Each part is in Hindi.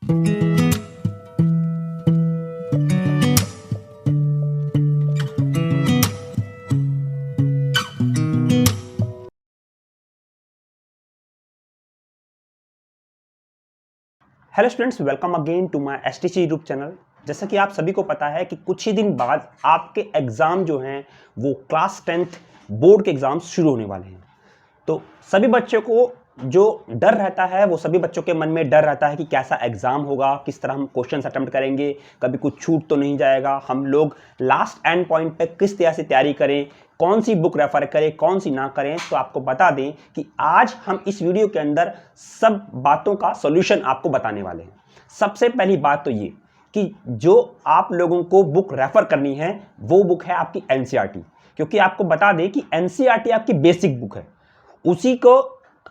Hello students, welcome again to my STC YouTube channel. जैसा कि आप सभी को पता है कि कुछ ही दिन बाद आपके एग्ज़ाम जो हैं वो क्लास 10th बोर्ड के एग्ज़ाम शुरू होने वाले हैं। तो सभी बच्चों को जो डर रहता है, वो सभी बच्चों के मन में डर रहता है कि कैसा एग्ज़ाम होगा, किस तरह हम क्वेश्चन अटेम्प्ट करेंगे, कभी कुछ छूट तो नहीं जाएगा, हम लोग लास्ट एंड पॉइंट पे किस तरह से तैयारी करें, कौन सी बुक रेफर करें, कौन सी ना करें। तो आपको बता दें कि आज हम इस वीडियो के अंदर सब बातों का सॉल्यूशन आपको बताने वाले हैं। सबसे पहली बात तो ये कि जो आप लोगों को बुक रेफर करनी है वो बुक है आपकी एनसीईआरटी, क्योंकि आपको बता दें कि एनसीईआरटी आपकी बेसिक बुक है, उसी को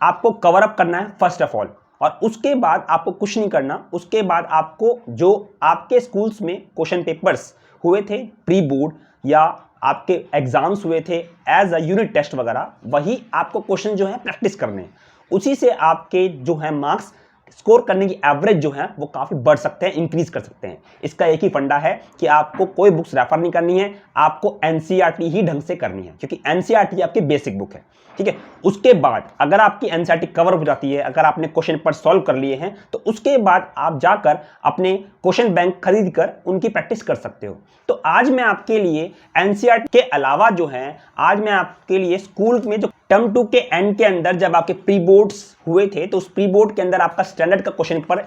आपको कवर अप करना है फर्स्ट ऑफ ऑल। और उसके बाद आपको कुछ नहीं करना, उसके बाद आपको जो आपके स्कूल्स में क्वेश्चन पेपर्स हुए थे प्री बोर्ड या आपके एग्जाम्स हुए थे एज अ यूनिट टेस्ट वगैरह, वही आपको क्वेश्चन जो है प्रैक्टिस करने हैं। उसी से आपके जो है मार्क्स स्कोर करने की एवरेज जो है वो काफ़ी बढ़ सकते हैं, इंक्रीज कर सकते हैं। इसका एक ही फंडा है कि आपको कोई बुक्स रेफर नहीं करनी है, आपको एनसीईआरटी ही ढंग से करनी है, क्योंकि एनसीईआरटी आपकी बेसिक बुक है। ठीक है, उसके बाद अगर आपकी एनसीईआरटी कवर हो जाती है, अगर आपने क्वेश्चन पर सॉल्व कर लिए हैं, तो उसके बाद आप जाकर अपने क्वेश्चन बैंक खरीद कर उनकी प्रैक्टिस कर सकते हो। तो आज मैं आपके लिए एनसीईआरटी के अलावा जो है, आज मैं आपके लिए स्कूल में जो टर्म 2 के एंड के अंदर जब आपके प्री बोर्ड्स हुए थे, तो उस प्री बोर्ड के अंदर आपका स्टैंडर्ड का क्वेश्चन पेपर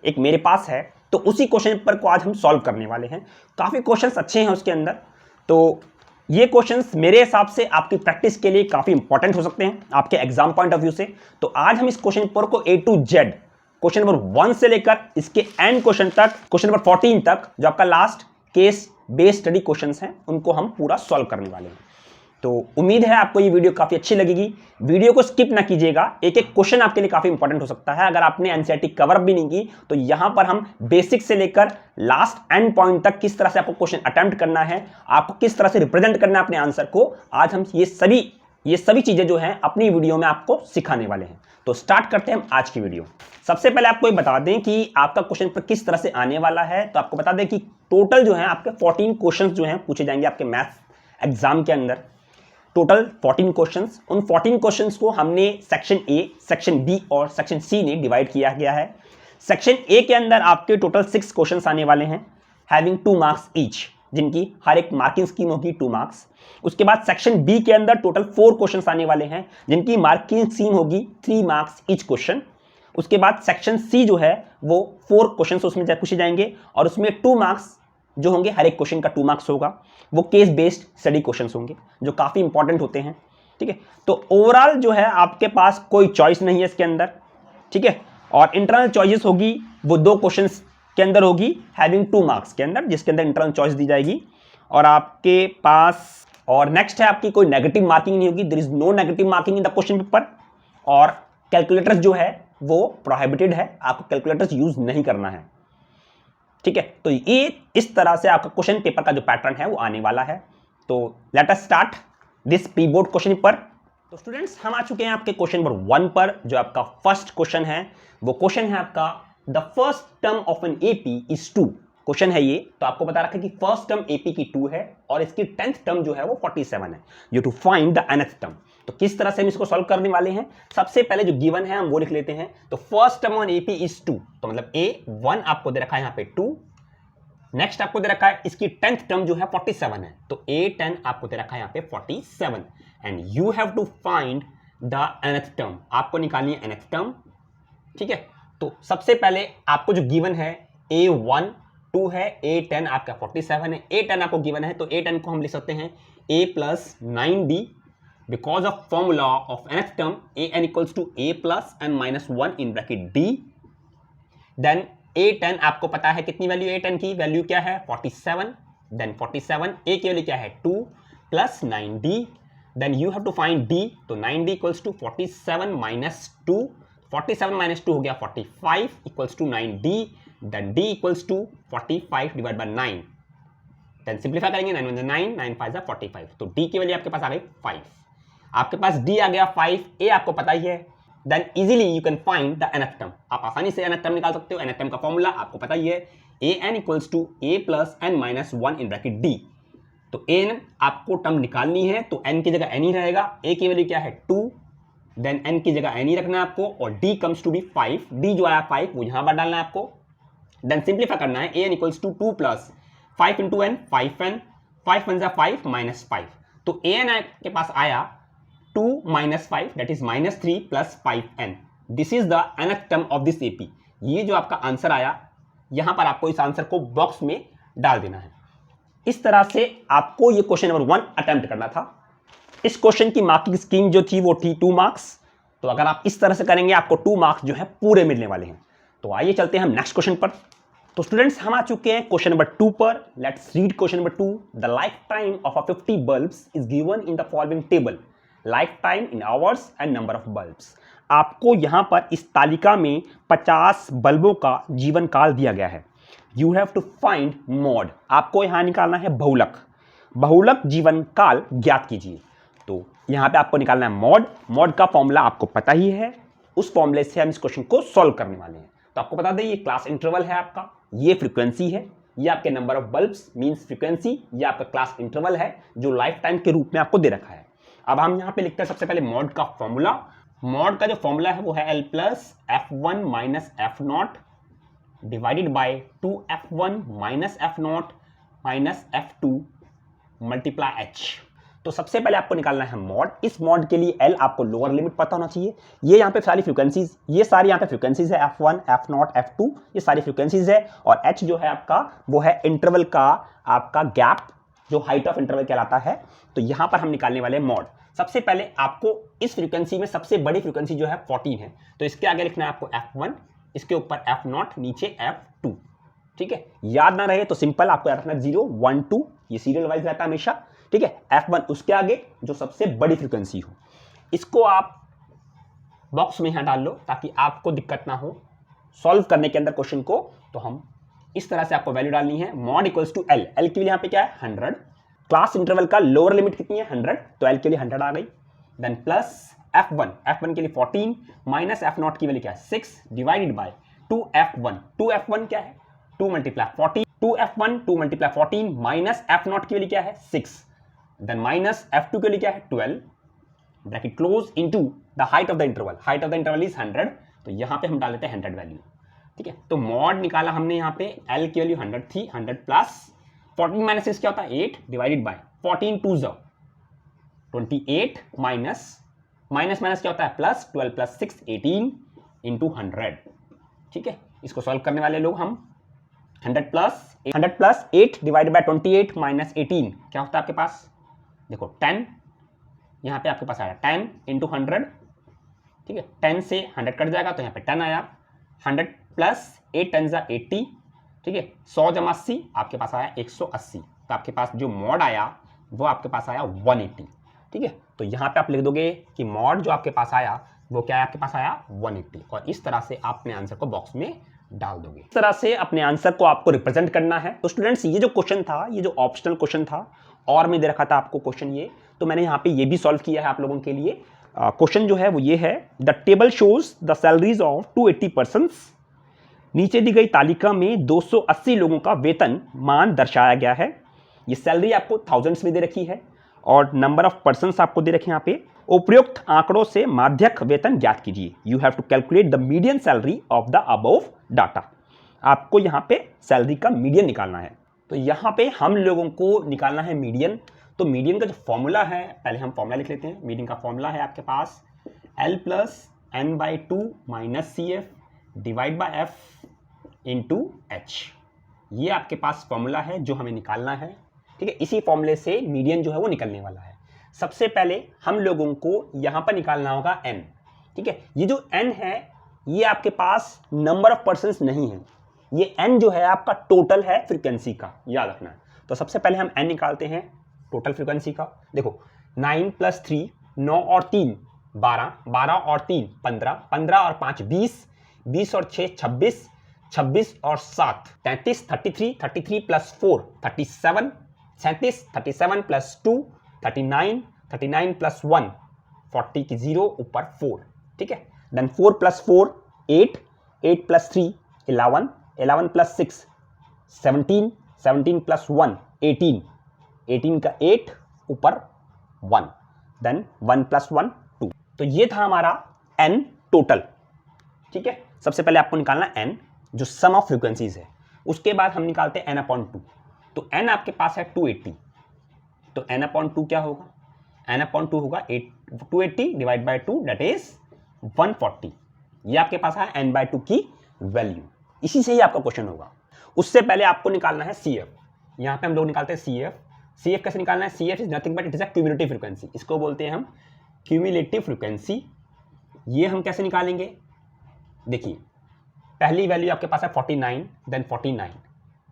एक मेरे पास है, तो उसी क्वेश्चन पेपर को आज हम सॉल्व करने वाले हैं। काफ़ी क्वेश्चंस अच्छे हैं उसके अंदर, तो ये क्वेश्चंस मेरे हिसाब से आपकी प्रैक्टिस के लिए काफ़ी इंपॉर्टेंट हो सकते हैं आपके एग्जाम पॉइंट ऑफ व्यू से। तो आज हम इस क्वेश्चन पेपर को A to Z, question number 1 से लेकर इसके एंड क्वेश्चन तक, क्वेश्चन नंबर 14 तक, जो आपका last case based study questions हैं, उनको हम पूरा सॉल्व करने वाले हैं। तो उम्मीद है आपको ये वीडियो काफी अच्छी लगेगी। वीडियो को स्किप ना कीजिएगा, एक एक क्वेश्चन आपके लिए काफी इंपॉर्टेंट हो सकता है। अगर आपने एनसीईआरटी कवर भी नहीं की, तो यहां पर हम बेसिक से लेकर लास्ट एंड पॉइंट तक किस तरह से आपको क्वेश्चन अटेम्प्ट करना है, आपको किस तरह से रिप्रेजेंट करना है अपने आंसर को, आज हम ये सभी चीजें जो हैं अपनी वीडियो में आपको सिखाने वाले हैं। तो स्टार्ट करते हैं हम आज की वीडियो। सबसे पहले आपको ये बता दें कि आपका क्वेश्चन पर किस तरह से आने वाला है। तो आपको बता दें कि टोटल जो है आपके 14 क्वेश्चन जो हैं पूछे जाएंगे आपके मैथ्स एग्जाम के अंदर। Total 14 questions. उन 14 क्वेश्चंस को हमने सेक्शन ए, सेक्शन बी और सेक्शन सी में डिवाइड किया गया है। सेक्शन ए के अंदर आपके टोटल 6 क्वेश्चंस आने वाले हैं, हैविंग 2 मार्क्स ईच, जिनकी हर एक मार्किंग स्कीम होगी 2 मार्क्स। उसके बाद सेक्शन बी के अंदर टोटल 4 क्वेश्चंस आने वाले हैं, जिनकी मार्किंग स्कीम होगी 3 मार्क्स ईच क्वेश्चन। उसके बाद सेक्शन सी जो है वो 4 क्वेश्चंस उसमें पूछे जाएंगे और उसमें 2 मार्क्स जो होंगे, हर एक क्वेश्चन का 2 मार्क्स होगा। वो केस बेस्ड स्टडी क्वेश्चंस होंगे जो काफ़ी इंपॉर्टेंट होते हैं। ठीक है, तो ओवरऑल जो है आपके पास कोई चॉइस नहीं है इसके अंदर। ठीक है, और इंटरनल चॉइस होगी वो 2 क्वेश्चंस के अंदर होगी, हैविंग 2 मार्क्स के अंदर, जिसके अंदर इंटरनल चॉइस दी जाएगी। और आपके पास और नेक्स्ट है आपकी कोई नेगेटिव मार्किंग नहीं होगी, there is no negative marking in the question paper. और कैलकुलेटर्स जो है वो प्रोहिबिटेड है, आपको कैलकुलेटर्स यूज नहीं करना है। ठीक है, तो ये इस तरह से आपका क्वेश्चन पेपर का जो पैटर्न है वो आने वाला है। तो let us start this pre board question paper. तो स्टूडेंट्स, हम आ चुके हैं आपके क्वेश्चन नंबर 1 पर, जो आपका फर्स्ट क्वेश्चन है। वो क्वेश्चन है आपका the first term of an AP is 2। Question है ये, तो आपको बता रखा है कि फर्स्ट टर्म एपी की 2 है और इसकी 10th टर्म जो है वो 47 है। You to find the nth term. तो किस तरह से हम इसको सॉल्व करने वाले हैं, सबसे पहले जो गिवन है हम वो लिख लेते हैं। तो first term on AP is 2, तो मतलब A1 आपको दे रखा है यहाँ पे 2। नेक्स्ट आपको दे रखा है इसकी 10th टर्म जो है 47 है, तो A10 आपको दे रखा है यहाँ पे 47 and you have to find the nth term. आपको निकालनी है nth टर्म। ठीक है, तो सबसे पहले आपको जो गिवन है A1 2 है, A10 आपका 47 है, A10 आपको गिवन है, तो A10 को हम लिख सकते हैं A plus 9D because of formula of nth term an equals to a plus n minus 1 in bracket d। Then A10 आपको पता है कितनी वैल्यू, A10 की वैल्यू क्या है 47। देन 47 A की वैल्यू क्या है 2 plus 9D। Then you have to find D, तो 9D equals to 47 minus 2, 47 minus 2 हो गया 45 equals to 9D। Then D equals to 45 divide by 9। Then simplify करेंगे, 9 1 9, 9 5 45, तो D की वैल्यू आपके पास आ गई 5। आपके पास D आ गया 5, A आपको पता ही है then easily you can find the nth term. आप आसानी से nth टर्म निकाल सकते हो। nth टर्म का फॉर्मूला आपको पता ही है, an equals to a plus n minus 1 in bracket d। तो an आपको टर्म निकालनी है तो n की जगह n ही रहेगा, a की वैल्यू क्या है 2, देन n की जगह n ही रखना है आपको, और d comes to be 5, d जो आया 5 वो यहां पर डालना है आपको। देन सिंप्लीफाई करना है, an equals to 2 plus 5 into n 5n, 5 1 5 minus 5, तो an के पास आया 2 minus 5 that is minus 3 plus 5n. This is the nth term of this AP. ये जो आपका आंसर आया, यहां पर आपको इस आंसर को बॉक्स में डाल देना है। इस तरह से आपको ये क्वेश्चन नंबर 1 अटेम्प्ट करना था। इस क्वेश्चन की मार्किंग स्कीम जो थी वो थी 2 मार्क्स। तो अगर आप इस तरह से करेंगे आपको 2 मार्क्स जो है पूरे मिलने वाले हैं। तो आइए चलते हैं हम नेक्स्ट क्वेश्चन पर। तो स्टूडेंट्स हम आ चुके हैं क्वेश्चन नंबर 2 पर। Let's read question number 2। The life time of a 50 bulbs is given in the following table, life time in hours and number of bulbs. आपको यहां पर इस तालिका में 50 बल्बों का जीवन काल दिया गया है। You have to find mode. आपको यहां निकालना है बहुलक। बहुलक जीवन काल ज्ञात कीजिए। तो यहां पे आपको निकालना है मॉड। मॉड का फॉर्मूला आपको पता ही है, उस फॉर्मूले से हम इस क्वेश्चन को सॉल्व करने वाले हैं। तो आपको बता दें ये क्लास इंटरवल है आपका, ये फ्रीक्वेंसी है, ये आपके number of bulbs means frequency, ये आपका क्लास इंटरवल है जो लाइफ टाइम के रूप में आपको दे रखा है। अब हम यहां पे लिखते हैं सबसे पहले मॉड का फॉर्मूला। मॉड का जो फॉर्मूला है वो है L plus F1 minus F0 divided by 2F1 minus F0 minus F2 multiply H। तो सबसे पहले आपको निकालना है मॉड। इस मॉड के लिए L आपको लोअर लिमिट पता होना चाहिए। ये यहाँ पे सारी फ्रीक्वेंसीज, ये सारी यहाँ पे फ्रीक्वेंसीज है, F1 F0 F2 ये सारी फ्रीक्वेंसीज है, और H जो है आपका वो है इंटरवल का आपका गैप, जो हाइट ऑफ इंटरवल कहलाता है। तो यहां पर हम निकालने वाले मॉड। सबसे पहले आपको इस फ्रीक्वेंसी में सबसे बड़ी फ्रीक्वेंसी जो है 14 है, तो इसके आगे लिखना है आपको F1, इसके ऊपर F0, नीचे F2। ठीक है, याद ना रहे तो सिंपल आपको याद रखना 0 1 2, ये सीरियल वाइज रहता है हमेशा। ठीक है, F1 उसके आगे जो सबसे बड़ी फ्रीक्वेंसी हो, इसको आप बॉक्स में यहां डाल लो ताकि आपको दिक्कत ना हो सॉल्व करने के अंदर क्वेश्चन को। तो हम इस तरह से आपको वैल्यू डालनी है, mode equals to L। L के लिए यहाँ पे क्या है 100, क्लास इंटरवल का लोअर लिमिट कितनी है 100, तो L के लिए 100 आ गई। देन प्लस F1 के लिए 14 माइनस F0 की वैल्यू क्या है 6 डिवाइडेड बाय 2F1। 2F1 क्या है 2 multiply 14, 2F1 2 multiply 14 minus F0 की वैल्यू क्या है 6, देन माइनस F2 के लिए क्या है 12 bracket close into the height of the interval. Height of the interval is 100, तो यहां पे हम डाल देते हैं 100 वैल्यू। ठीक है, तो मॉड निकाला हमने यहाँ पे, L की वैल्यू 100 थी, 100 प्लस 14 माइनस 6 क्या होता है 8 divided by 14 2 28 minus minus minus क्या होता है प्लस 12 प्लस 6 18 इंटू 100। ठीक है, इसको सॉल्व करने वाले लोग हम 100 प्लस 8 डिवाइडेड बाय 28 माइनस 18 क्या होता है आपके पास, देखो 10, यहाँ पे आपके पास आया 10 इंटू 100। ठीक है, 10 से 100 कट जाएगा तो यहाँ पे 10 आया, 100 प्लस 8 10 जा 80। ठीक है, 100 जमा 80 आपके पास आया 180, तो आपके पास जो मॉड आया वो आपके पास आया 180। ठीक है, तो यहाँ पे आप लिख दोगे कि मॉड जो आपके पास आया वो क्या है, आपके पास आया 180, और इस तरह से आप अपने आंसर को बॉक्स में डाल दोगे। इस तरह से अपने आंसर को आपको रिप्रेजेंट करना है। तो स्टूडेंट्स ये जो क्वेश्चन था, ये जो ऑप्शनल क्वेश्चन था और मैं दे रखा था आपको क्वेश्चन ये, तो मैंने यहाँ पे ये भी सॉल्व किया है आप लोगों के लिए। क्वेश्चन जो है वो ये है, the table shows the salaries of 280 persons. नीचे दी गई तालिका में 280 लोगों का वेतन मान दर्शाया गया है। ये सैलरी आपको थाउजेंड्स में दे रखी है और नंबर ऑफ पर्सन्स आपको दे रखे हैं यहाँ पे। उपयुक्त आंकड़ों से माध्यक वेतन ज्ञात कीजिए। You have to calculate the median salary of the above data. आपको यहाँ पे सैलरी का मीडियन निकालना है। तो यहाँ पे हम लोगों को निकालना है मीडियन। तो मीडियन का जो फॉर्मूला है, पहले हम फॉर्मूला लिख लेते हैं। मीडियन का फॉर्मूला है आपके पास L plus n/2 minus CF divide by F into H। ये आपके पास फॉर्मूला है जो हमें निकालना है। ठीक है, इसी फॉर्मूले से मीडियन जो है वो निकलने वाला है। सबसे पहले हम लोगों को यहाँ पर निकालना होगा n। ठीक है, ये जो n है ये आपके पास नंबर ऑफ पर्सन्स नहीं है, ये n जो है आपका टोटल है फ्रीक्वेंसी का, याद रखना है। तो सबसे पहले हम n निकालते हैं टोटल फ्रीक्वेंसी का। देखो 9 प्लस 3 9 और 3 12, 12 और 3 15, 15 और 5 20, 20 और 6 26, 26 और 7 33, 33, 33 प्लस 4 37, 37, 37 प्लस 2 39, 39 प्लस 1 40 की 0 ऊपर 4। ठीक है, then 4 plus 4 8, 8 plus 3 11, 11 plus 6 17, 17 plus 1 18, 18 का 8 ऊपर 1, देन 1 प्लस 1 2। तो ये था हमारा n टोटल। ठीक है, सबसे पहले आपको निकालना n जो सम ऑफ फ्रीक्वेंसीज है, उसके बाद हम निकालते हैं n/2। तो n आपके पास है 280, तो n/2 क्या होगा, n/2 होगा 280 डिवाइड बाय 2 दैट इज 140। ये आपके पास है n/2 की वैल्यू। इसी से ही आपका क्वेश्चन होगा। उससे पहले आपको निकालना है CF। यहां पे हम लोग निकालते हैं CF कैसे निकालना है, CF is nothing but it is a cumulative frequency, इसको बोलते हैं हम क्यूमुलेटिव फ्रीक्वेंसी। ये हम कैसे निकालेंगे, देखिए पहली वैल्यू आपके पास है 49, देन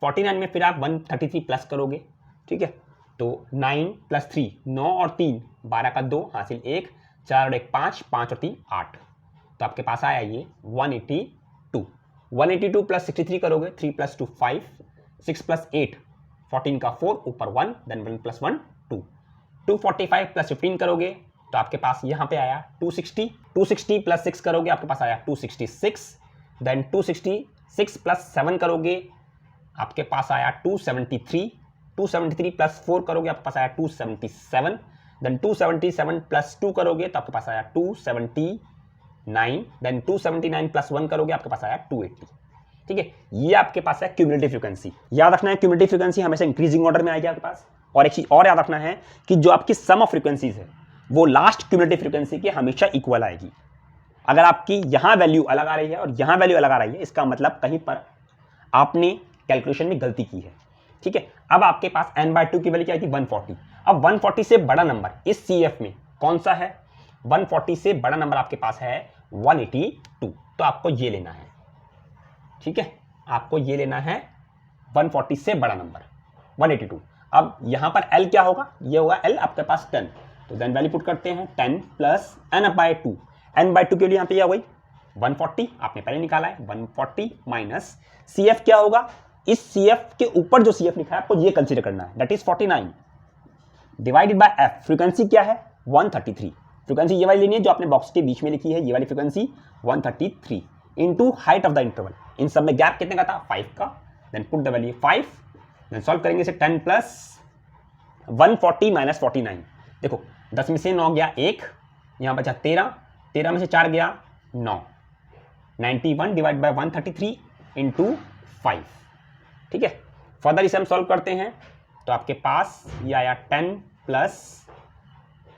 49 में फिर आप 133 प्लस करोगे। ठीक है, तो 9 प्लस 3 9 और 3 12 का 2 हासिल 1, 4 और 1 5, 5 और 3 8, तो आपके पास आया ये 182 प्लस 63 करोगे, 3 प्लस 2 5, 6 प्लस 8 14 का 4 ऊपर 1, देन 1 प्लस 1 2, 245 प्लस 15 करोगे तो आपके पास यहाँ पे आया 260 प्लस 6 करोगे आपके पास आया 266, देन 266 प्लस 7 करोगे आपके पास आया 273 प्लस 4 करोगे आपके पास आया 277, देन 277 प्लस 2 करोगे तो आपके पास आया 279, देन 279 प्लस 1 करोगे आपके पास आया 280। ठीक है, ये आपके पास है क्यूमुलेटिव फ्रीक्वेंसी। याद रखना है क्यूमुलेटिव फ्रीक्वेंसी हमेशा इंक्रीजिंग ऑर्डर में आएगी आपके पास। और एक चीज और याद रखना है कि जो आपकी सम ऑफ फ्रीक्वेंसीज है वो लास्ट क्यूमुलेटिव फ्रीक्वेंसी के हमेशा इक्वल आएगी। अगर आपकी यहां वैल्यू अलग आ रही है और यहां वैल्यू अलग आ रही है, इसका मतलब कहीं पर आपने कैलकुलेशन में गलती की है। ठीक है, अब आपके पास n/2 की वैल्यू क्या थी 140। अब 140 से बड़ा नंबर इस CF में कौन सा है, 140 से बड़ा नंबर आपके पास है 182, तो आपको ये लेना है। ठीक है, आपको ये लेना है 140 से बड़ा नंबर 182। अब यहां पर L क्या होगा, ये होगा L आपके पास 10, तो देन वैल्यू पुट करते हैं 10 प्लस n/2। n/2 के लिए यहां पे यह वही 140 आपने पहले निकाला है, 140 माइनस CF क्या होगा, इस CF के ऊपर जो CF लिखा है आपको ये कंसीडर करना है, that is 49 divided by F। Frequency क्या है 133, फ्रीक्वेंसी ये वाली लेनी है जो आपने बॉक्स के बीच में लिखी है, ये वाली frequency 133 into height of the interval. इन सब में गैप कितने का था 5 का, then put the value 5, then solve करेंगे इसे 10 प्लस 140 माइनस 49। देखो 10 में से 9 गया 1, यहां बचा 13 में से 4 गया 9, 91 डिवाइड बाय 133 इंटू 5। ठीक है, फर्दर इसे हम सॉल्व करते हैं तो आपके पास ये आया 10 प्लस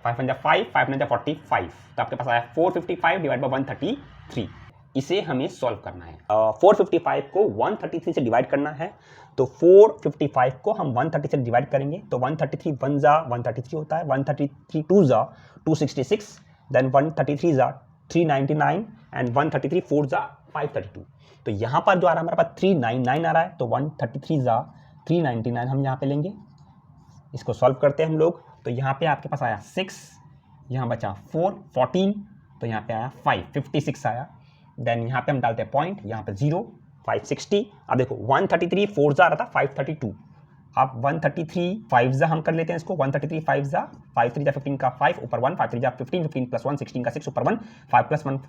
5 1 5, 5 9 45, तो आपके पास आया 455 डिवाइड बाय 133। इसे हमें सॉल्व करना है। 455 को 133 से डिवाइड करना है, तो 455 को हम 130 से डिवाइड करेंगे तो 133 1 जा 133 होता है, 133 2 जा 266, देन 133 जा 399 एंड 133 4 जा 532। तो यहाँ पर जो आ रहा है हमारे पास 399 आ रहा है, तो 133 जा 399 हम यहाँ पे लेंगे। इसको सॉल्व करते हैं हम लोग, तो यहाँ पे आपके पास आया 6, यहाँ बचा 4 14, तो यहाँ पे आया 5 56 आया, देन यहाँ पे हम डालते हैं पॉइंट, यहाँ पे 0 560। अब देखो 133 4 जा रहा था 532, अब 133 5 जा हम कर लेते हैं इसको, 133 5 जा 5 3 जा 15 का 5 ऊपर 1, 5 3 जा 15, 15 प्लस 1 16 का 6 ऊपर 1, 5 प्लस 1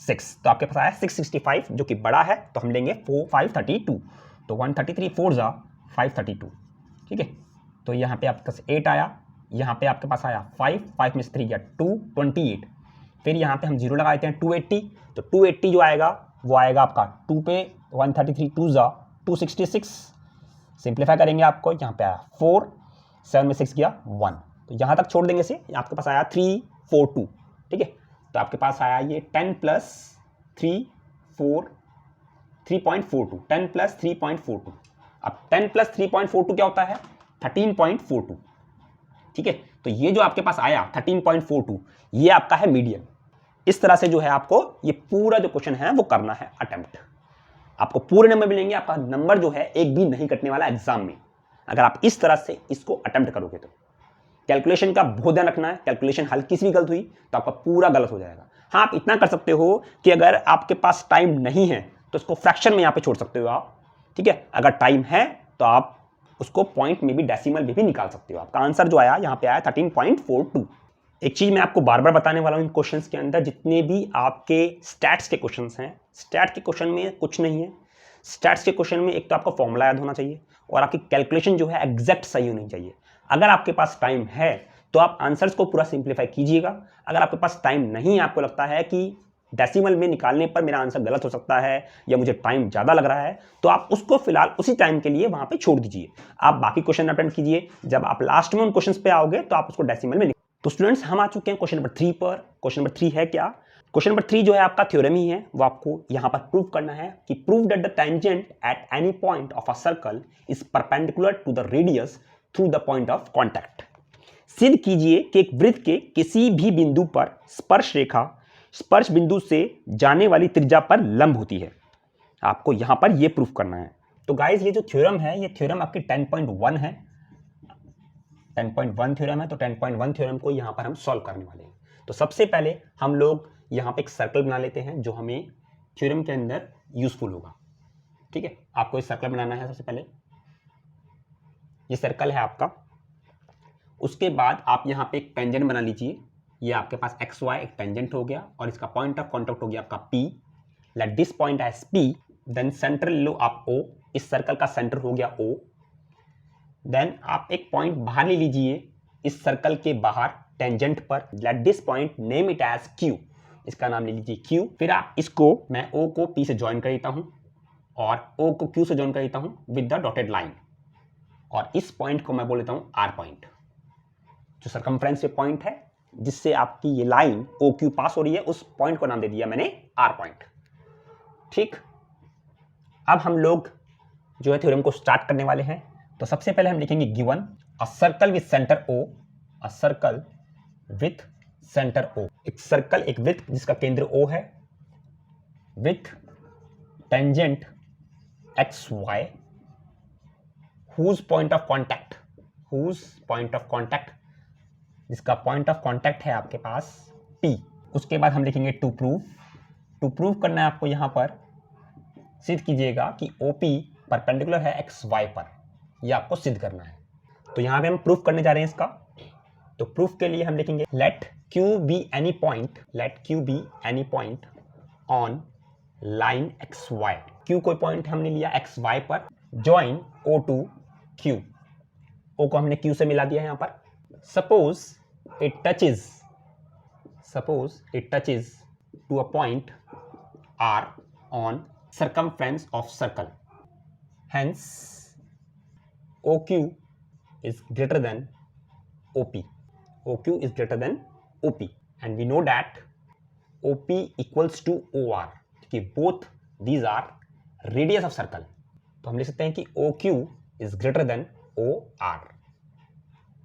6, तो आपके पास आया 665 जो कि बड़ा है, तो हम लेंगे 532, तो 133 4 जा 532। ठीक है, तो यहाँ पे आपके पास 8 आया, यहाँ पे आपके पास आया 5 में से 3 गया 2 28, फिर यहाँ पे हम 0 लगा देते हैं 280, तो 280 जो आएगा वो आएगा आपका 2 पे 133 2 जा 266, सिंप्लीफाई करेंगे आपको यहाँ पे आया 4 7 में 6 गया 1, तो यहाँ तक छोड़ देंगे इसे, आपके पास आया 342। ठीक है, तो आपके पास आया ये 10 प्लस 3.42, 10 प्लस 3.42। अब 10 प्लस 3.42 क्या होता है 13.42। ठीक है, तो ये जो आपके पास आया 13.42 ये आपका है मीडियन। इस तरह से जो है आपको ये पूरा जो क्वेश्चन है वो करना है अटेम्प्ट। आपको पूरे नंबर मिलेंगे, आपका नंबर जो है एक भी नहीं कटने वाला एग्जाम में, अगर आप इस तरह से इसको अटेम्प्ट करोगे तो। कैलकुलेशन का बहुत ध्यान रखना है, कैलकुलेशन हल्की सी भी गलत हुई तो आपका पूरा गलत हो जाएगा। हाँ, आप इतना कर सकते हो कि अगर आपके पास टाइम नहीं है तो इसको फ्रैक्शन में यहाँ पे छोड़ सकते हो आप। ठीक है, अगर टाइम है तो आप उसको पॉइंट में भी डेसिमल में भी निकाल सकते हो। आपका आंसर जो आया यहाँ पे आया 13.42। एक चीज़ मैं आपको बार बार बताने वाला हूँ इन क्वेश्चंस के अंदर, जितने भी आपके स्टैट्स के क्वेश्चंस हैं, स्टैट के क्वेश्चन में कुछ नहीं है। स्टैट्स के क्वेश्चन में एक तो आपका फॉर्मूला याद होना चाहिए और आपकी कैलकुलेशन जो है एग्जैक्ट सही होनी चाहिए। अगर आपके पास टाइम है तो आप आंसर्स को पूरा सिंप्लीफाई कीजिएगा। अगर आपके पास टाइम नहीं, आपको लगता है कि डेसिमल में निकालने पर मेरा आंसर गलत हो सकता है या मुझे टाइम ज़्यादा लग रहा है, तो आप उसको फिलहाल उसी टाइम के लिए वहाँ पे छोड़ दीजिए। आप बाकी क्वेश्चन अटेम्प्ट कीजिए, जब आप लास्ट में उन क्वेश्चंस पे आओगे तो आप उसको डेसिमल में। तो स्टूडेंट्स, हम आ चुके हैं क्वेश्चन नंबर 3 पर। क्वेश्चन नंबर 3 है क्या? क्वेश्चन नंबर 3 जो है आपका थ्योरम ही है, वो आपको यहाँ पर प्रूव करना है कि prove that the tangent at any point of a circle is perpendicular to the radius through the point of contact. सिद्ध कीजिए कि एक वृत्त के किसी भी बिंदु पर स्पर्श रेखा स्पर्श बिंदु से जाने वाली त्रिज्या पर लंब होती है। आपको यहां पर यह प्रूफ करना है। तो गाइस, ये जो थ्योरम है, ये थ्योरम आपकी 10.1 है, 10.1 थ्योरम है। तो 10.1 थ्योरम को यहां पर हम सॉल्व करने वाले हैं। तो सबसे पहले हम लोग यहां पे एक सर्कल बना लेते हैं जो हमें थ्योरम के अंदर यूजफुल होगा। ठीक है, आपको एक सर्कल बनाना है। सबसे पहले ये सर्कल है आपका। उसके बाद आप यहां पे एक टेंजेंट बना लीजिए। ये आपके पास एक्स वाई एक टेंजेंट हो गया और इसका पॉइंट ऑफ कॉन्टैक्ट हो गया आपका P। Let this point as P। Then centre ले लो आप O। इस सर्कल का सेंटर हो गया O। देन आप एक पॉइंट बाहर ले लीजिए इस सर्कल के बाहर टेंजेंट पर। Let this point name it as Q। इसका नाम ले लीजिए Q। फिर आप इसको, मैं O को P से ज्वाइन कर देता हूं और O को Q से ज्वाइन कर देता हूं विद द डॉटेड लाइन। और इस पॉइंट को मैं बोल देता हूं R पॉइंट, जो सरकमफ्रेंस पे पॉइंट है जिससे आपकी ये लाइन OQ पास हो रही है, उस पॉइंट को नाम दे दिया मैंने R पॉइंट। ठीक, अब हम लोग जो है थ्योरम को स्टार्ट करने वाले हैं। तो सबसे पहले हम लिखेंगे given a circle with centre O। A circle with centre O, एक सर्कल, एक वृत्त जिसका केंद्र O है, with tangent XY, whose point of contact, जिसका पॉइंट ऑफ कांटेक्ट है आपके पास P। उसके बाद हम लिखेंगे टू प्रूव करना है आपको। यहां पर सिद्ध कीजिएगा कि OP परपेंडिकुलर है XY पर, यह आपको सिद्ध करना है। तो यहां पे हम प्रूफ करने जा रहे हैं इसका। तो प्रूफ के लिए हम लिखेंगे let Q be any point on line XY। Q कोई पॉइंट हमने लिया XY पर, join O to Q। O को हमने Q से मिला दिया है यहां पर। Suppose it touches to a point R on circumference of circle. Hence, OQ is greater than OP. OQ is greater than OP. And we know that OP equals to OR. कि both these are radius of circle. तो हम लिख सकते हैं कि OQ is greater than OR.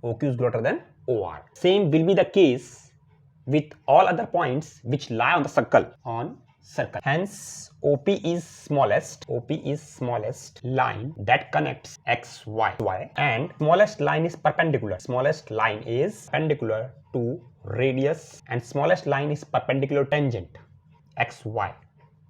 OQ is greater than OR. Same will be the case with all other points which lie on the circle. Hence, OP is smallest line that connects X, Y, and smallest line is perpendicular. Smallest line is perpendicular to radius and smallest line is perpendicular tangent X, Y.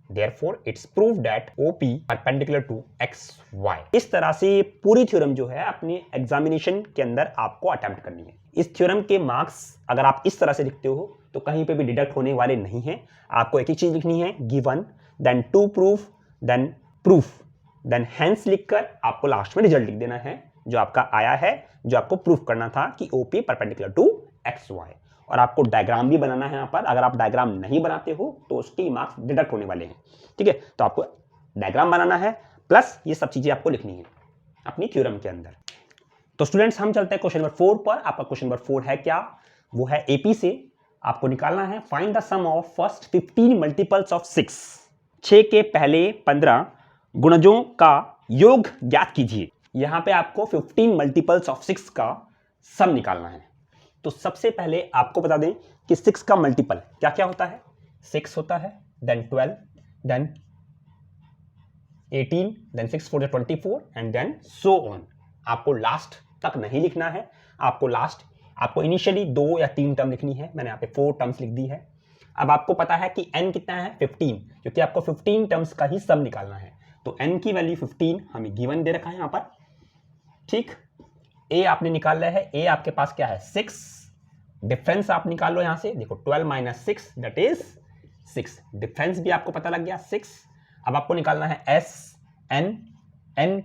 Therefore, it's proved that OP perpendicular to XY. इस तरह से पूरी थ्योरम जो है अपने एग्जामिनेशन के अंदर आपको अटेम्प्ट करनी है। इस थ्योरम के मार्क्स अगर आप इस तरह से लिखते हो तो कहीं पे भी डिडक्ट होने वाले नहीं हैं। आपको एक ही चीज लिखनी है, given, then to prove, then proof, then hence लिखकर आपको लास्ट में रिजल्ट लिख देना है जो आपका आया है, जो आपको प्रूफ करना था कि OP परपेंडिकुलर टू XY। और आपको डायग्राम भी बनाना है यहाँ पर। अगर आप डायग्राम नहीं बनाते हो तो उसके मार्क्स डिडक्ट होने वाले हैं। ठीक है, तो आपको डायग्राम बनाना है प्लस ये सब चीजें आपको लिखनी है अपनी थ्योरम के अंदर। तो स्टूडेंट्स, हम चलते हैं क्वेश्चन नंबर 4 पर। आपका क्वेश्चन नंबर 4 है क्या? वो है AP से आपको निकालना है find the sum of first 15 multiples of 6। 6 के पहले 15 गुणजों का योग ज्ञात कीजिए। यहां पे आपको 15 मल्टीपल्स ऑफ 6 का सम निकालना है। तो सबसे पहले आपको बता दें कि 6 का मल्टीपल क्या क्या होता है। 6 होता है, then 12, then 18, then 6 4 24 and then so on. आपको लास्ट तक नहीं लिखना है। आपको इनिशियली 2 या 3 टर्म लिखनी है। मैंने यहाँ पे 4 टर्म्स लिख दी है। अब आपको पता है कि n कितना है 15, क्योंकि आपको 15 टर्म्स का ही सम निकालना है। तो n की वैल्यू 15 हमें गिवन दे रखा है यहाँ पर। ठीक, a आपने निकाल लिया है। a आपके पास क्या है 6, डिफरेंस आप निकाल लो यहां से, देखो 12 माइनस 6 दैट इज 6। डिफरेंस भी आपको पता लग गया 6। अब आपको निकालना है S n. N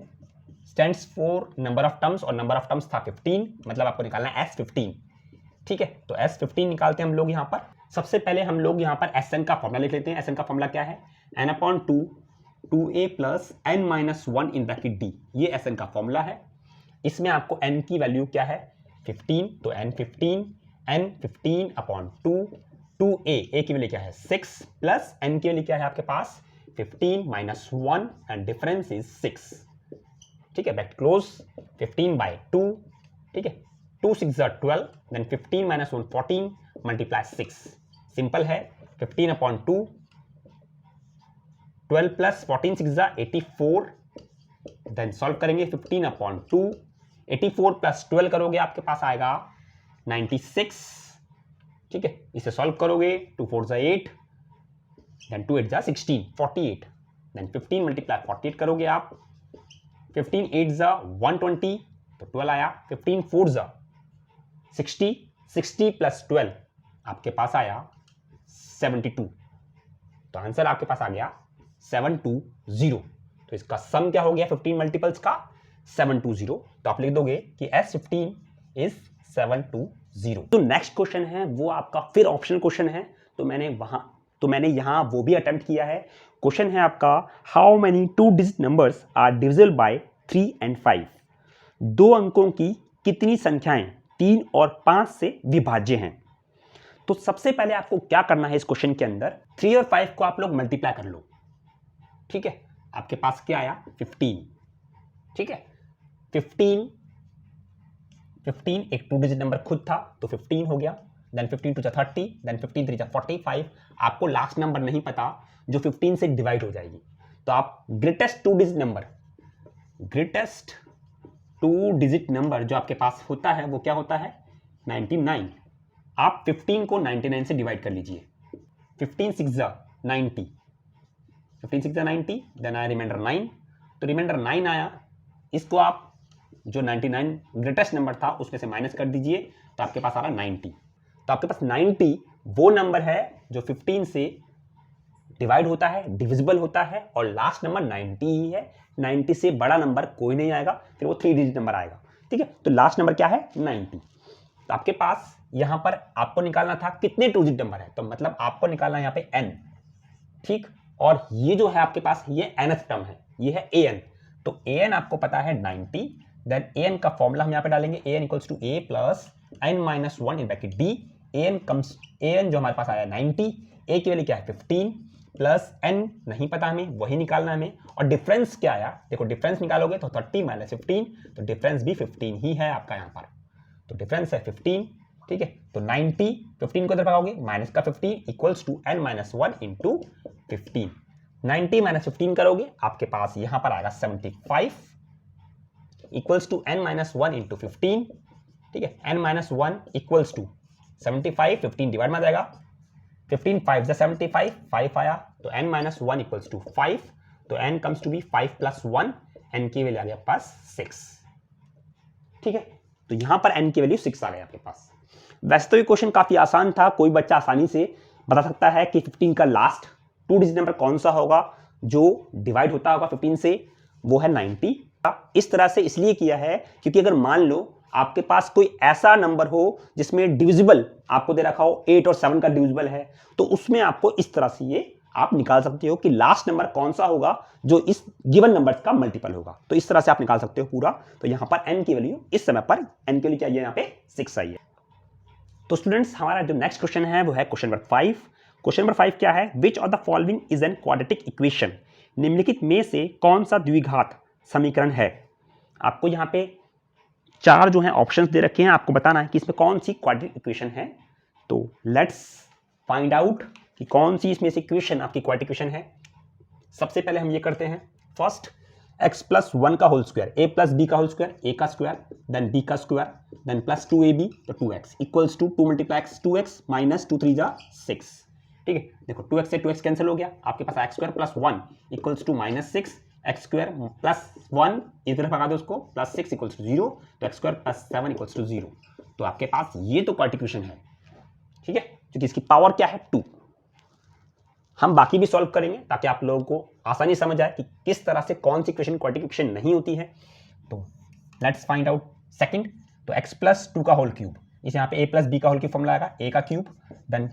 stands for number of terms और नंबर ऑफ टर्म्स था 15, मतलब आपको निकालना है S15। ठीक है, तो S15 निकालते हैं हम लोग यहां पर। सबसे पहले हम लोग यहां पर Sn का फॉर्मूला लिख लेते हैं। Sn का फॉर्मूला क्या है, n/2 2a plus n-1 in bracket d। ये Sn का फॉर्मूला है। इसमें आपको n की वैल्यू क्या है 15, तो n15/2 2a की वैल्यू क्या है 6 प्लस n की वैल्यू क्या है आपके पास 15 माइनस 1 एंड डिफरेंस इज 6। ठीक है, बैक क्लोज 15/2। ठीक है, 2 6 12, देन 15 माइनस 1 14 मल्टीप्लाई 6। सिंपल है, 15/2 12 प्लस 14 6 84, देन सॉल्व करेंगे 15/2 84 प्लस 12 करोगे आपके पास आएगा 96। ठीक है, इसे सॉल्व करोगे 2 4 8, देन 2 8 16 48, देन 15 मल्टीप्लाई 48 करोगे आप, 15 8 120 तो 12 आया, 15 4 60, 60 प्लस 12 आपके पास आया 72। तो आंसर आपके पास आ गया 720। तो इसका सम क्या हो गया 15 मल्टीपल्स का 720। तो आप लिख दोगे कि S15 इज 720। तो नेक्स्ट क्वेश्चन है वो आपका फिर ऑप्शनल क्वेश्चन है। तो मैंने यहां वो भी अटेम्प्ट किया है। क्वेश्चन है आपका, how many 2 digit numbers are divisible by 3 and 5। 2 अंकों की कितनी संख्याएं 3 और 5 से विभाज्य हैं। तो सबसे पहले आपको क्या करना है इस क्वेश्चन के अंदर, 3 और 5 को आप लोग मल्टीप्लाई कर लो। ठीक है, आपके पास क्या आया 15। ठीक है, 15 एक 2 डिजिट नंबर खुद था तो 15 हो गया, देन 15 2 30, देन 15 3 45। आपको लास्ट नंबर नहीं पता जो 15 से डिवाइड हो जाएगी, तो आप ग्रेटेस्ट 2 डिजिट नंबर जो आपके पास होता है वो क्या होता है 99। आप 15 को 99 से डिवाइड कर लीजिए, 15 6 90, 15 6 90, देन आया रिमाइंडर 9। तो रिमाइंडर 9 आया, इसको आप जो 99 ग्रेटेस्ट नंबर था उसमें से माइनस कर दीजिए, तो आपके पास आ रहा 90। तो आपके पास 90 वो नंबर है जो 15 से डिवाइड होता है, डिविजिबल होता है, और लास्ट नंबर 90 ही है। 90 से बड़ा नंबर कोई नहीं आएगा, फिर वो 3 डिजिट नंबर आएगा। ठीक है, तो लास्ट नंबर क्या है 90। तो आपके पास यहां पर आपको निकालना था कितने 2 डिजिट नंबर है, तो मतलब आपको निकालना है यहां पे n। ठीक, और ये जो है आपके पास ये nth टर्म है, ये है an। तो an आपको पता है 90, देन an का फॉर्मूला हम यहां पे डालेंगे, an equals to a plus n-1 in bracket d। an जो हमारे पास आया 90, a की वैल्यू क्या है 15 प्लस n नहीं पता हमें, वही निकालना हमें। और डिफरेंस क्या आया, देखो डिफरेंस निकालोगे तो 30 माइनस 15, तो डिफरेंस भी 15 ही है आपका यहाँ पर। तो डिफरेंस है 15। ठीक है, तो 90 15 को इधर भगाओगे, माइनस का 15 equals to n-1 into 15। 90 minus 15 करोगे, आपके पास यहां पर आएगा 75 इक्वल्स टू n-1 इंटू 15। ठीक है, n-1 इक्वल्स टू 75, 15 डिवाइड में आ जाएगा, 15 5 75, 5 आया, तो n-1 इक्वल्स टू 5। तो n comes to be 5 plus 1, n की वैल्यू आ गया पास 6। ठीक है, तो यहां पर n की वैल्यू 6 आ गया आपके पास। वैसे तो ये क्वेश्चन काफी आसान था, कोई बच्चा आसानी से बता सकता है कि 15 का लास्ट 2 डिजिट नंबर कौन सा होगा जो डिवाइड होता होगा 15 से, वो है 90। इस तरह से इसलिए किया है क्योंकि अगर मान लो आपके पास कोई ऐसा नंबर हो जिसमें डिविजिबल आपको दे रखा हो 8 और 7 का डिविजिबल है, तो उसमें आपको इस तरह से ये आप निकाल सकते हो कि लास्ट नंबर कौन सा होगा जो इस गिवन नंबर का मल्टीपल होगा। तो इस तरह से आप निकाल सकते हो पूरा। तो यहां पर n की वैल्यू इस समय पर n की वैल्यू क्या है यहां पे 6 आई है। तो स्टूडेंट्स हमारा जो नेक्स्ट क्वेश्चन है वो है क्वेश्चन नंबर 5। क्वेश्चन नंबर 5 क्या है, which of the following is an quadratic equation. निम्नलिखित में से कौन सा द्विघात समीकरण है। आपको यहाँ पे 4 जो है ऑप्शंस दे रखे हैं, आपको बताना है कि इसमें कौन सी क्वाड्रेटिक इक्वेशन है। तो लेट्स फाइंड आउट कि कौन सी इसमें से इक्वेशन आपकी क्वाड्रेटिक इक्वेशन है। सबसे पहले हम ये करते हैं, फर्स्ट x प्लस 1 का whole square, a plus b का होल स्क्वायर, a का स्क्वायर, देन b का स्क्वायर, देन प्लस 2ab, तो 2x equals to 2 multiply x 2x minus 2 3 6। ठीक है, देखो 2x से 2x कैंसिल हो गया, आपके पास x square plus 1 equals to minus 6, x square plus 1 इस तरफ भगा दो उसको, प्लस 6 इक्वल्स टू 0, तो x square plus 7 equals to 0। तो आपके पास ये तो क्वाड्रेटिक इक्वेशन है। ठीक है, क्योंकि इसकी पावर क्या है 2। हम बाकी भी सॉल्व करेंगे ताकि आप लोगों को आसानी समझ आए कि किस तरह से कौन सी क्वेश्चन क्वाड्रेटिक इक्वेशन नहीं होती है। तो लेट्स फाइंड आउट सेकंड। तो x प्लस 2 का होल क्यूब, इस यहाँ पे a प्लस बी का होल क्यूब फॉर्मूला आएगा, a का क्यूब देन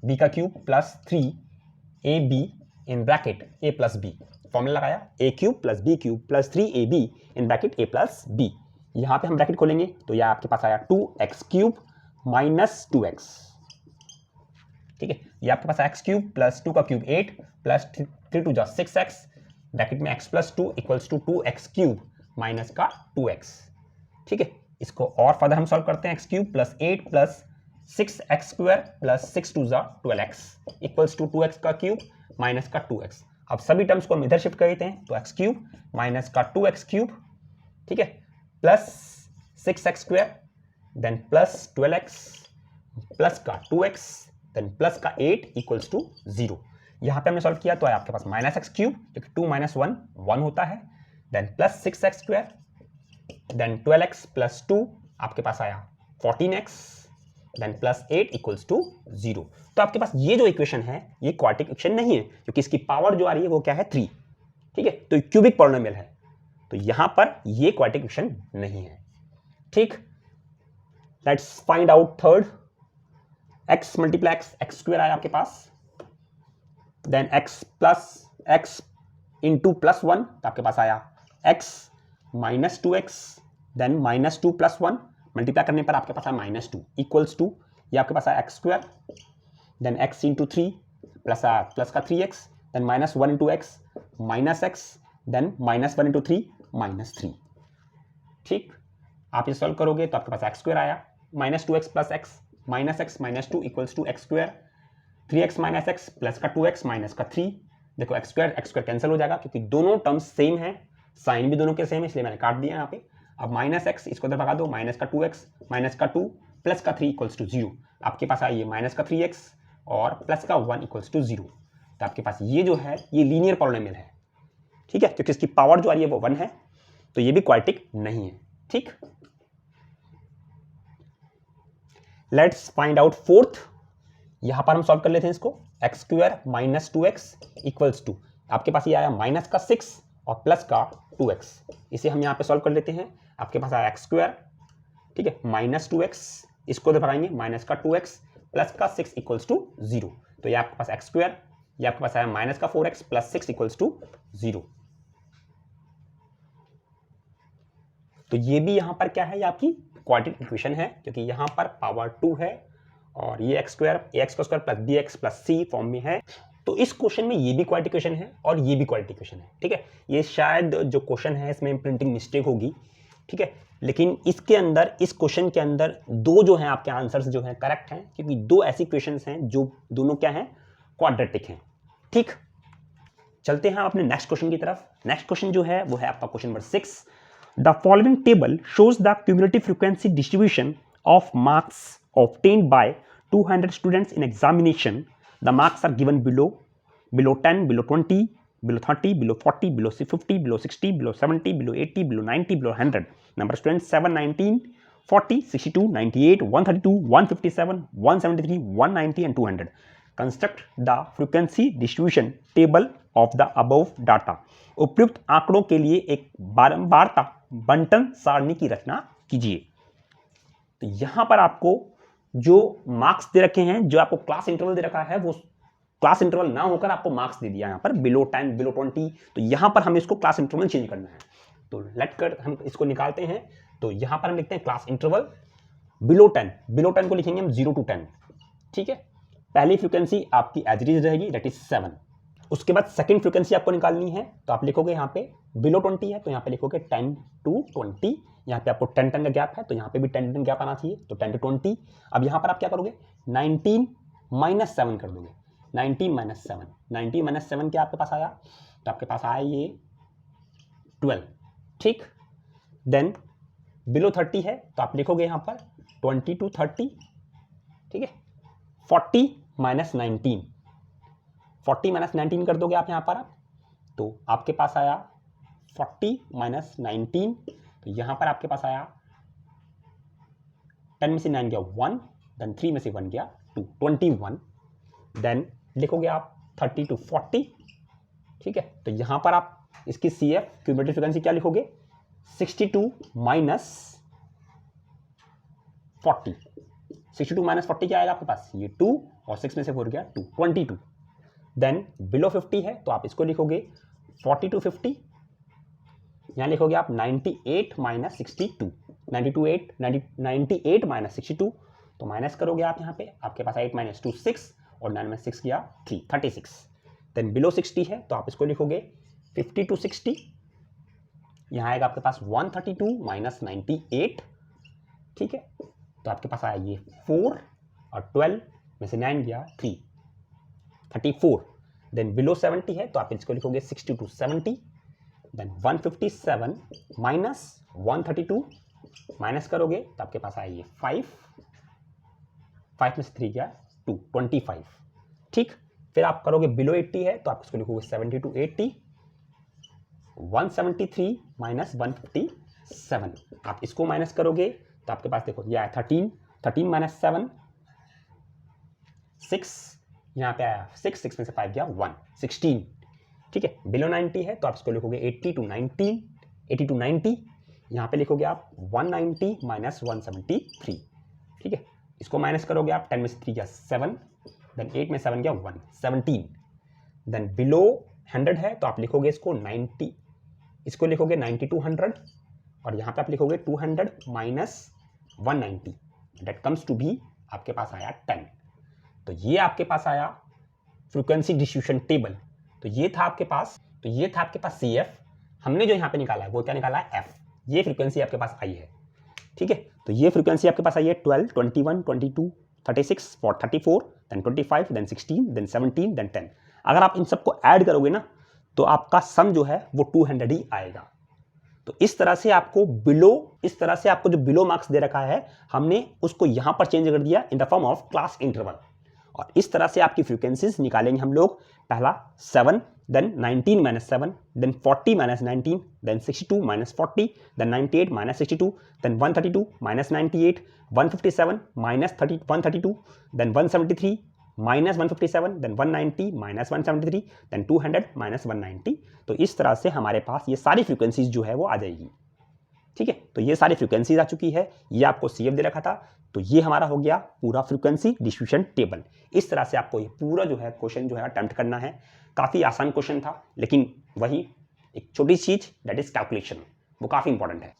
b का cube plus 3ab in bracket a plus b, formula लगाया a cube plus b cube plus 3ab in bracket a plus b। यहाँ पे हम ब्रैकेट खोलेंगे तो यह आपके पास आया 2x क्यूब माइनस 2x, ठीक है। ये आपके पास x क्यूब प्लस 2 का क्यूब 8 प्लस 3 टू जा 6x, ब्रैकेट में x plus 2 equals to 2x cube minus का 2x, ठीक है। इसको और फर्दर हम सॉल्व करते हैं, x cube plus 8 plus 6x square plus 6 टू जा 12x इक्वल्स टू 2x का क्यूब माइनस का 2x। अब सभी टर्म्स को हम इधर शिफ्ट कर देते हैं, तो x क्यूब माइनस का 2x क्यूब, ठीक है, plus 6x square then plus 12x plus का 2x देन प्लस का 8 इक्वल्स टू 0। यहाँ पे हमने सॉल्व किया तो आया आपके पास माइनस एक्स क्यूब, क्योंकि 2 माइनस 1 1 होता है, then plus 6x square then 12x plus 2 आपके पास आया 14x then plus 8 equals to 0। तो आपके पास ये जो इक्वेशन है ये क्वाड्रेटिक इक्वेशन नहीं है, क्योंकि इसकी पावर जो आ रही है वो क्या है 3, ठीक है। तो क्यूबिक पॉलिनोमियल है, तो यहां पर ये क्वाड्रेटिक इक्वेशन नहीं है, ठीक। Let's find out third. x multiply x square आया आपके पास, then x plus x into plus 1, तो आपके पास आया x minus 2x then minus 2 plus 1, multiply करने पर आपके पास आया माइनस 2 इक्वल्स टू, ये आपके पास आया x square then x into 3 plus का 3x then minus 1 into x minus x then minus 1 into 3 minus 3, ठीक। आप ये सॉल्व करोगे तो आपके पास एक्स स्क्वायर आया minus 2x plus x minus x minus 2 equals to x square 3x minus x plus का 2x माइनस का 3। देखो एक्स स्क्वायर कैंसिल हो जाएगा, क्योंकि दोनों टर्म्स सेम है, साइन भी दोनों के सेम है, इसलिए मैंने काट दिया यहाँ पे। अब माइनस एक्स इसको इधर भगा दो, माइनस का 2x माइनस का 2 प्लस का 3 इक्वल्स टू 0। आपके पास आया ये माइनस का 3x और प्लस का 1 इक्वल्स टू 0। तो आपके पास ये जो है ये लीनियर पॉलिनोमियल है, ठीक है, क्योंकि इसकी पावर जो आ रही है वो 1 है, तो ये भी क्वाड्रेटिक नहीं है, ठीक। Let's find out fourth. यहां पर हम सॉल्व कर लेते हैं इसको, x square minus 2x equals to, आपके पास ये आया माइनस का 6 और प्लस का 2x, इसे हम यहां पे सॉल्व कर लेते हैं। आपके पास आया एक्स स्क्वायर, ठीक है, माइनस 2x, इसको दबाएंगे माइनस का 2x प्लस का 6 इक्वल्स टू 0। तो ये आपके पास एक्स स्क्वायर, ये आपके पास आया माइनस का 4x प्लस 6 इक्वल्स टू 0। तो ये भी यहां पर क्या है, ये आपकी क्वाड्रेटिक इक्वेशन है, क्योंकि यहां पर पावर 2 है और ये एक्स स्क्वायर ax का square plus bx plus c form में है। तो इस क्वेश्चन में ये भी क्वाड्रेटिक इक्वेशन है और ये भी क्वाड्रेटिक इक्वेशन है, ठीक है। ये शायद जो क्वेश्चन है इसमें प्रिंटिंग मिस्टेक होगी, ठीक है, लेकिन इसके अंदर इस क्वेश्चन के अंदर दो जो हैं आपके आंसर्स जो हैं करेक्ट हैं, क्योंकि दो ऐसी क्वेश्चंस हैं जो दोनों क्या हैं, क्वाड्रेटिक हैं, ठीक। चलते हैं अपने नेक्स्ट क्वेश्चन की तरफ। नेक्स्ट क्वेश्चन जो है वो है आपका question number 6। The following table shows the cumulative frequency distribution of marks obtained by 200 students in examination. The marks are given below 10, below 20, below 30, below 40, below 50, below 60, below 70, below 80, below 90, below 100. Number of students 7, 19, 40, 62, 98, 132, 157, 173, 190 and 200. Construct the frequency distribution table of the above data. उपयुक्त आंकड़ों के लिए एक बारंबारता बंटन सारणी की रचना कीजिए। तो यहां पर आपको जो मार्क्स दे रखे हैं, जो आपको क्लास इंटरवल दे रखा है, वो क्लास इंटरवल ना होकर आपको मार्क्स दे दिया यहां पर बिलो 10, बिलो 20। तो यहां पर हमें इसको क्लास इंटरवल चेंज करना है, तो लेट कर हम इसको निकालते हैं। तो यहां पर हम लिखते हैं क्लास इंटरवल बिलो 10 को लिखेंगे हम 0 to 10, ठीक है। पहली फ्रीक्वेंसी आपकी एज इट इज रहेगी, दैट इज 7। उसके बाद सेकंड फ्रीक्वेंसी आपको निकालनी है, तो आप लिखोगे यहाँ पे बिलो 20 है तो यहाँ पे लिखोगे 10 to 20। यहाँ पे आपको 10 का गैप है तो यहाँ पे भी 10 गैप आना चाहिए, तो 10 to 20। अब यहाँ पर आप क्या करोगे, 19 माइनस 7 कर दोगे, 19 माइनस 7, 19 माइनस 7 क्या आपके पास आया, तो आपके पास आया ये 12, ठीक। देन बिलो 30 है तो आप लिखोगे यहाँ पर 20 to 30, ठीक है। 40 माइनस 19, 40 माइनस 19 कर दोगे आप यहाँ पर, तो आपके पास आया 40 माइनस 19, तो यहाँ पर आपके पास आया 10 में से 9 गया 1, देन 3 में से 1 गया टू 21, देन लिखोगे आप 30 to 40, ठीक है। तो यहां पर आप इसकी CF क्यूमुलेटिव फ्रीक्वेंसी क्या लिखोगे, 62 माइनस 40, 62 माइनस 40 क्या आएगा आपके पास, ये 2 और 6 में से 4 गया 2, 22। देन बिलो 50 है तो आप इसको लिखोगे 40 to 50, यहां लिखोगे आप 98 माइनस 62, 98 माइनस 62, तो माइनस करोगे आप यहाँ पे, आपके पास 8 माइनस 2 6 और 9 में 6 गया 3, 36। देन बिलो 60 है तो आप इसको लिखोगे 50 to 60, यहाँ आएगा आपके पास 132 माइनस 98, ठीक है। तो आपके पास आया ये 4 और 12 में से 9 गया 3, 34। देन बिलो 70 है तो आप इसको लिखोगे 60 to 70, देन 157 माइनस 132, माइनस करोगे तो आपके पास आया ये 5 में से 3 गया 2, 25, ठीक। फिर आप करोगे बिलो 80 है तो आप इसको लिखोगे 70 to 80, 173 माइनस 157, आप इसको माइनस करोगे तो आपके पास देखो ये आया 13 माइनस 7 6, यहाँ पे आया 6 में से 5 गया 1, 16, ठीक है। बिलो 90 है तो आप इसको लिखोगे 80 to 90, यहाँ पे लिखोगे आप 190 माइनस 173, ठीक है। इसको माइनस करोगे आप, 10 में से 3 गया 7, देन 8 में 7 गया 1, 17। देन बिलो 100 है तो आप लिखोगे इसको 90, इसको लिखोगे 90 to 100, और यहाँ पे आप लिखोगे 200 minus 190, that comes to be आपके पास आया 10। तो ये आपके पास आया फ्रीक्वेंसी डिस्ट्रीब्यूशन टेबल। तो ये था आपके पास CF, हमने जो यहाँ पे निकाला है वो क्या निकाला है, F। ये फ्रीक्वेंसी आपके पास आई है, ठीक है। तो ये फ्रीक्वेंसी आपके पास आई है 12, 21, 22, 36, 34, देन 25, देन 16, देन 17, देन 10। अगर आप इन सबको ऐड करोगे ना तो आपका सम जो है वो 200 ही आएगा। तो इस तरह से आपको जो बिलो मार्क्स दे रखा है हमने उसको यहां पर चेंज कर दिया in the form of class interval, और इस तरह से आपकी फ्रीक्वेंसीज निकालेंगे हम लोग। पहला 7, then 19 minus 7, then 40 minus 19, then 62 minus 40, then 98 minus 62, then 132 minus 98, 157 minus 132, then 173 minus 157, then 190 minus 173, then 200 minus 190। तो इस तरह से हमारे पास ये सारी फ्रीक्वेंसीज जो है वो आ जाएगी, ठीक है। तो ये सारी फ्रीक्वेंसीज आ चुकी है, ये आपको CF दे रखा था। तो ये हमारा हो गया पूरा फ्रीक्वेंसी डिस्ट्रीब्यूशन टेबल। इस तरह से आपको ये पूरा जो है क्वेश्चन जो है अटेम्प्ट करना है। काफ़ी आसान क्वेश्चन था, लेकिन वही एक छोटी चीज दैट इज कैलकुलेशन, वो काफ़ी इंपॉर्टेंट है।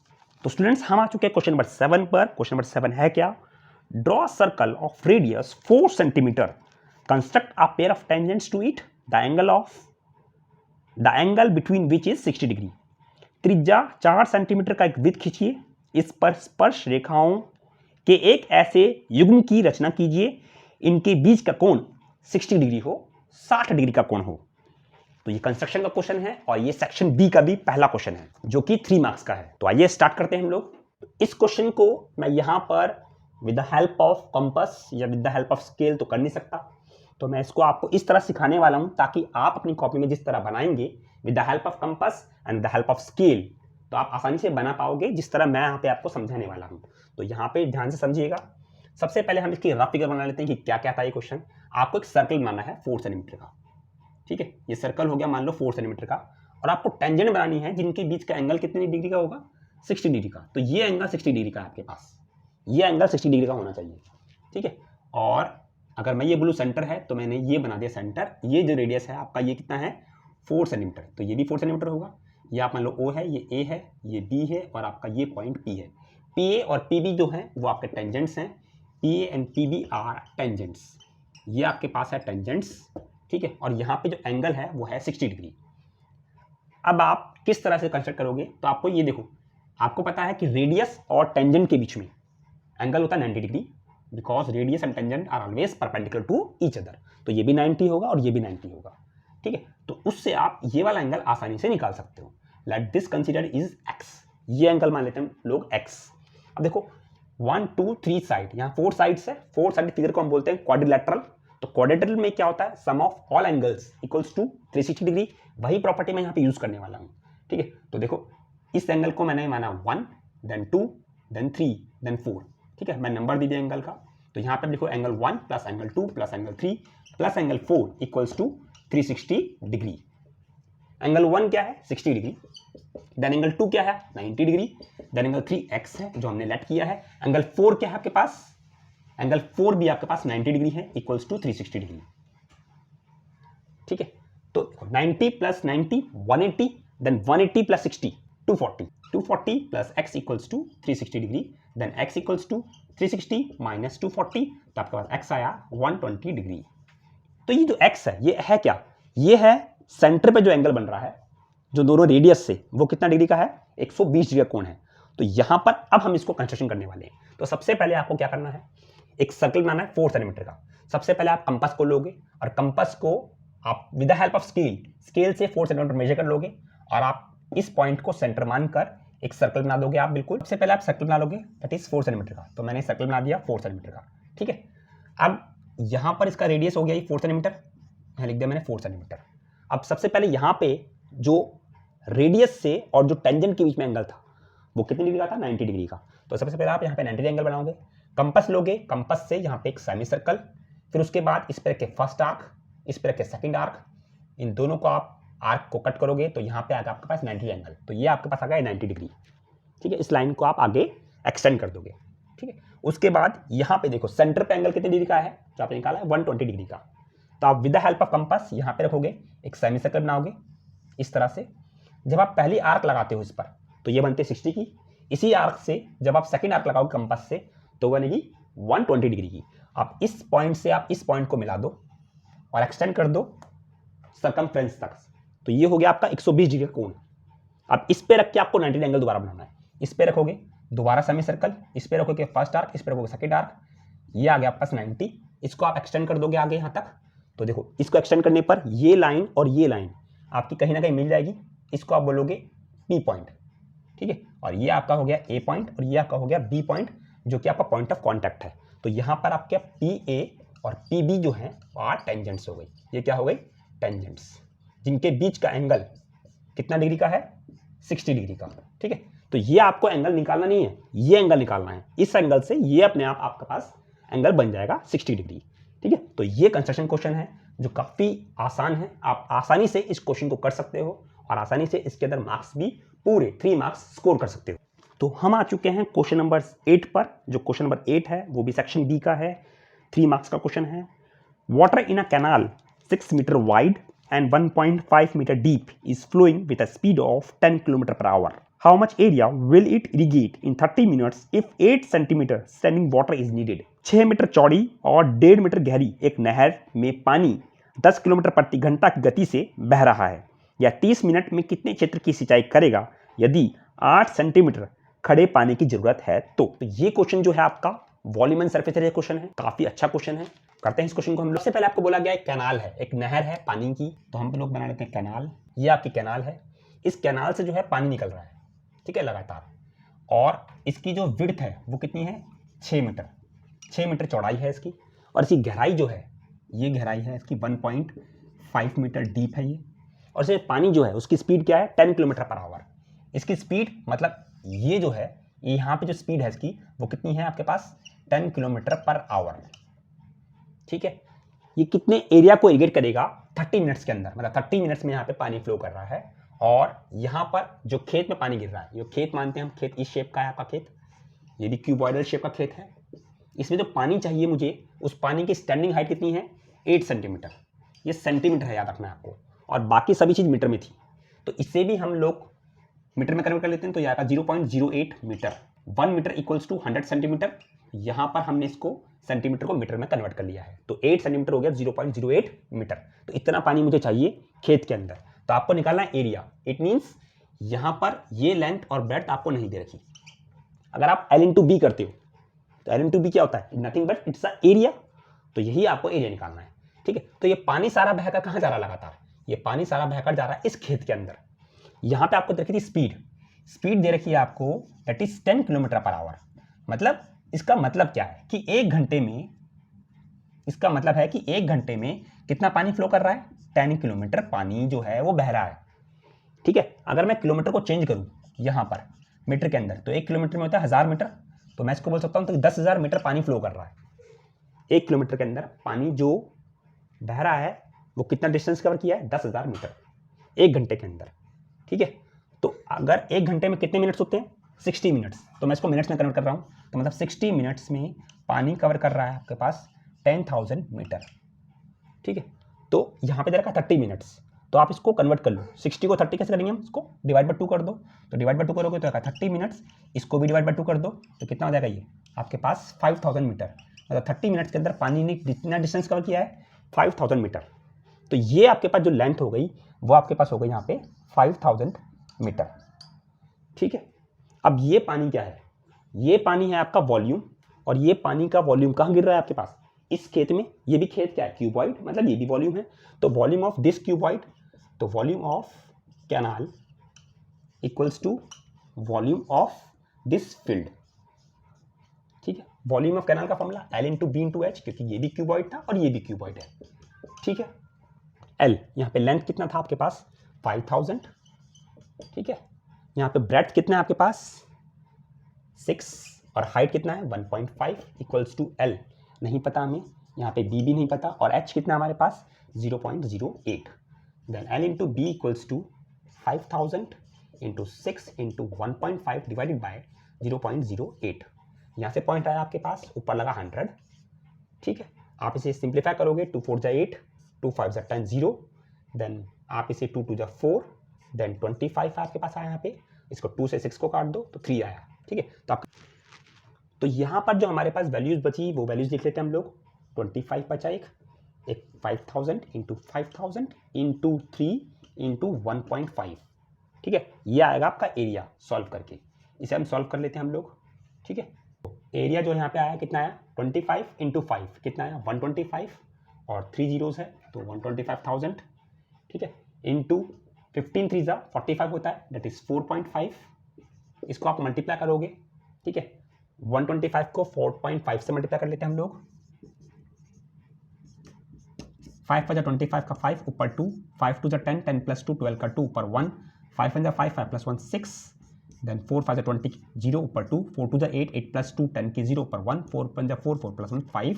तो स्टूडेंट्स हम आ चुके हैं क्वेश्चन नंबर 7 पर। क्वेश्चन नंबर 7 है क्या, draw circle of radius 4 centimetre, construct a pair of tangents to it, the angle between which is 60 degree. त्रिज्या 4 सेंटीमीटर का एक वृत्त खींचिए, इस पर स्पर्श रेखाओं के एक ऐसे युग्म की रचना कीजिए, इनके बीच का कोण 60 डिग्री हो, 60 डिग्री का कोण हो। तो ये कंस्ट्रक्शन का क्वेश्चन है और ये सेक्शन बी का भी पहला क्वेश्चन है जो कि 3 मार्क्स का है। तो आइए स्टार्ट करते हैं हम लोग। इस क्वेश्चन को मैं यहां पर with the help of compass या with the help of scale तो कर नहीं सकता, तो मैं इसको आपको इस तरह सिखाने वाला हूं ताकि आप अपनी कॉपी में जिस तरह बनाएंगे with the help of compass and the help of scale, तो आप आसानी से बना पाओगे जिस तरह मैं यहाँ पे आपको समझाने वाला हूँ। तो यहाँ पे ध्यान से समझिएगा। सबसे पहले हम इसकी रफ फिगर बना लेते हैं कि क्या क्या था ये क्वेश्चन। आपको एक सर्कल बनाना है 4 सेंटीमीटर का, ठीक है। ये सर्कल हो गया मान लो 4 सेंटीमीटर का, और आपको टेंजेंट बनानी है जिनके बीच का एंगल कितनी डिग्री का होगा, 60 डिग्री का। तो ये एंगल 60 डिग्री का है आपके पास, ये एंगल 60 डिग्री का होना चाहिए, ठीक है। और अगर मैं ये बोलूँ सेंटर है तो मैंने ये बना दिया सेंटर। ये जो रेडियस है आपका ये कितना है 4 सेंटीमीटर, तो ये भी 4 सेंटीमीटर होगा। ये आप मान लो O है, ये A है, ये B है और आपका ये पॉइंट P है। PA और PB जो हैं वो आपके टेंजेंट्स हैं। PA and PB are tangents, ये आपके पास है टेंजेंट्स, ठीक है। और यहाँ पे जो एंगल है वो है 60 डिग्री। अब आप किस तरह से कंस्ट्रक्ट करोगे, तो आपको ये देखो, आपको पता है कि रेडियस और टेंजेंट के बीच में एंगल होता है 90 degree, because radius and tangent are always perpendicular to each other. तो ये भी 90 होगा और ये भी 90 होगा, ठीक है। तो उससे आप ये वाला एंगल आसानी से निकाल सकते हो। Let this consider is x, ये एंगल मान लेते हैं लोग x। अब देखो 1 2 3 साइड, यहाँ 4 साइड्स है, 4 साइड फिगर को हम बोलते हैं क्वाड्रिलेटरल। तो क्वाड्रिलेटरल में क्या होता है, sum of all angles equals to 360 degree. वही प्रॉपर्टी मैं यहाँ पे यूज करने वाला हूँ, ठीक है। तो देखो इस एंगल को मैंने माना 1, देन 2, देन 3, देन 4, ठीक है। मैं नंबर दे दिया एंगल का। तो यहाँ पे लिखो angle 1 plus angle 2 plus angle 3 plus angle 4 equals to 360 degree. Angle 1 क्या है 60 डिग्री, देन एंगल 2 क्या है 90 डिग्री, देन एंगल 3 x है जो हमने लेट किया है, एंगल 4 क्या है आपके पास, एंगल 4 भी आपके पास 90 डिग्री है इक्वल्स टू 360 डिग्री। ठीक है, तो 90 प्लस 90 180, देन 180 plus 60 240, 240 plus x equals to 360 degree, then x equals to 360 minus 240, तो आपके पास x आया 120 डिग्री। तो ये जो x है ये है क्या, ये है सेंटर पे जो एंगल बन रहा है जो दोनों रेडियस से, वो कितना डिग्री का है 120 डिग्री का कोण है। तो यहां पर अब हम इसको कंस्ट्रक्शन करने वाले हैं। तो सबसे पहले आपको क्या करना है, एक सर्कल बनाना है 4 सेंटीमीटर का। सबसे पहले आप कंपास को लोगे और कंपास को आप with the help of scale से 4 सेंटीमीटर मेजर कर लोगे और आप इस पॉइंट को सेंटर मानकर एक सर्कल बना दोगे आप। बिल्कुल सबसे पहले आप सर्कल बना लोगे दैट इज 4 सेंटीमीटर का। तो मैंने सर्कल बना दिया 4 सेंटीमीटर का। ठीक है, अब यहां पर इसका रेडियस हो गया 4 सेंटीमीटर, यहां लिख दिया मैंने 4 सेंटीमीटर। अब सबसे पहले यहां पे जो रेडियस से और जो टेंजेंट के बीच में एंगल था वो कितनी डिग्री का था 90 डिग्री का। तो सबसे पहले आप यहाँ पे 90 डिग्री एंगल बनाओगे, कंपास लोगे, कंपास से यहाँ पे एक सेमी सर्कल, फिर उसके बाद इस पर के फर्स्ट आर्क, इस पर के सेकंड आर्क, इन दोनों को आप आर्क को कट करोगे तो यहाँ पे आएगा आपके पास 90 एंगल। तो ये आपके पास आ गया 90 डिग्री। ठीक है, इस लाइन को आप आगे एक्सटेंड कर दोगे। ठीक है, उसके बाद यहाँ पे देखो सेंटर पे एंगल कितनी डिग्री का है जो आपने निकाला है 120 डिग्री का। तो आप with the help of compass यहाँ पे रखोगे, एक सेमी सर्कल बनाओगे इस तरह से। जब आप पहली आर्क लगाते हो इस पर तो ये बनते 60 की, इसी आर्क से जब आप सेकंड आर्क लगाओगे कंपास से तो बनेगी 120 डिग्री की। आप इस पॉइंट से आप इस पॉइंट को मिला दो और एक्सटेंड कर दो सर्कमफ्रेंस तक। तो ये हो गया आपका 120 डिग्री का कोण। अब इस पे रख के आपको 90 एंगल दोबारा बनाना है। इस पे रखोगे दोबारा सेमी सर्कल, इस पे रखोगे फर्स्ट आर्क, इस पे रखोगे सेकंड आर्क, ये आ गया आपके पास 90। इसको आप एक्सटेंड कर दोगे आगे यहाँ तक। तो देखो इसको एक्सटेंड करने पर ये लाइन और ये लाइन आपकी कहीं ना कहीं मिल जाएगी, इसको आप बोलोगे पी पॉइंट। ठीक है, और ये आपका हो गया ए पॉइंट और ये आपका हो गया बी पॉइंट जो कि आपका पॉइंट ऑफ कॉन्टैक्ट है। तो यहाँ पर आपके पी ए और पी बी जो है आर टेंजेंट्स हो गई। ये क्या हो गई टेंजेंट्स, जिनके बीच का एंगल कितना डिग्री का है 60 डिग्री का। ठीक है, तो ये आपको एंगल निकालना नहीं है, ये एंगल निकालना है। इस एंगल से ये अपने आप आपके पास एंगल बन जाएगा 60 डिग्री। ठीक है, तो ये कंस्ट्रक्शन क्वेश्चन है जो काफ़ी आसान है। आप आसानी से इस क्वेश्चन को कर सकते हो और आसानी से इसके अंदर मार्क्स भी पूरे 3 मार्क्स स्कोर कर सकते हो। तो हम आ चुके हैं क्वेश्चन नंबर 8 पर। जो क्वेश्चन नंबर 8 है वो भी सेक्शन बी का है, 3 मार्क्स का क्वेश्चन है। Water in a canal 6 metre wide and 1.5 meter deep is flowing with a speed of 10 km per hour. How much area will it irrigate in 30 minutes if 8 centimeter standing water is needed? 6 metre चौड़ी और 1.5 मीटर गहरी एक नहर में पानी 10 किलोमीटर प्रति घंटा की गति से बह रहा है। यह 30 मिनट में कितने क्षेत्र की सिंचाई करेगा यदि 8 सेंटीमीटर खड़े पानी की जरूरत है? तो ये क्वेश्चन जो है आपका volume and surface area question है, काफी अच्छा क्वेश्चन है। करते हैं इस क्वेश्चन को हम लोग। सबसे पहले आपको बोला गया एक कैनाल है, एक नहर है पानी की, तो हम लोग बना लेते हैं कैनाल। ये आपकी कैनाल है, इस कैनाल से जो है पानी निकल रहा है, ठीक है, लगातार। और इसकी जो विड्थ है वो कितनी है 6 मीटर, 6 मीटर चौड़ाई है इसकी। और इसकी गहराई जो है, ये गहराई है इसकी 1.5 मीटर डीप है ये। और इसमें पानी जो है उसकी स्पीड क्या है 10 किलोमीटर पर आवर। इसकी स्पीड मतलब ये जो है यहाँ पे जो स्पीड है इसकी वो कितनी है आपके पास 10 किलोमीटर पर आवर। ठीक है, ये कितने एरिया को इरिगेट करेगा 30 मिनट्स के अंदर, मतलब 30 मिनट्स में यहाँ पे पानी फ्लो कर रहा है। और यहाँ पर जो खेत में पानी गिर रहा है, ये खेत मानते हैं हम, खेत इस शेप का है आपका खेत, ये भी क्यूबॉइडल शेप का खेत है। इसमें जो पानी चाहिए मुझे, उस पानी की स्टैंडिंग हाइट कितनी है 8 सेंटीमीटर। ये सेंटीमीटर है, याद रखना है आपको, और बाकी सभी चीज़ मीटर में थी। तो इससे भी हम लोग मीटर में कन्वर्ट कर लेते हैं, तो ये आएगा 0.08 metre. 1 metre equals to 100 centimetre. यहाँ पर हमने इसको सेंटीमीटर को मीटर में कन्वर्ट कर लिया है, तो 8 सेंटीमीटर हो गया 0.08 मीटर। तो इतना पानी मुझे चाहिए खेत के अंदर। तो आपको निकालना है एरिया। इट मीन्स यहाँ पर ये लेंथ और ब्रेड्थ आपको नहीं दे रखी। अगर आप L/B करते हो तो L/B क्या होता है, nothing but it's a area. तो यही आपको एरिया निकालना है। ठीक है, तो ये पानी सारा बहकर कहाँ जा रहा है लगातार, ये पानी सारा बहकर जा रहा है इस खेत के अंदर। यहाँ पे आपको दे रखी थी स्पीड दे रखी है आपको that is 10 kilometre per hour. मतलब इसका मतलब क्या है कि एक घंटे में, इसका मतलब है कि एक घंटे में कितना पानी फ्लो कर रहा है 10 किलोमीटर पानी जो है वो बह रहा है। ठीक है, अगर मैं किलोमीटर को चेंज करूं यहाँ पर मीटर के अंदर, तो 1 किलोमीटर में होता है 1000 मीटर। तो मैं इसको बोल सकता हूँ तो 10,000 मीटर पानी फ्लो कर रहा है। 1 किलोमीटर के अंदर पानी जो बह रहा है वो कितना डिस्टेंस कवर किया है? 10,000 मीटर 1 घंटे के अंदर। ठीक है, तो अगर 1 घंटे में कितने मिनट्स होते हैं? 60 मिनट्स। तो मैं इसको मिनट्स में कन्वर्ट कर रहा हूँ, तो मतलब 60 मिनट्स में पानी कवर कर रहा है आपके पास 10,000 मीटर। ठीक है, तो यहाँ पे दे रखा 30 मिनट्स, तो आप इसको कन्वर्ट कर लो। 60 को 30 कैसे करेंगे हम? इसको डिवाइड बाय 2 कर दो, तो डिवाइड बाय 2 करोगे तो 30 मिनट्स, इसको भी डिवाइड बाय 2 कर दो, तो कितना हो जाएगा? ये आपके पास 5000 मीटर। मतलब 30 मिनट्स के अंदर पानी ने जितना डिस्टेंस कवर किया है 5000 मीटर। तो ये आपके पास जो लेंथ हो गई वो आपके पास हो गई यहाँ पे 5000 मीटर। ठीक है, अब ये पानी क्या है? ये पानी है आपका वॉल्यूम, और ये पानी का वॉल्यूम कहाँ गिर रहा है आपके पास? इस खेत में। ये भी खेत क्या है? क्यूबॉइड, मतलब ये भी वॉल्यूम है। तो वॉल्यूम ऑफ दिस क्यूबॉइड, तो volume of canal equals to volume of this field. ठीक है, वॉल्यूम ऑफ कैनाल का formula L into B into H, क्योंकि ये भी क्यूबॉइड था और ये भी क्यूबॉइड है। ठीक है, L यहाँ पे लेंथ कितना था आपके पास? 5000। ठीक है, यहाँ पे ब्रेड्थ कितना है आपके पास? 6, और हाइट कितना है? 1.5 इक्वल्स टू L नहीं पता हमें, यहाँ पे B भी नहीं पता, और H कितना हमारे पास? 0.08। Then L into B equals to 5000 into 6 into 1.5 divided by 0.08। यहाँ से पॉइंट आया आपके पास, ऊपर लगा 100। ठीक है, आप इसे सिंप्लीफाई करोगे, 2 4 8, 2 5 10 0, देन आप इसे 2 2 4, देन 25 आपके पास आया यहाँ पे। इसको 2 से 6 को काट दो तो 3 आया। ठीक है, तो यहाँ पर जो हमारे पास वैल्यूज बची वो वैल्यूज लिख लेते हैं हम लोग। 25 बचा, एक 5000 इंटू 5000 इंटू 3 इंटू 1.5। ठीक है, ये आएगा आपका एरिया सॉल्व करके। इसे हम सॉल्व कर लेते हैं हम लोग। ठीक है, एरिया जो यहाँ पे आया कितना आया? 25 इंटू 5 कितना आया? 125, और 3 जीरोस है तो 125,000। ठीक है, इंटू 15 3 45 होता है, दैट इज 4.5। इसको आप मल्टीप्लाई करोगे। ठीक है, 125 को 4.5 से मल्टीप्लाई कर लेते हैं हम लोग। 5 5 25 का 5 ऊपर 2, 5 2 10, 10 प्लस 2 12 का 2 ऊपर 1, 5 1 5 5 प्लस 1 6, देन 4 5 20 0 ऊपर 2, 4 2 8 8 प्लस 2 10 के 0 ऊपर 1, 4 5 4 4 प्लस 1 5,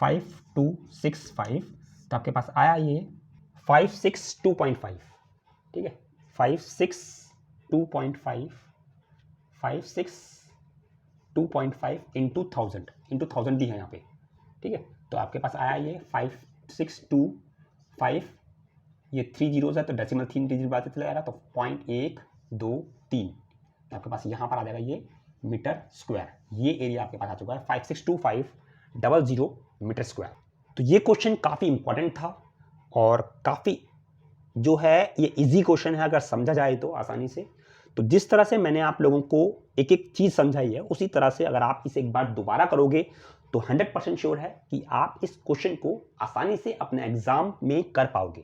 5 2 6 5। तो आपके पास आया ये 562.5। ठीक है, 562.5, 562.5 इंटू 1000 भी है यहाँ पे। ठीक है, तो आपके पास आया ये 5625। ये 3 जीरोस है तो डेसिमल 3 डिजिट बाद चला जाएगा, तो 0.123 आपके पास यहाँ पर आ जाएगा ये मीटर स्क्वायर। ये एरिया आपके पास आ चुका है 562500 मीटर स्क्वायर। तो ये क्वेश्चन काफ़ी इंपॉर्टेंट था और काफ़ी जो है ये इजी क्वेश्चन है अगर समझा जाए तो आसानी से। तो जिस तरह से मैंने आप लोगों को एक एक चीज़ समझाई है उसी तरह से अगर आप इसे एक बार दोबारा करोगे तो 100% श्योर है कि आप इस क्वेश्चन को आसानी से अपने एग्जाम में कर पाओगे।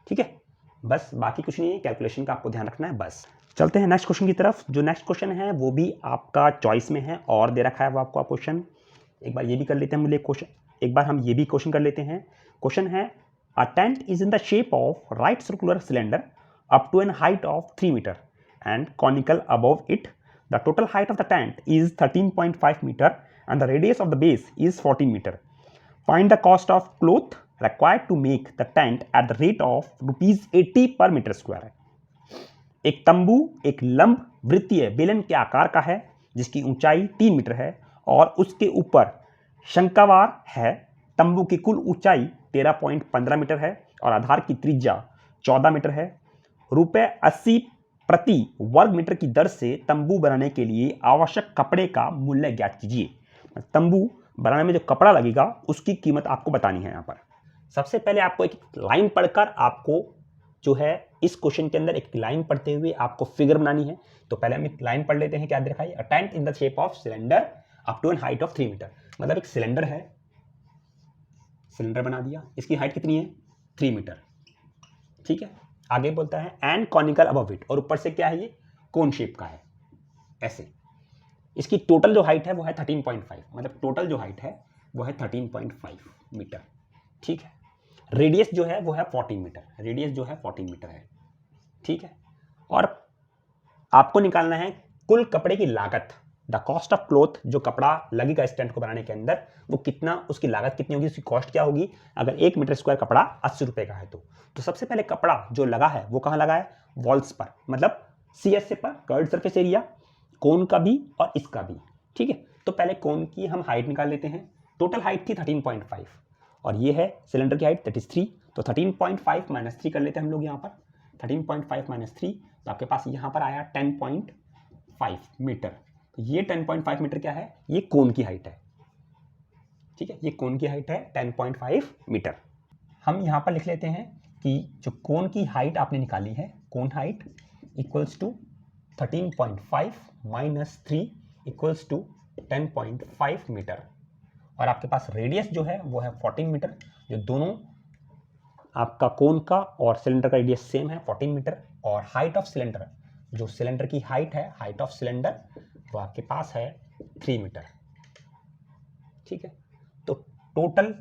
ठीक है, बस बाकी कुछ नहीं है, कैलकुलेशन का आपको ध्यान रखना है बस। चलते हैं नेक्स्ट क्वेश्चन की तरफ। जो नेक्स्ट क्वेश्चन है वो भी आपका चॉइस में है और दे रखा है वो आपको क्वेश्चन। एक बार ये भी कर लेते हैं, मुझे क्वेश्चन एक बार हम ये भी क्वेश्चन कर लेते हैं। क्वेश्चन है a tent is in the shape of right circular cylinder up to an height of 3 metre and conical above it. The total height of the tent is 13.5 metre and the radius of the base is 14 meter. Find the cost of cloth required to make the tent at the rate of ₹80 per meter square है। एक तंबू एक लंब वृत्तीय बेलन के आकार का है जिसकी ऊंचाई 3 मीटर है और उसके ऊपर शंक्वाकार है। तंबू की कुल ऊंचाई 13.15 मीटर है और आधार की त्रिज्या 14 मीटर है। ₹80 प्रति वर्ग मीटर की दर से तंबू बनाने के लिए आवश्यक कपड़े का मूल्य ज्ञात कीजिए। तंबू बनाने में जो कपड़ा लगेगा उसकी कीमत आपको बतानी है। यहाँ पर सबसे पहले आपको एक लाइन पढ़कर आपको जो है इस क्वेश्चन के अंदर एक लाइन पढ़ते हुए आपको फिगर बनानी है। तो पहले हम एक लाइन पढ़ लेते हैं। क्या दिखाई? A tent in the shape of cylinder up to an height of 3 metre. मतलब एक सिलेंडर है, सिलेंडर बना दिया, इसकी हाइट कितनी है? 3 मीटर। ठीक है, आगे बोलता है एंड कॉनिकल अबव इट, और ऊपर से क्या है? ये कोन शेप का है ऐसे। इसकी टोटल जो हाइट है वो है 13.5, मतलब टोटल जो हाइट है वो है 13.5 मीटर। ठीक है, रेडियस जो है वो है 14 मीटर, रेडियस जो है 14 मीटर है। ठीक है, और आपको निकालना है कुल कपड़े की लागत द कॉस्ट ऑफ क्लोथ, जो कपड़ा लगेगा इस टेंट को बनाने के अंदर, वो कितना, उसकी लागत कितनी होगी, उसकी कॉस्ट क्या होगी। अगर 1 मीटर स्क्वायर कपड़ा 80 रुपए का है तो सबसे पहले कपड़ा जो लगा है वो कहाँ लगा है, वॉल्स पर, मतलब CSA पर, कर्व्ड सरफेस एरिया, कोन का भी और इसका भी। ठीक है, तो पहले कोन की हम हाइट निकाल लेते हैं। टोटल हाइट थी 13.5 और ये है सिलेंडर की हाइट, दैट इज 3। तो 13.5 माइनस 3 कर लेते हैं हम लोग यहाँ पर। 13.5 माइनस 3, तो आपके पास यहाँ पर आया 10.5 मीटर। तो ये 10.5 मीटर क्या है, ये कोन की हाइट है। ठीक है, ये कोन की हाइट है 10.5 मीटर। हम यहाँ पर लिख लेते हैं कि जो कोन की हाइट आपने निकाली है, cone height equals to 13.5 minus 3 equals to 10.5 metre. और आपके पास रेडियस जो है वो है 14 मीटर। जो दोनों आपका कोन का और सिलेंडर का रेडियस सेम है 14 मीटर। और हाइट ऑफ सिलेंडर, जो सिलेंडर की हाइट है, हाइट ऑफ सिलेंडर, वो आपके पास है 3 मीटर। ठीक है, तो टोटल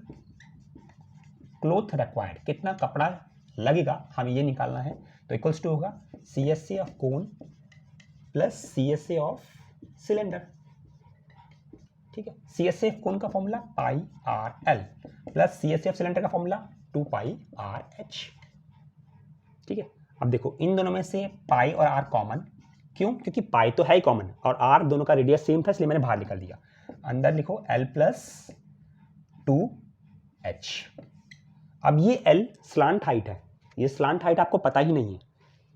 क्लोथ रिक्वायर्ड, कितना कपड़ा लगेगा, हमें ये निकालना है। तो इक्वल्स टू होगा CSA of cone plus CSA of cylinder. ठीक है, CSA ऑफ कोन का formula πRL plus CSA of cylinder का फॉर्मूला 2πRH। ठीक है, अब देखो इन दोनों में से पाई और आर कॉमन, क्यों, क्योंकि पाई तो है ही कॉमन और आर दोनों का रेडियस सेम था, इसलिए मैंने बाहर निकाल दिया। अंदर लिखो L प्लस 2H। अब ये L स्लांट हाइट है, ये स्लांट हाइट आपको पता ही नहीं है,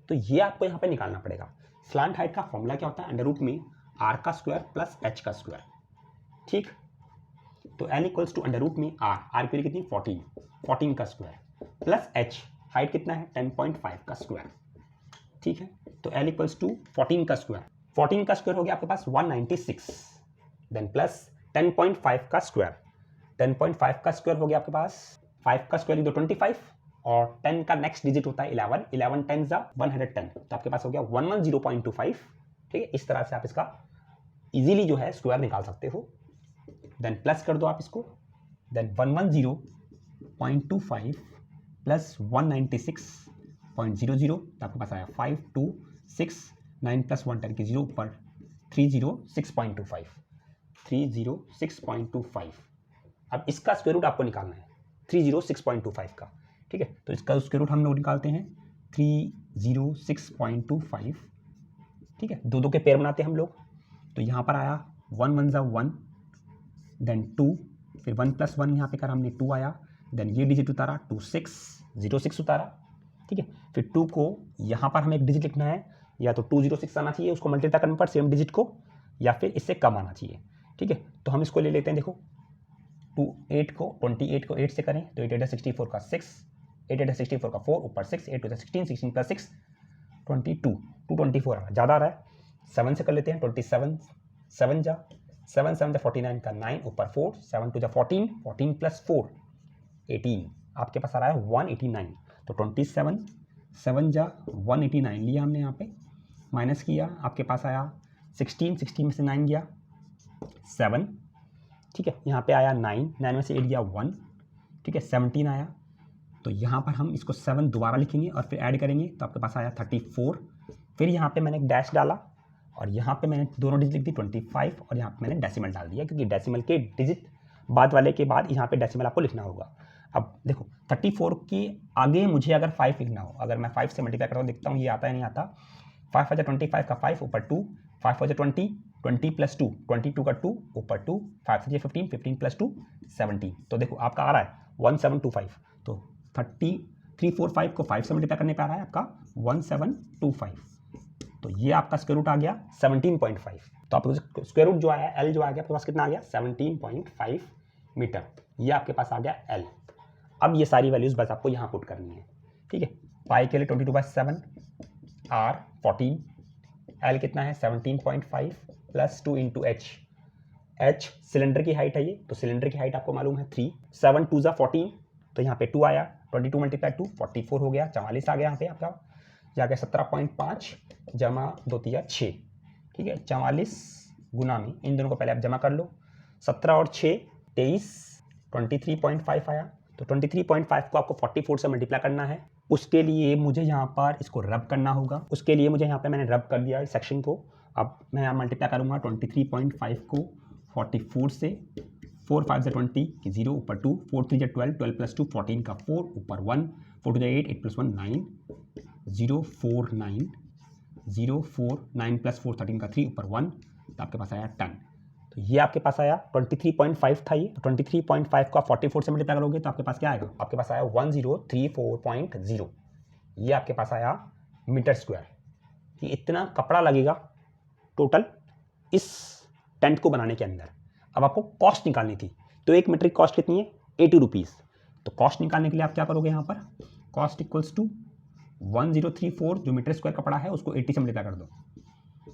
तो ये आपको यहाँ पे निकालना पड़ेगा। स्लांट हाइट का फॉर्मूला क्या होता है, अंडर रूट में R का स्क्वायर प्लस H का स्क्वायर। ठीक, तो L equals to under root में R की कितनी 14 का स्क्वायर प्लस H, हाइट कितना है 10.5 का स्क्वायर। ठीक है, तो L इक्वल्स टू 14 का स्क्वायर, 14 का स्क्वायर हो गया आपके पास 196, देन प्लस 10.5 का स्क्वायर, 10.5 का स्क्वायर हो गया आपके पास, 5 का स्क्वायर 25 और 10 का नेक्स्ट डिजिट होता है 11, 11 10 जा 110, तो आपके पास हो गया 110.25। ठीक है, इस तरह से आप इसका इजीली जो है स्क्वायर निकाल सकते हो। देन प्लस कर दो आप इसको, देन 110.25 प्लस 196.00, तो आपके पास आया 5269 प्लस 110 की 0 ऊपर 306.25, 306.25। अब इसका स्क्वायर रूट आपको निकालना है 306.25 का। ठीक है, तो इसका स्क्वायर रूट हम लोग निकालते हैं 306.25। ठीक है, दो के पेयर बनाते हैं हम लोग, तो यहाँ पर आया 1 1 1, देन 2, फिर 1 प्लस 1 यहाँ पे कर हमने 2 आया, देन ये डिजिट उतारा 2606 उतारा। ठीक है, फिर 2 को यहाँ पर हमें एक डिजिट लिखना है, या तो 206 आना चाहिए उसको मल्टीप्लाई करने पर सेम डिजिट को, या फिर इससे कम आना चाहिए। ठीक है, तो हम इसको ले लेते हैं, देखो 28 को 8 से करें तो 8 8 64 का 6, 8 8 64 का 4 ऊपर 6, 8 2 16, 16 प्लस 6 22, 224 आ ज़्यादा आ रहा है, 7 से कर लेते हैं 27, 7 जा 7 7 49 का 9 ऊपर 4, 7 2 जा 14, 14 प्लस 4 18, आपके पास आ रहा है 189। तो 27 7 जा 189 लिया हमने यहाँ पे, माइनस किया, आपके पास आया 16, 16 में से 9 गया 7। ठीक है, यहाँ पे आया 9, 9 में से 8 गया 1। ठीक है, 17 आया, तो यहाँ पर हम इसको 7 दोबारा लिखेंगे और फिर ऐड करेंगे, तो आपके पास आया 34। फिर यहाँ पे मैंने एक डैश डाला और यहाँ पे मैंने दोनों डिजिट लिख दी 25 और यहाँ पे मैंने डेसिमल डाल दिया, क्योंकि डेसिमल के डिजिट बाद वाले के बाद यहाँ पे डेसिमल आपको लिखना होगा। अब देखो 34 के आगे मुझे अगर 5 लिखना हो, अगर मैं 5 से मल्टीप्लाई करता हूँ, देखता हूँ ये आता है नहीं आता, 5 5 25 का 5 ऊपर 2, 5 5 20, 20 प्लस 2, 22 का 2 ऊपर 2, 5 से 15, 15 प्लस 2 17। तो देखो आपका आ रहा है 1725। तो 345 को 5 से मल्टीप्लाई करने पर आ रहा है आपका 1725। तो ये आपका स्क्वायर रूट आ गया 17.5। तो आपको स्क्वायर रूट जो आया L जो आ गया आपके पास कितना आ गया 17.5 मीटर, ये आपके पास आ गया L। अब ये सारी वैल्यूज बस आपको यहाँ पुट करनी है। ठीक है, पाई के लिए 22/7, R 14, L कितना है 17.5 plus 2 into H, H cylinder की हाइट है ये, तो सिलेंडर की हाइट आपको मालूम है 3, 7 2 जा 14, तो यहाँ पे 2 आया, 22 मल्टीप्लाई 2 44 हो गया, 44 आ गया यहाँ पे आपका, जाके 17.5 जमा 2 3 6। ठीक है, 44 गुना में इन दोनों को पहले आप जमा कर लो, 17 और 6 23, 23.5 आया, तो 23.5 को आपको 44 से मल्टीप्लाई करना है, उसके लिए मुझे यहाँ पर इसको रब करना होगा। उसके लिए मुझे यहाँ पे मैंने रब कर दिया इस सेक्शन को। अब मैं यहाँ मल्टीप्लाई करूँगा 23.5 को 44 से, 4 5 से 20 की 0 ऊपर 2, 4 3 से 12, 12 प्लस 2 14 का 4 ऊपर 1, 4 2 8, 8 प्लस 1 9, 0 4 9, 0 4 9 प्लस 4 13 का 3 ऊपर 1, तो आपके पास आया 10। तो ये आपके पास आया 23.5 था ये। तो 23.5 को आप 44 से मल्टीप्लाई करोगे तो आपके पास क्या आएगा? आपके पास आया 1034.0। ये आपके पास आया मीटर स्क्वायर। कि इतना कपड़ा लगेगा टोटल इस टेंट को बनाने के अंदर। अब आपको कॉस्ट निकालनी थी, तो एक मीटर की कॉस्ट कितनी है? 80 रुपीज़। तो कॉस्ट निकालने के लिए आप क्या करोगे? यहाँ पर कॉस्ट इक्वल्स टू 1034 जो मीटर स्क्वायर कपड़ा है उसको 80 से मल्टीप्लाई कर दो।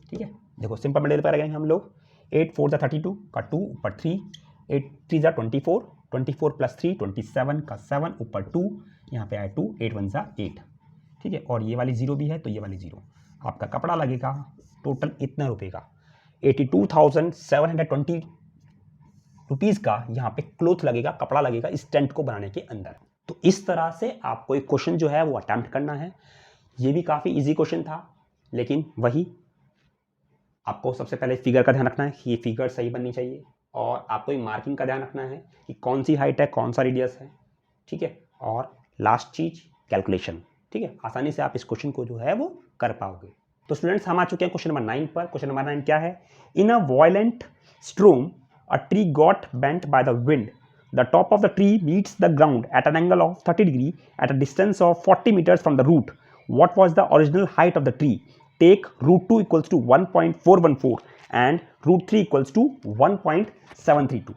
ठीक है, देखो सिंपल मल्टीप्लाई करेंगे हम लोग। 8 4 32 का 2 ऊपर 3, 8 3 24, 24 प्लस 3 27 का 7 ऊपर 2, यहाँ पे आया 2, 8 1 8। ठीक है, और ये वाली 0 भी है तो ये वाली 0। आपका कपड़ा लगेगा टोटल इतना रुपये का, 82,720 रुपीज़ का यहाँ पे क्लोथ लगेगा, कपड़ा लगेगा इस टेंट को बनाने के अंदर। तो इस तरह से आपको एक क्वेश्चन जो है वो अटेम्प्ट करना है। ये भी काफ़ी इजी क्वेश्चन था, लेकिन वही आपको सबसे पहले फिगर का ध्यान रखना है कि ये फिगर सही बननी चाहिए, और आपको मार्किंग का ध्यान रखना है कि कौन सी हाइट है, कौन सा रेडियस है। ठीक है, और लास्ट चीज कैलकुलेशन। ठीक है, आसानी से आप इस क्वेश्चन को जो है वो कर पाओगे। तो स्टूडेंट्स हम आ चुके हैं क्वेश्चन नंबर 9 पर। क्वेश्चन नंबर 9 क्या है? In a violent storm a tree got bent by the wind, the top of the tree meets the ground at an angle of 30 degree at a distance of 40 metres from the root. What was the original height of the tree? Take √2 equals to 1.414 and √3 equals to 1.732।